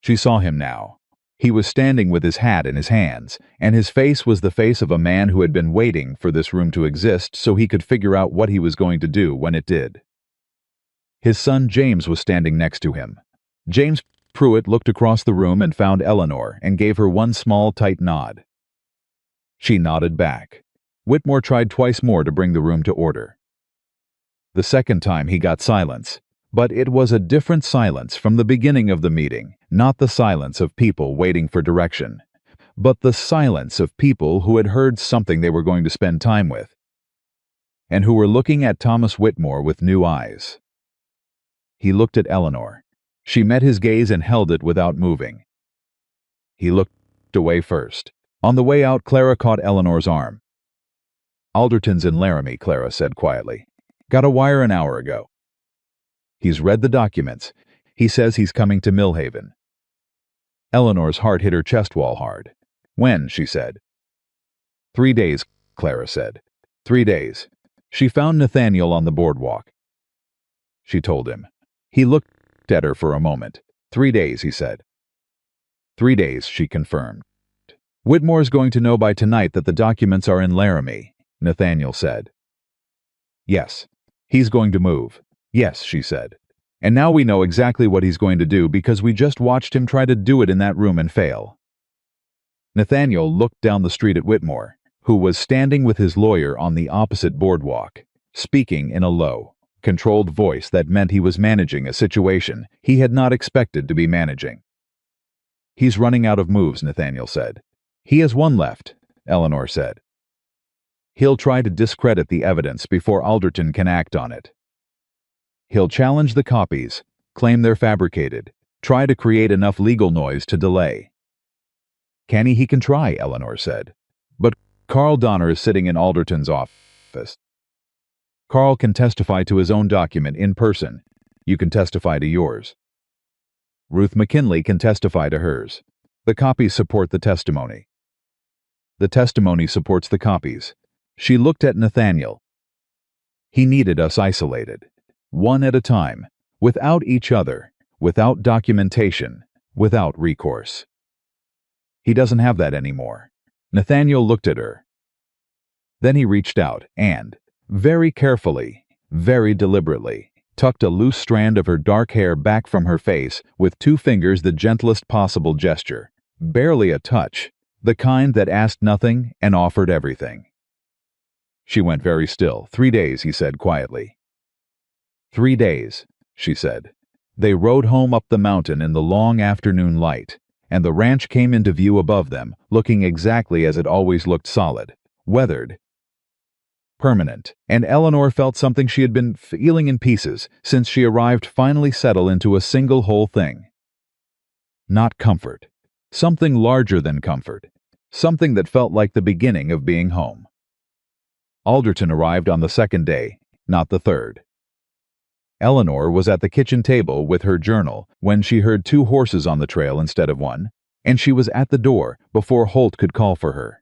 She saw him now. He was standing with his hat in his hands, and his face was the face of a man who had been waiting for this room to exist so he could figure out what he was going to do when it did. His son James was standing next to him. James Pruitt looked across the room and found Eleanor and gave her one small, tight nod. She nodded back. Whitmore tried twice more to bring the room to order. The second time he got silence. But it was a different silence from the beginning of the meeting, not the silence of people waiting for direction, but the silence of people who had heard something they were going to spend time with, and who were looking at Thomas Whitmore with new eyes. He looked at Eleanor. She met his gaze and held it without moving. He looked away first. On the way out, Clara caught Eleanor's arm. "Alderton's in Laramie," Clara said quietly. "Got a wire an hour ago. He's read the documents. He says he's coming to Millhaven." Eleanor's heart hit her chest wall hard. "When?" she said. 3 days, Clara said. 3 days. She found Nathaniel on the boardwalk. She told him. He looked at her for a moment. 3 days, he said. 3 days, she confirmed. "Whitmore's going to know by tonight that the documents are in Laramie," Nathaniel said. "Yes. He's going to move." "Yes," she said. "And now we know exactly what he's going to do because we just watched him try to do it in that room and fail." Nathaniel looked down the street at Whitmore, who was standing with his lawyer on the opposite boardwalk, speaking in a low, controlled voice that meant he was managing a situation he had not expected to be managing. "He's running out of moves," Nathaniel said. "He has one left," Eleanor said. "He'll try to discredit the evidence before Alderton can act on it. He'll challenge the copies, claim they're fabricated, try to create enough legal noise to delay." He can try," Eleanor said. "But Carl Donner is sitting in Alderton's office. Carl can testify to his own document in person. You can testify to yours. Ruth McKinley can testify to hers. The copies support the testimony. The testimony supports the copies." She looked at Nathaniel. "He needed us isolated. One at a time, without each other, without documentation, without recourse. He doesn't have that anymore." Nathaniel looked at her. Then he reached out and, very carefully, very deliberately, tucked a loose strand of her dark hair back from her face with 2 fingers, the gentlest possible gesture, barely a touch, the kind that asked nothing and offered everything. She went very still. 3 days, he said quietly. 3 days, she said. They rode home up the mountain in the long afternoon light, and the ranch came into view above them, looking exactly as it always looked, solid, weathered, permanent, and Eleanor felt something she had been feeling in pieces since she arrived finally settle into a single whole thing. Not comfort. Something larger than comfort. Something that felt like the beginning of being home. Alderton arrived on the 2nd day, not the 3rd. Eleanor was at the kitchen table with her journal when she heard 2 horses on the trail instead of 1, and she was at the door before Holt could call for her.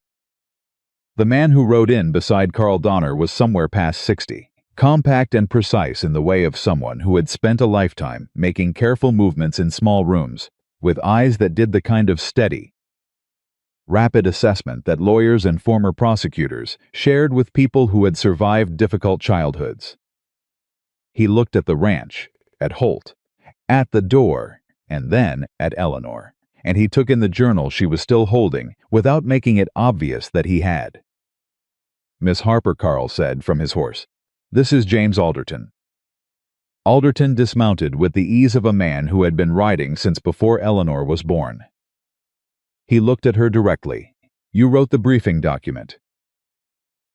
The man who rode in beside Carl Donner was somewhere past 60, compact and precise in the way of someone who had spent a lifetime making careful movements in small rooms, with eyes that did the kind of steady, rapid assessment that lawyers and former prosecutors shared with people who had survived difficult childhoods. He looked at the ranch, at Holt, at the door, and then at Eleanor, and he took in the journal she was still holding without making it obvious that he had. "Miss Harper," Carl said from his horse. "This is James Alderton." Alderton dismounted with the ease of a man who had been riding since before Eleanor was born. He looked at her directly. "You wrote the briefing document?"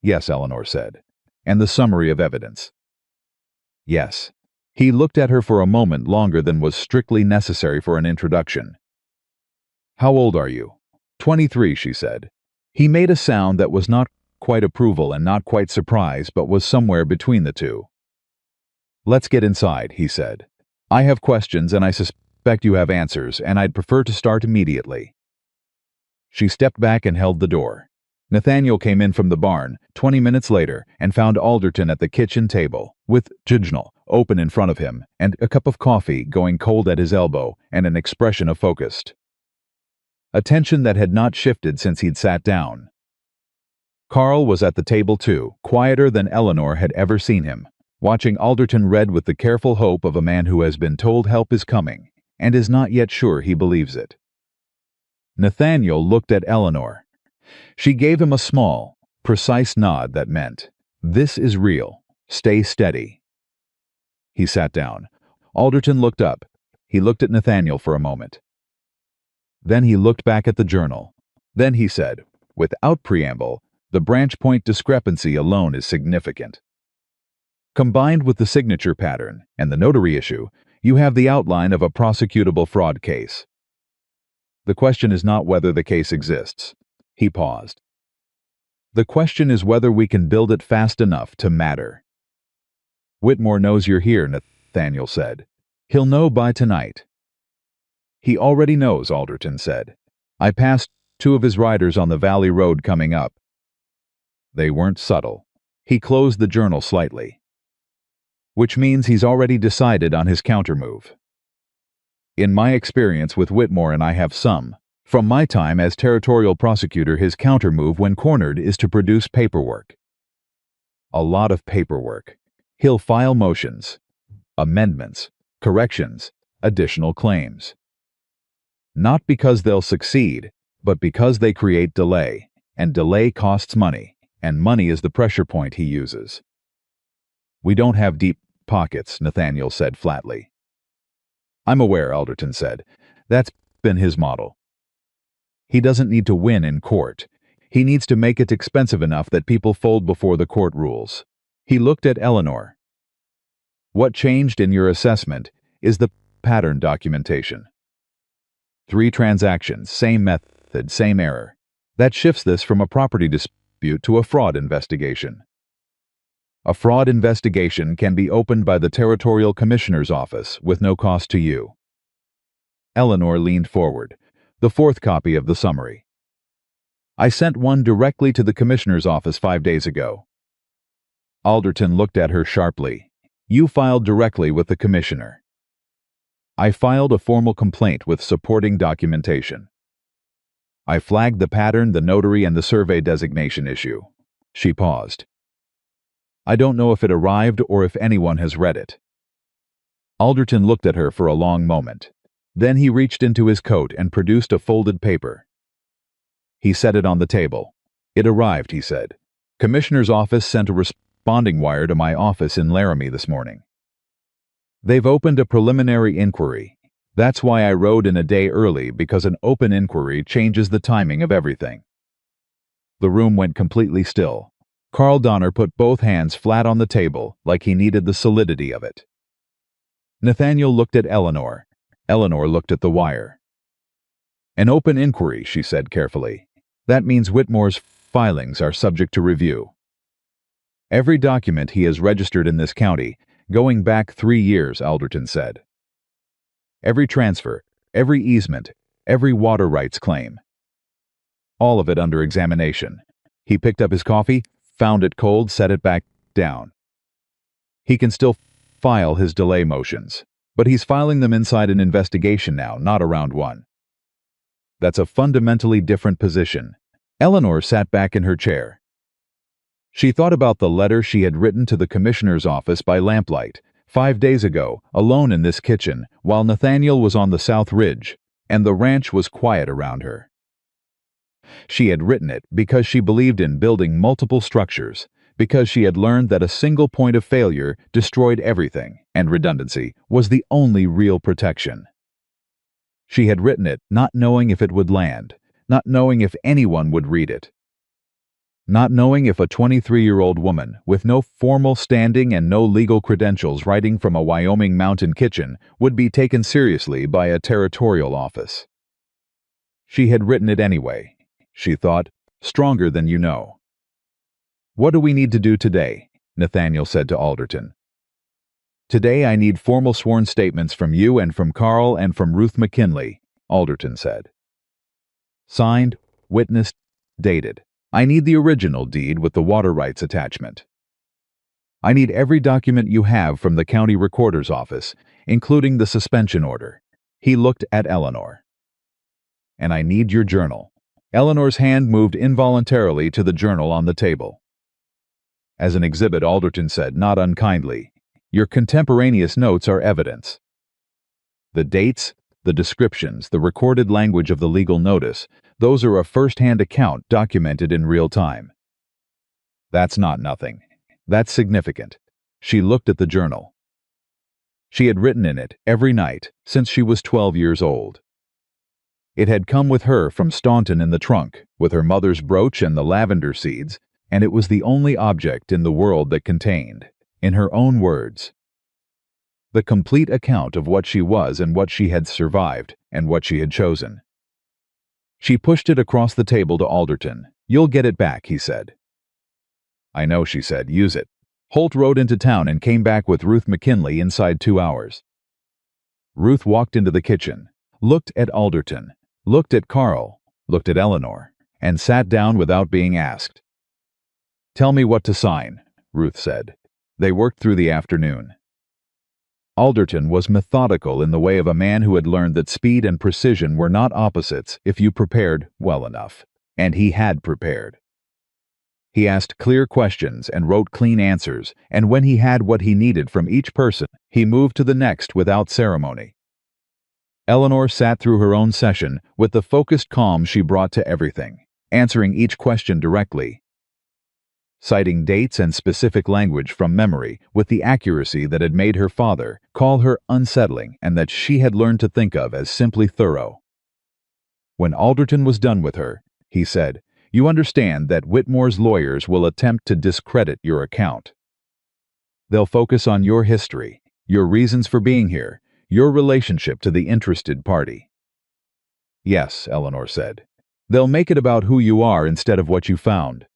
"Yes," Eleanor said. "And the summary of evidence?" "Yes." He looked at her for a moment longer than was strictly necessary for an introduction. "How old are you?" 23, she said. He made a sound that was not quite approval and not quite surprise, but was somewhere between the two. "Let's get inside," he said. "I have questions and I suspect you have answers, and I'd prefer to start immediately." She stepped back and held the door. Nathaniel came in from the barn 20 minutes later and found Alderton at the kitchen table, with Original open in front of him, and a cup of coffee going cold at his elbow, and an expression of focused attention that had not shifted since he'd sat down. Carl was at the table too, quieter than Eleanor had ever seen him, watching Alderton read with the careful hope of a man who has been told help is coming, and is not yet sure he believes it. Nathaniel looked at Eleanor. She gave him a small, precise nod that meant, "This is real. Stay steady." He sat down. Alderton looked up. He looked at Nathaniel for a moment. Then he looked back at the journal. Then he said, without preamble, "The branch point discrepancy alone is significant. Combined with the signature pattern and the notary issue, you have the outline of a prosecutable fraud case. The question is not whether the case exists." He paused. "The question is whether we can build it fast enough to matter." "Whitmore knows you're here," Nathaniel said. "He'll know by tonight." "He already knows," Alderton said. "I passed 2 of his riders on the Valley Road coming up. They weren't subtle." He closed the journal slightly. "Which means he's already decided on his countermove. In my experience with Whitmore, and I have some, from my time as territorial prosecutor, his countermove when cornered is to produce paperwork. A lot of paperwork. He'll file motions, amendments, corrections, additional claims. Not because they'll succeed, but because they create delay, and delay costs money, and money is the pressure point he uses." "We don't have deep pockets," Nathaniel said flatly. "I'm aware," Alderton said. "That's been his model. He doesn't need to win in court. He needs to make it expensive enough that people fold before the court rules." He looked at Eleanor. "What changed in your assessment is the pattern documentation. 3 transactions, same method, same error. That shifts this from a property dispute to a fraud investigation. A fraud investigation can be opened by the Territorial Commissioner's Office with no cost to you." Eleanor leaned forward. "The 4th copy of the summary. I sent one directly to the Commissioner's Office 5 days ago." Alderton looked at her sharply. "You filed directly with the Commissioner." "I filed a formal complaint with supporting documentation. I flagged the pattern, the notary, and the survey designation issue." She paused. "I don't know if it arrived or if anyone has read it." Alderton looked at her for a long moment. Then he reached into his coat and produced a folded paper. He set it on the table. "It arrived," he said. "Commissioner's office sent a responding wire to my office in Laramie this morning. They've opened a preliminary inquiry. That's why I rode in a day early, because an open inquiry changes the timing of everything." The room went completely still. Carl Donner put both hands flat on the table, like he needed the solidity of it. Nathaniel looked at Eleanor. Eleanor looked at the wire. "An open inquiry," she said carefully. "That means Whitmore's filings are subject to review. Every document he has registered in this county, going back 3 years," Alderton said. "Every transfer, every easement, every water rights claim. All of it under examination." He picked up his coffee, found it cold, set it back down. "He can still file his delay motions, but he's filing them inside an investigation now, not around one. That's a fundamentally different position." Eleanor sat back in her chair. She thought about the letter she had written to the Commissioner's office by lamplight 5 days ago, alone in this kitchen, while Nathaniel was on the South Ridge, and the ranch was quiet around her. She had written it because she believed in building multiple structures, because she had learned that a single point of failure destroyed everything, and redundancy was the only real protection. She had written it not knowing if it would land, not knowing if anyone would read it, not knowing if a 23-year-old woman with no formal standing and no legal credentials writing from a Wyoming mountain kitchen would be taken seriously by a territorial office. She had written it anyway, she thought, stronger than you know. "What do we need to do today?" Nathaniel said to Alderton. "Today I need formal sworn statements from you and from Carl and from Ruth McKinley," Alderton said. "Signed, witnessed, dated. I need the original deed with the water rights attachment. I need every document you have from the county recorder's office, including the suspension order." He looked at Eleanor. "And I need your journal." Eleanor's hand moved involuntarily to the journal on the table. As an exhibit, Alderton said, not unkindly, "Your contemporaneous notes are evidence. The dates, the descriptions, the recorded language of the legal notice, those are a first-hand account documented in real time." "That's not nothing. That's significant." She looked at the journal. She had written in it every night since she was 12 years old. It had come with her from Staunton in the trunk, with her mother's brooch and the lavender seeds, and it was the only object in the world that contained, in her own words, the complete account of what she was and what she had survived and what she had chosen. She pushed it across the table to Alderton. "You'll get it back," he said. "I know," she said. "Use it." Holt rode into town and came back with Ruth McKinley inside 2 hours. Ruth walked into the kitchen, looked at Alderton, looked at Carl, looked at Eleanor, and sat down without being asked. "Tell me what to sign," Ruth said. They worked through the afternoon. Alderton was methodical in the way of a man who had learned that speed and precision were not opposites if you prepared well enough, and he had prepared. He asked clear questions and wrote clean answers, and when he had what he needed from each person, he moved to the next without ceremony. Eleanor sat through her own session with the focused calm she brought to everything, answering each question directly, citing dates and specific language from memory with the accuracy that had made her father call her unsettling and that she had learned to think of as simply thorough. When Alderton was done with her, he said, "You understand that Whitmore's lawyers will attempt to discredit your account. They'll focus on your history, your reasons for being here, your relationship to the interested party." "Yes," Eleanor said. "They'll make it about who you are instead of what you found."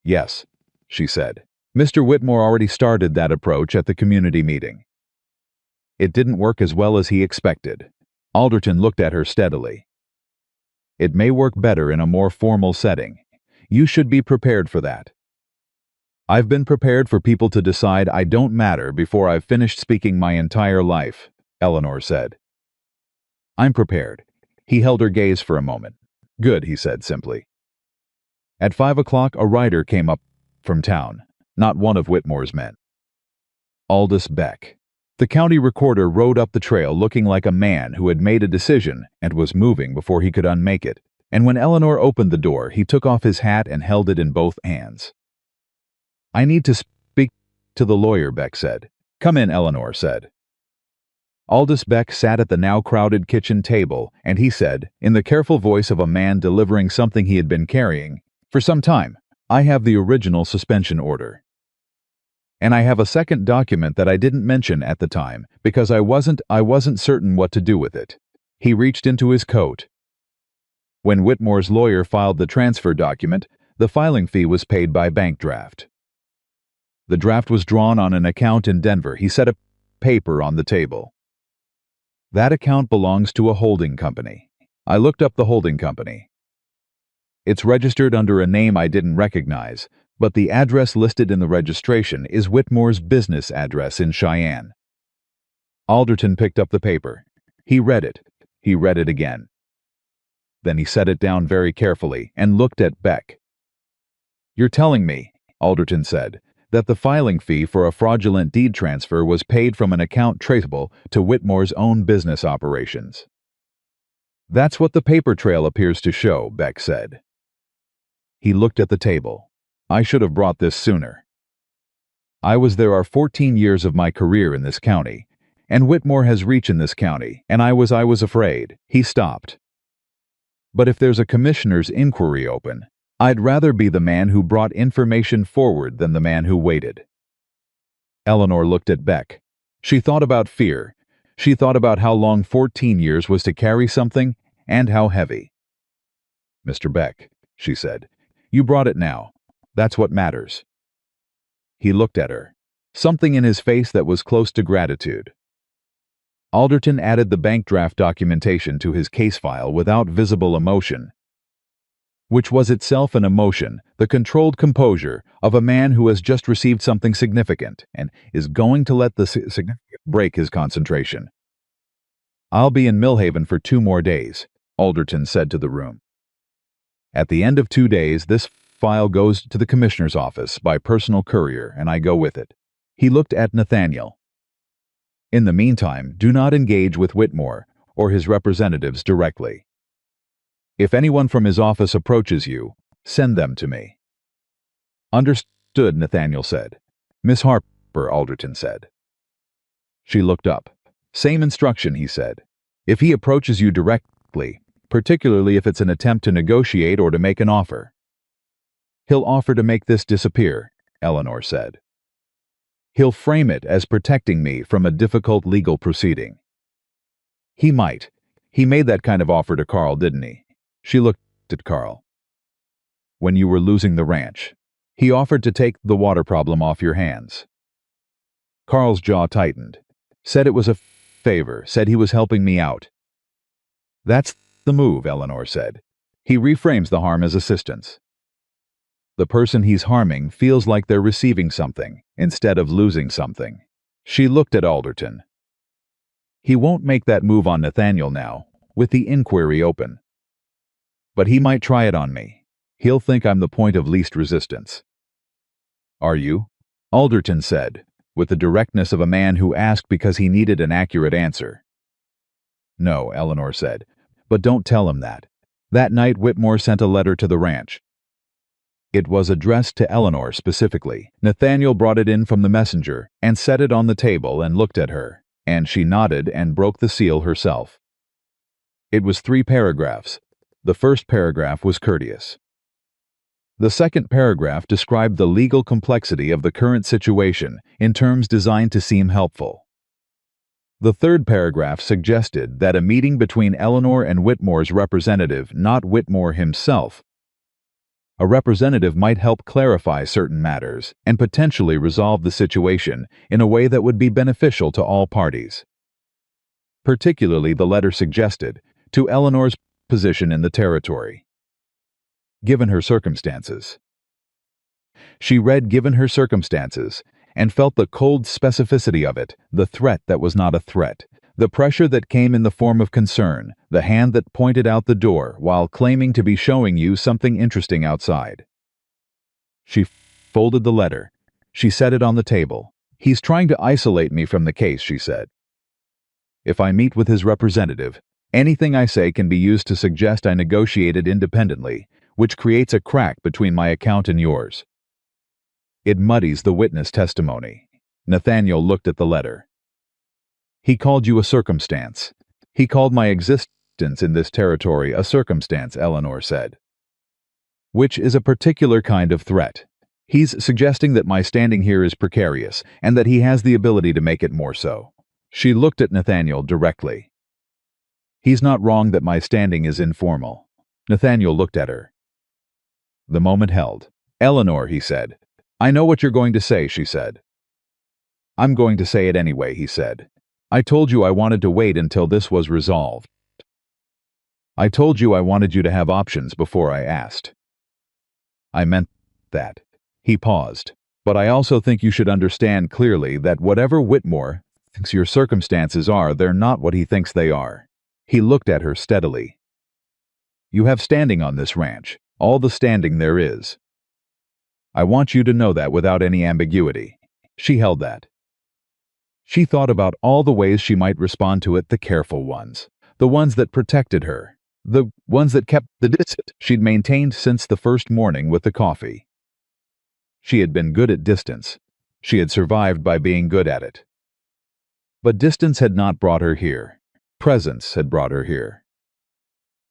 "Yes," she said. "Mr. Whitmore already started that approach at the community meeting. It didn't work as well as he expected." Alderton looked at her steadily. "It may work better in a more formal setting. You should be prepared for that." "I've been prepared for people to decide I don't matter before I've finished speaking my entire life," Eleanor said. "I'm prepared." He held her gaze for a moment. "Good," he said simply. At 5 o'clock, a rider came up from town, not one of Whitmore's men. Aldous Beck. The county recorder rode up the trail looking like a man who had made a decision and was moving before he could unmake it, and when Eleanor opened the door, he took off his hat and held it in both hands. "I need to speak to the lawyer," Beck said. "Come in," Eleanor said. Aldous Beck sat at the now crowded kitchen table, and he said, in the careful voice of a man delivering something he had been carrying for some time, "I have the original suspension order. And I have a second document that I didn't mention at the time because I wasn't certain what to do with it." He reached into his coat. When Whitmore's lawyer filed the transfer document, the filing fee was paid by bank draft. The draft was drawn on an account in Denver. He set a paper on the table. "That account belongs to a holding company. I looked up the holding company. It's registered under a name I didn't recognize, but the address listed in the registration is Whitmore's business address in Cheyenne." Alderton picked up the paper. He read it. He read it again. Then he set it down very carefully and looked at Beck. "You're telling me," Alderton said, "that the filing fee for a fraudulent deed transfer was paid from an account traceable to Whitmore's own business operations." "That's what the paper trail appears to show," Beck said. He looked at the table. I should have brought this sooner. There are 14 years of my career in this county, and Whitmore has reach in this county, and I was afraid." He stopped. "But if there's a commissioner's inquiry open, I'd rather be the man who brought information forward than the man who waited." Eleanor looked at Beck. She thought about fear. She thought about how long 14 years was to carry something, and how heavy. "Mr. Beck," she said, "you brought it now. That's what matters." He looked at her, something in his face that was close to gratitude. Alderton added the bank draft documentation to his case file without visible emotion, which was itself an emotion, the controlled composure of a man who has just received something significant and is going to let the significant break his concentration. "I'll be in Millhaven for 2 more days," Alderton said to the room. "At the end of 2 days, this file goes to the commissioner's office by personal courier, and I go with it." He looked at Nathaniel. "In the meantime, do not engage with Whitmore or his representatives directly. If anyone from his office approaches you, send them to me." "Understood," Nathaniel said. "Miss Harper," Alderton said. She looked up. "Same instruction," he said. "If he approaches you directly, particularly if it's an attempt to negotiate or to make an offer." "He'll offer to make this disappear," Eleanor said. "He'll frame it as protecting me from a difficult legal proceeding." "He might. He made that kind of offer to Carl, didn't he?" She looked at Carl. "When you were losing the ranch, he offered to take the water problem off your hands." Carl's jaw tightened. "Said it was a favor, said he was helping me out." "That's the move," Eleanor said. "He reframes the harm as assistance. The person he's harming feels like they're receiving something instead of losing something." She looked at Alderton. "He won't make that move on Nathaniel now, with the inquiry open. But he might try it on me. He'll think I'm the point of least resistance." "Are you?" Alderton said, with the directness of a man who asked because he needed an accurate answer. "No," Eleanor said, "but don't tell him that. That night Whitmore sent a letter to the ranch. It was addressed to Eleanor specifically. Nathaniel brought it in from the messenger and set it on the table and looked at her, and she nodded and broke the seal herself. It was 3 paragraphs. The first paragraph was courteous. The second paragraph described the legal complexity of the current situation in terms designed to seem helpful. The third paragraph suggested that a meeting between Eleanor and Whitmore's representative, not Whitmore himself, a representative might help clarify certain matters and potentially resolve the situation in a way that would be beneficial to all parties. Particularly, the letter suggested, to Eleanor's position in the territory. Given her circumstances. She read "given her circumstances" and felt the cold specificity of it, the threat that was not a threat, the pressure that came in the form of concern, the hand that pointed out the door while claiming to be showing you something interesting outside. She folded the letter. She set it on the table. "He's trying to isolate me from the case," she said. "If I meet with his representative, anything I say can be used to suggest I negotiated independently, which creates a crack between my account and yours. It muddies the witness testimony." Nathaniel looked at the letter. "He called you a circumstance. He called my existence in this territory a circumstance," Eleanor said. "Which is a particular kind of threat. He's suggesting that my standing here is precarious, and that he has the ability to make it more so." She looked at Nathaniel directly. "He's not wrong that my standing is informal." Nathaniel looked at her. The moment held. "Eleanor," he said. "I know what you're going to say," she said. "I'm going to say it anyway," he said. "I told you I wanted to wait until this was resolved. I told you I wanted you to have options before I asked. I meant that." He paused. "But I also think you should understand clearly that whatever Whitmore thinks your circumstances are, they're not what he thinks they are." He looked at her steadily. "You have standing on this ranch, all the standing there is. I want you to know that without any ambiguity." She held that. She thought about all the ways she might respond to it, the careful ones, the ones that protected her, the ones that kept the distance she'd maintained since the first morning with the coffee. She had been good at distance. She had survived by being good at it. But distance had not brought her here. Presence had brought her here.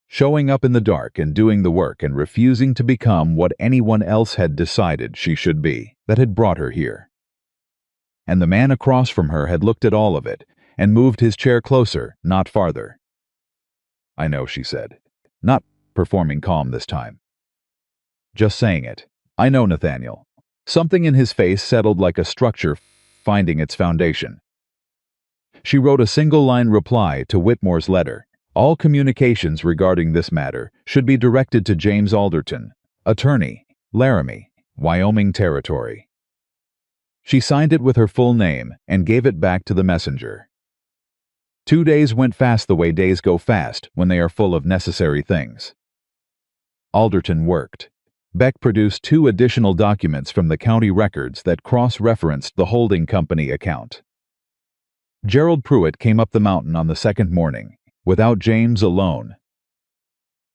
Showing up in the dark and doing the work and refusing to become what anyone else had decided she should be, that had brought her here. And the man across from her had looked at all of it and moved his chair closer, not farther. "I know," she said, not performing calm this time. Just saying it. "I know, Nathaniel." Something in his face settled like a structure finding its foundation. She wrote a single-line reply to Whitmore's letter. All communications regarding this matter should be directed to James Alderton, attorney, Laramie, Wyoming Territory. She signed it with her full name and gave it back to the messenger. 2 days went fast the way days go fast when they are full of necessary things. Alderton worked. Beck produced 2 additional documents from the county records that cross-referenced the holding company account. Gerald Pruitt came up the mountain on the second morning, without James alone.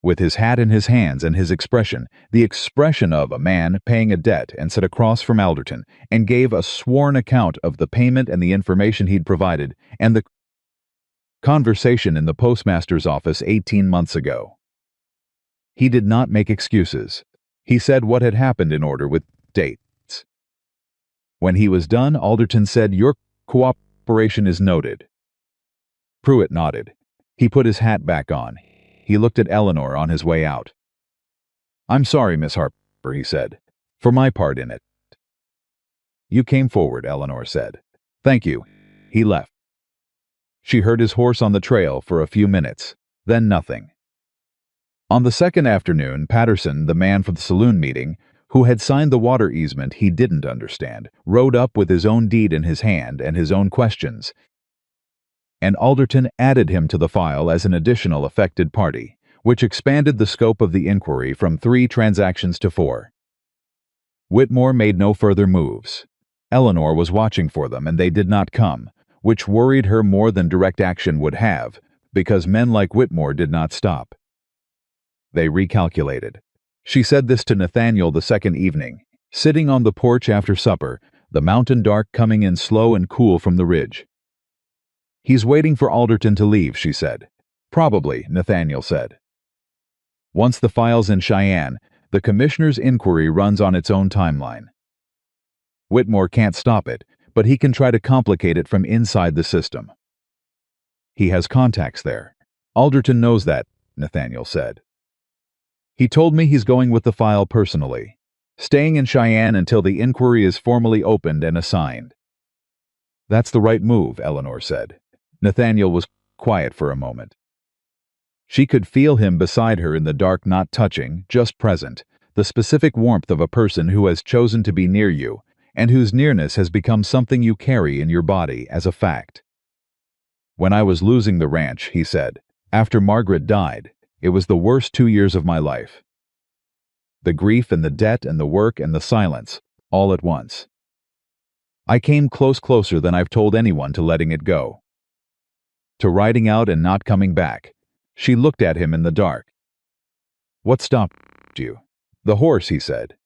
With his hat in his hands and his expression, the expression of a man paying a debt, and sat across from Alderton and gave a sworn account of the payment and the information he'd provided and the conversation in the postmaster's office 18 months ago. He did not make excuses. He said what had happened in order with dates. When he was done, Alderton said, "Your cooperation is noted." Pruitt nodded. He put his hat back on. He looked at Eleanor on his way out. "I'm sorry, Miss Harper," he said, "for my part in it." "You came forward," Eleanor said. "Thank you." He left. She heard his horse on the trail for a few minutes, then nothing. On the second afternoon, Patterson, the man for the saloon meeting, who had signed the water easement he didn't understand, rode up with his own deed in his hand and his own questions, and Alderton added him to the file as an additional affected party, which expanded the scope of the inquiry from 3 transactions to 4. Whitmore made no further moves. Eleanor was watching for them, and they did not come, which worried her more than direct action would have, because men like Whitmore did not stop. They recalculated. She said this to Nathaniel the second evening, sitting on the porch after supper, the mountain dark coming in slow and cool from the ridge. "He's waiting for Alderton to leave," she said. "Probably," Nathaniel said. "Once the file's in Cheyenne, the commissioner's inquiry runs on its own timeline. Whitmore can't stop it, but he can try to complicate it from inside the system. He has contacts there. Alderton knows that," Nathaniel said. "He told me he's going with the file personally, staying in Cheyenne until the inquiry is formally opened and assigned." "That's the right move," Eleanor said. Nathaniel was quiet for a moment. She could feel him beside her in the dark, not touching, just present, the specific warmth of a person who has chosen to be near you, and whose nearness has become something you carry in your body as a fact. "When I was losing the ranch," he said, "after Margaret died, it was the worst 2 years of my life. The grief and the debt and the work and the silence, all at once. I came closer than I've told anyone to letting it go. To riding out and not coming back." She looked at him in the dark. "What stopped you?" "The horse," he said.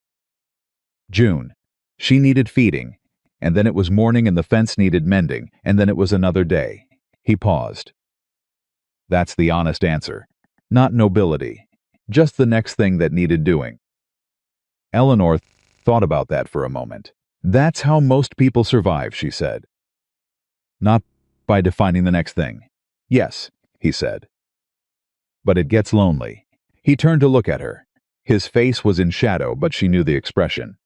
"June. She needed feeding, and then it was morning and the fence needed mending, and then it was another day." He paused. "That's the honest answer. Not nobility. Just the next thing that needed doing." Eleanor thought about that for a moment. "That's how most people survive," she said. "Not by defining the next thing." "Yes," he said. "But it gets lonely." He turned to look at her. His face was in shadow, but she knew the expression.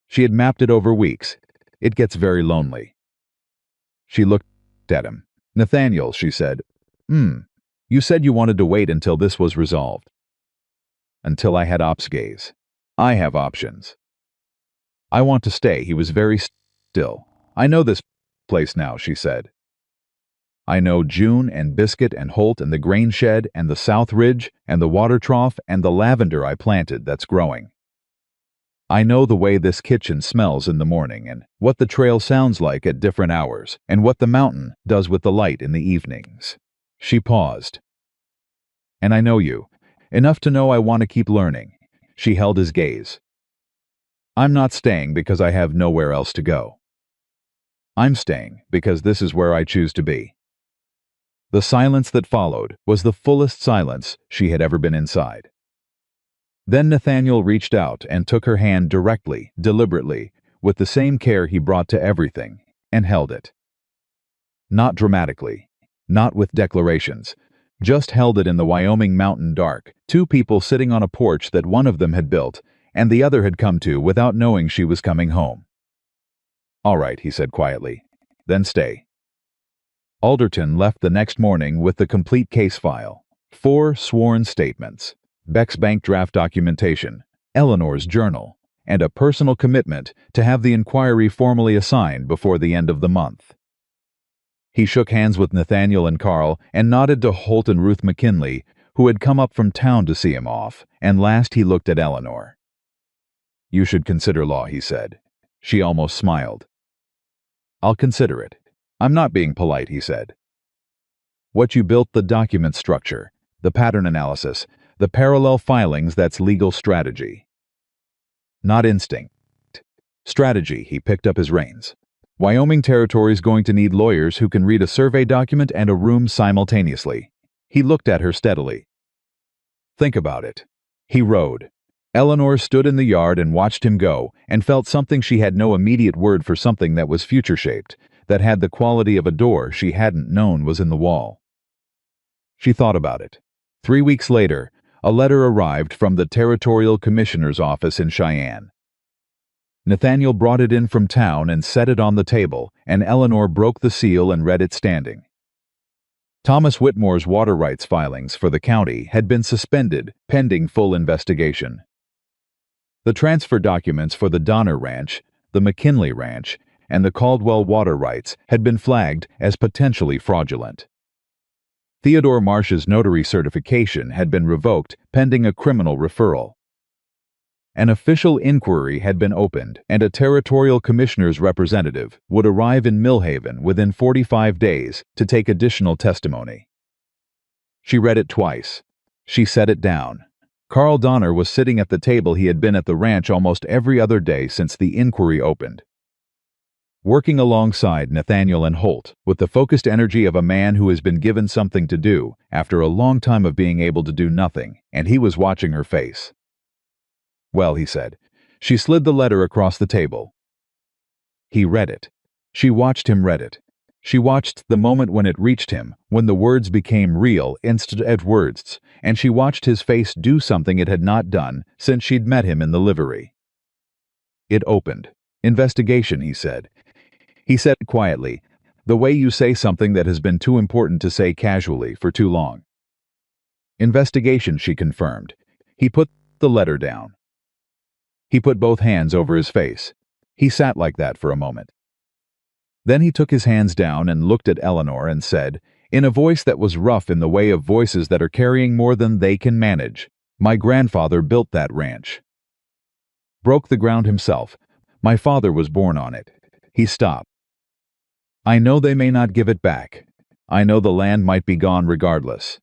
She had mapped it over weeks. "It gets very lonely." She looked at him. "Nathaniel," she said, you said you wanted to wait until this was resolved." "Until I had gaze. I have options." "I want to stay." He was very still. "I know this place now," she said. "I know June and Biscuit and Holt and the grain shed and the South Ridge and the water trough and the lavender I planted that's growing. I know the way this kitchen smells in the morning and what the trail sounds like at different hours and what the mountain does with the light in the evenings." She paused. "And I know you, enough to know I want to keep learning." She held his gaze. I'm not staying because I have nowhere else to go. I'm staying because this is where I choose to be. The silence that followed was the fullest silence she had ever been inside. Then Nathaniel reached out and took her hand directly, deliberately, with the same care he brought to everything, and held it. Not dramatically, not with declarations, just held it in the Wyoming mountain dark, two people sitting on a porch that one of them had built, and the other had come to without knowing she was coming home. "All right," he said quietly. "Then stay." Alderton left the next morning with the complete case file, 4 sworn statements, Beck's bank draft documentation, Eleanor's journal, and a personal commitment to have the inquiry formally assigned before the end of the month. He shook hands with Nathaniel and Carl and nodded to Holt and Ruth McKinley, who had come up from town to see him off, and last he looked at Eleanor. "You should consider law," he said. She almost smiled. "I'll consider it. I'm not being polite," he said. "What you built, the document structure, the pattern analysis, the parallel filings, that's legal strategy. Not instinct. Strategy." He picked up his reins. "Wyoming Territory's going to need lawyers who can read a survey document and a room simultaneously." He looked at her steadily. "Think about it." He rode. Eleanor stood in the yard and watched him go, and felt something she had no immediate word for, something that was future-shaped, that had the quality of a door she hadn't known was in the wall. She thought about it. 3 weeks later, a letter arrived from the Territorial Commissioner's office in Cheyenne. Nathaniel brought it in from town and set it on the table, and Eleanor broke the seal and read it standing. Thomas Whitmore's water rights filings for the county had been suspended pending full investigation. The transfer documents for the Donner Ranch, the McKinley Ranch, and the Caldwell water rights had been flagged as potentially fraudulent. Theodore Marsh's notary certification had been revoked pending a criminal referral. An official inquiry had been opened, and a territorial commissioner's representative would arrive in Millhaven within 45 days to take additional testimony. She read it twice. She set it down. Carl Donner was sitting at the table he had been at the ranch almost every other day since the inquiry opened, working alongside Nathaniel and Holt with the focused energy of a man who has been given something to do after a long time of being able to do nothing, and he was watching her face. "Well," he said. She slid the letter across the table. He read it. She watched him read it. She watched the moment when it reached him, when the words became real instead of words, and she watched his face do something it had not done since she'd met him in the livery. It opened. "Investigation," he said. He said it quietly, the way you say something that has been too important to say casually for too long. "Investigation," she confirmed. He put the letter down. He put both hands over his face. He sat like that for a moment. Then he took his hands down and looked at Eleanor and said, in a voice that was rough in the way of voices that are carrying more than they can manage, "My grandfather built that ranch. Broke the ground himself. My father was born on it." He stopped. "I know they may not give it back. I know the land might be gone regardless.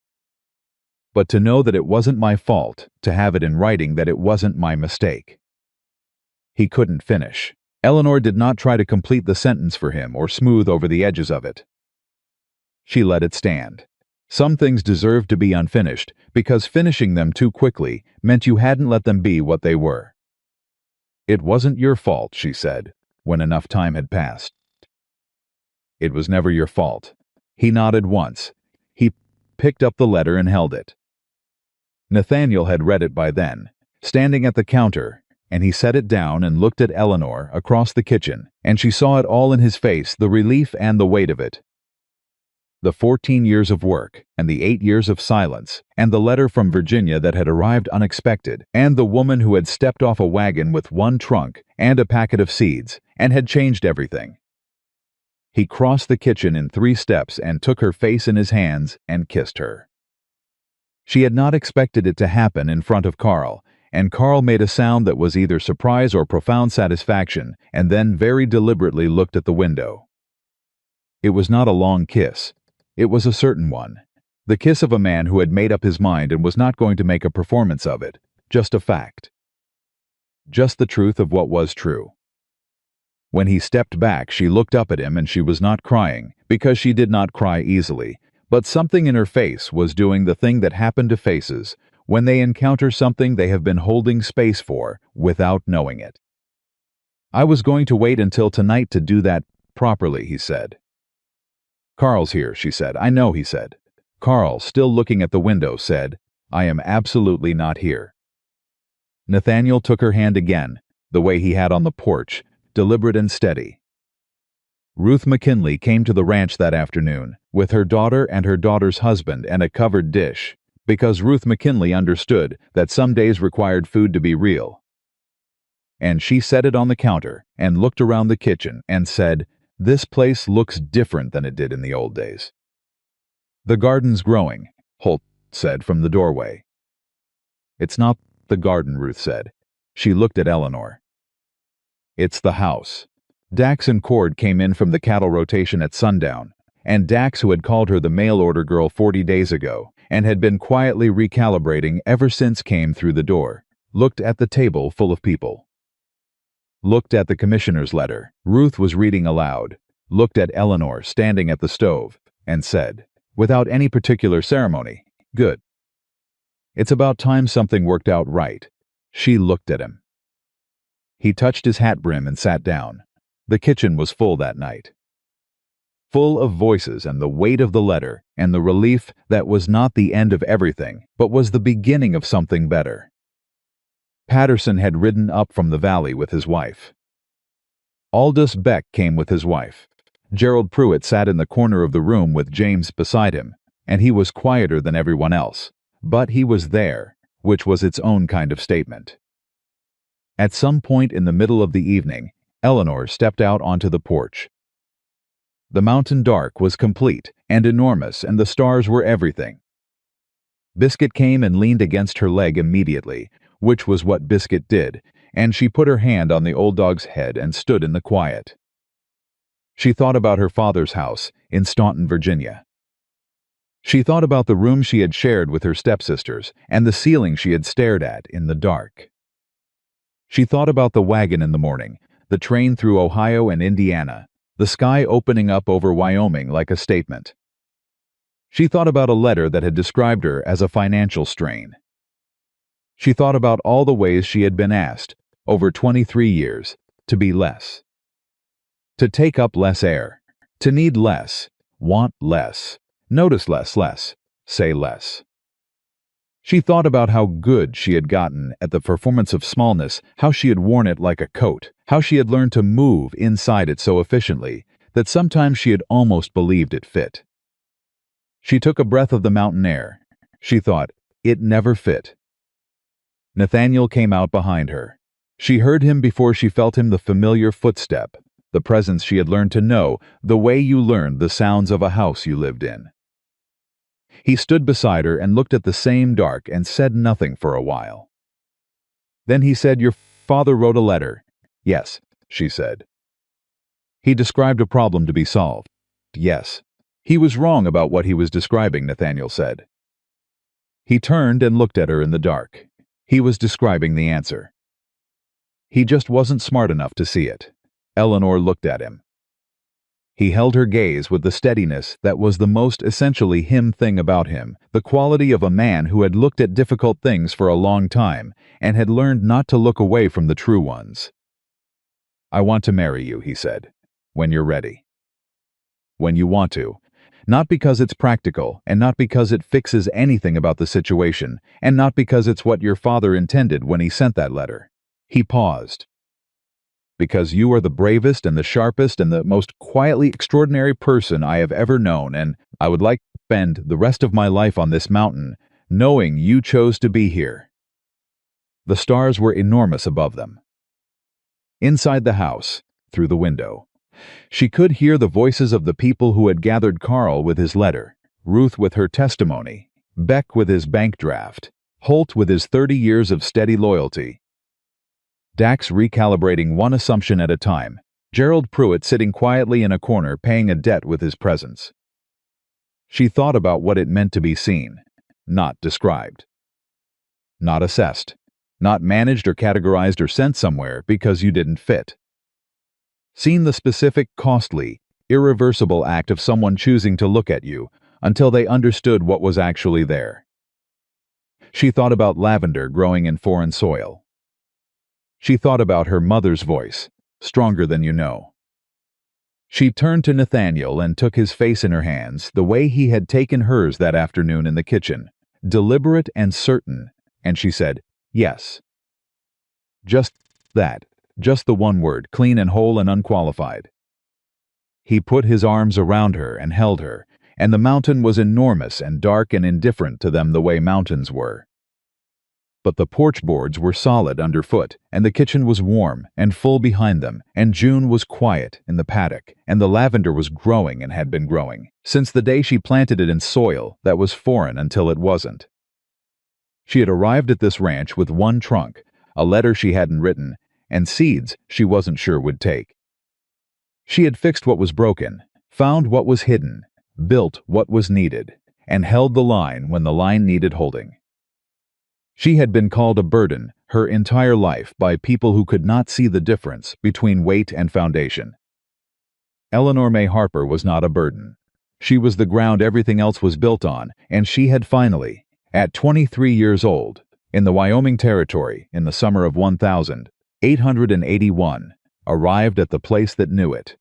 But to know that it wasn't my fault, to have it in writing that it wasn't my mistake." He couldn't finish. Eleanor did not try to complete the sentence for him or smooth over the edges of it. She let it stand. Some things deserved to be unfinished, because finishing them too quickly meant you hadn't let them be what they were. "It wasn't your fault," she said, when enough time had passed. "It was never your fault." He nodded once. He picked up the letter and held it. Nathaniel had read it by then, standing at the counter, and he set it down and looked at Eleanor across the kitchen, and she saw it all in his face, the relief and the weight of it. The 14 years of work, and the 8 years of silence, and the letter from Virginia that had arrived unexpected, and the woman who had stepped off a wagon with one trunk and a packet of seeds, and had changed everything. He crossed the kitchen in 3 steps and took her face in his hands and kissed her. She had not expected it to happen in front of Carl, and Carl made a sound that was either surprise or profound satisfaction, and then very deliberately looked at the window. It was not a long kiss. It was a certain one. The kiss of a man who had made up his mind and was not going to make a performance of it, just a fact. just the truth of what was true. When he stepped back, she looked up at him and she was not crying, because she did not cry easily, but something in her face was doing the thing that happened to faces when they encounter something they have been holding space for without knowing it. "I was going to wait until tonight to do that properly," he said. "Carl's here," she said. "I know," he said. Carl, still looking at the window, said, "I am absolutely not here." Nathaniel took her hand again, the way he had on the porch, deliberate and steady. Ruth McKinley came to the ranch that afternoon, with her daughter and her daughter's husband and a covered dish, because Ruth McKinley understood that some days required food to be real. And she set it on the counter and looked around the kitchen and said, "This place looks different than it did in the old days." "The garden's growing," Holt said from the doorway. "It's not the garden," Ruth said. She looked at Eleanor. "It's the house." Dax and Cord came in from the cattle rotation at sundown, and Dax, who had called her the mail order girl 40 days ago and had been quietly recalibrating ever since came through the door, looked at the table full of people. Looked at the commissioner's letter Ruth was reading aloud, looked at Eleanor standing at the stove, and said, without any particular ceremony, "Good. It's about time something worked out right." She looked at him. He touched his hat brim and sat down. The kitchen was full that night. Full of voices and the weight of the letter and the relief that was not the end of everything, but was the beginning of something better. Patterson had ridden up from the valley with his wife. Aldous Beck came with his wife. Gerald Pruitt sat in the corner of the room with James beside him, and he was quieter than everyone else, but he was there, which was its own kind of statement. At some point in the middle of the evening, Eleanor stepped out onto the porch. The mountain dark was complete and enormous, and the stars were everything. Biscuit came and leaned against her leg immediately, which was what Biscuit did, and she put her hand on the old dog's head and stood in the quiet. She thought about her father's house in Staunton, Virginia. She thought about the room she had shared with her stepsisters and the ceiling she had stared at in the dark. She thought about the wagon in the morning, the train through Ohio and Indiana, the sky opening up over Wyoming like a statement. She thought about a letter that had described her as a financial strain. She thought about all the ways she had been asked, over 23 years, to be less. To take up less air, to need less, want less, notice less, say less. She thought about how good she had gotten at the performance of smallness, how she had worn it like a coat, how she had learned to move inside it so efficiently that sometimes she had almost believed it fit. She took a breath of the mountain air. She thought, it never fit. Nathaniel came out behind her. She heard him before she felt him, the familiar footstep, the presence she had learned to know, the way you learned the sounds of a house you lived in. He stood beside her and looked at the same dark and said nothing for a while. Then he said, "Your father wrote a letter." "Yes," she said. "He described a problem to be solved." "Yes." "He was wrong about what he was describing," Nathaniel said. He turned and looked at her in the dark. He was describing the answer. He just wasn't smart enough to see it. Eleanor looked at him. He held her gaze with the steadiness that was the most essentially him thing about him, the quality of a man who had looked at difficult things for a long time and had learned not to look away from the true ones. "I want to marry you," he said, "when you're ready. When you want to. Not because it's practical, and not because it fixes anything about the situation, and not because it's what your father intended when he sent that letter." He paused. "Because you are the bravest and the sharpest and the most quietly extraordinary person I have ever known, and I would like to spend the rest of my life on this mountain, knowing you chose to be here." The stars were enormous above them. Inside the house, through the window, she could hear the voices of the people who had gathered Carl with his letter, Ruth with her testimony, Beck with his bank draft, Holt with his 30 years of steady loyalty, Dax recalibrating one assumption at a time, Gerald Pruitt sitting quietly in a corner paying a debt with his presence. She thought about what it meant to be seen, not described. Not assessed, not managed or categorized or sent somewhere because you didn't fit. Seen the specific, costly, irreversible act of someone choosing to look at you until they understood what was actually there. She thought about lavender growing in foreign soil. She thought about her mother's voice, stronger than you know. She turned to Nathaniel and took his face in her hands the way he had taken hers that afternoon in the kitchen, deliberate and certain, and she said, "Yes." Just that, just the one word, clean and whole and unqualified. He put his arms around her and held her, and the mountain was enormous and dark and indifferent to them the way mountains were. But the porch boards were solid underfoot, and the kitchen was warm and full behind them, and June was quiet in the paddock, and the lavender was growing and had been growing, since the day she planted it in soil that was foreign until it wasn't. She had arrived at this ranch with one trunk, a letter she hadn't written, and seeds she wasn't sure would take. She had fixed what was broken, found what was hidden, built what was needed, and held the line when the line needed holding. She had been called a burden her entire life by people who could not see the difference between weight and foundation. Eleanor May Harper was not a burden. She was the ground everything else was built on, and she had finally, at 23 years old, in the Wyoming Territory in the summer of 1881, arrived at the place that knew it.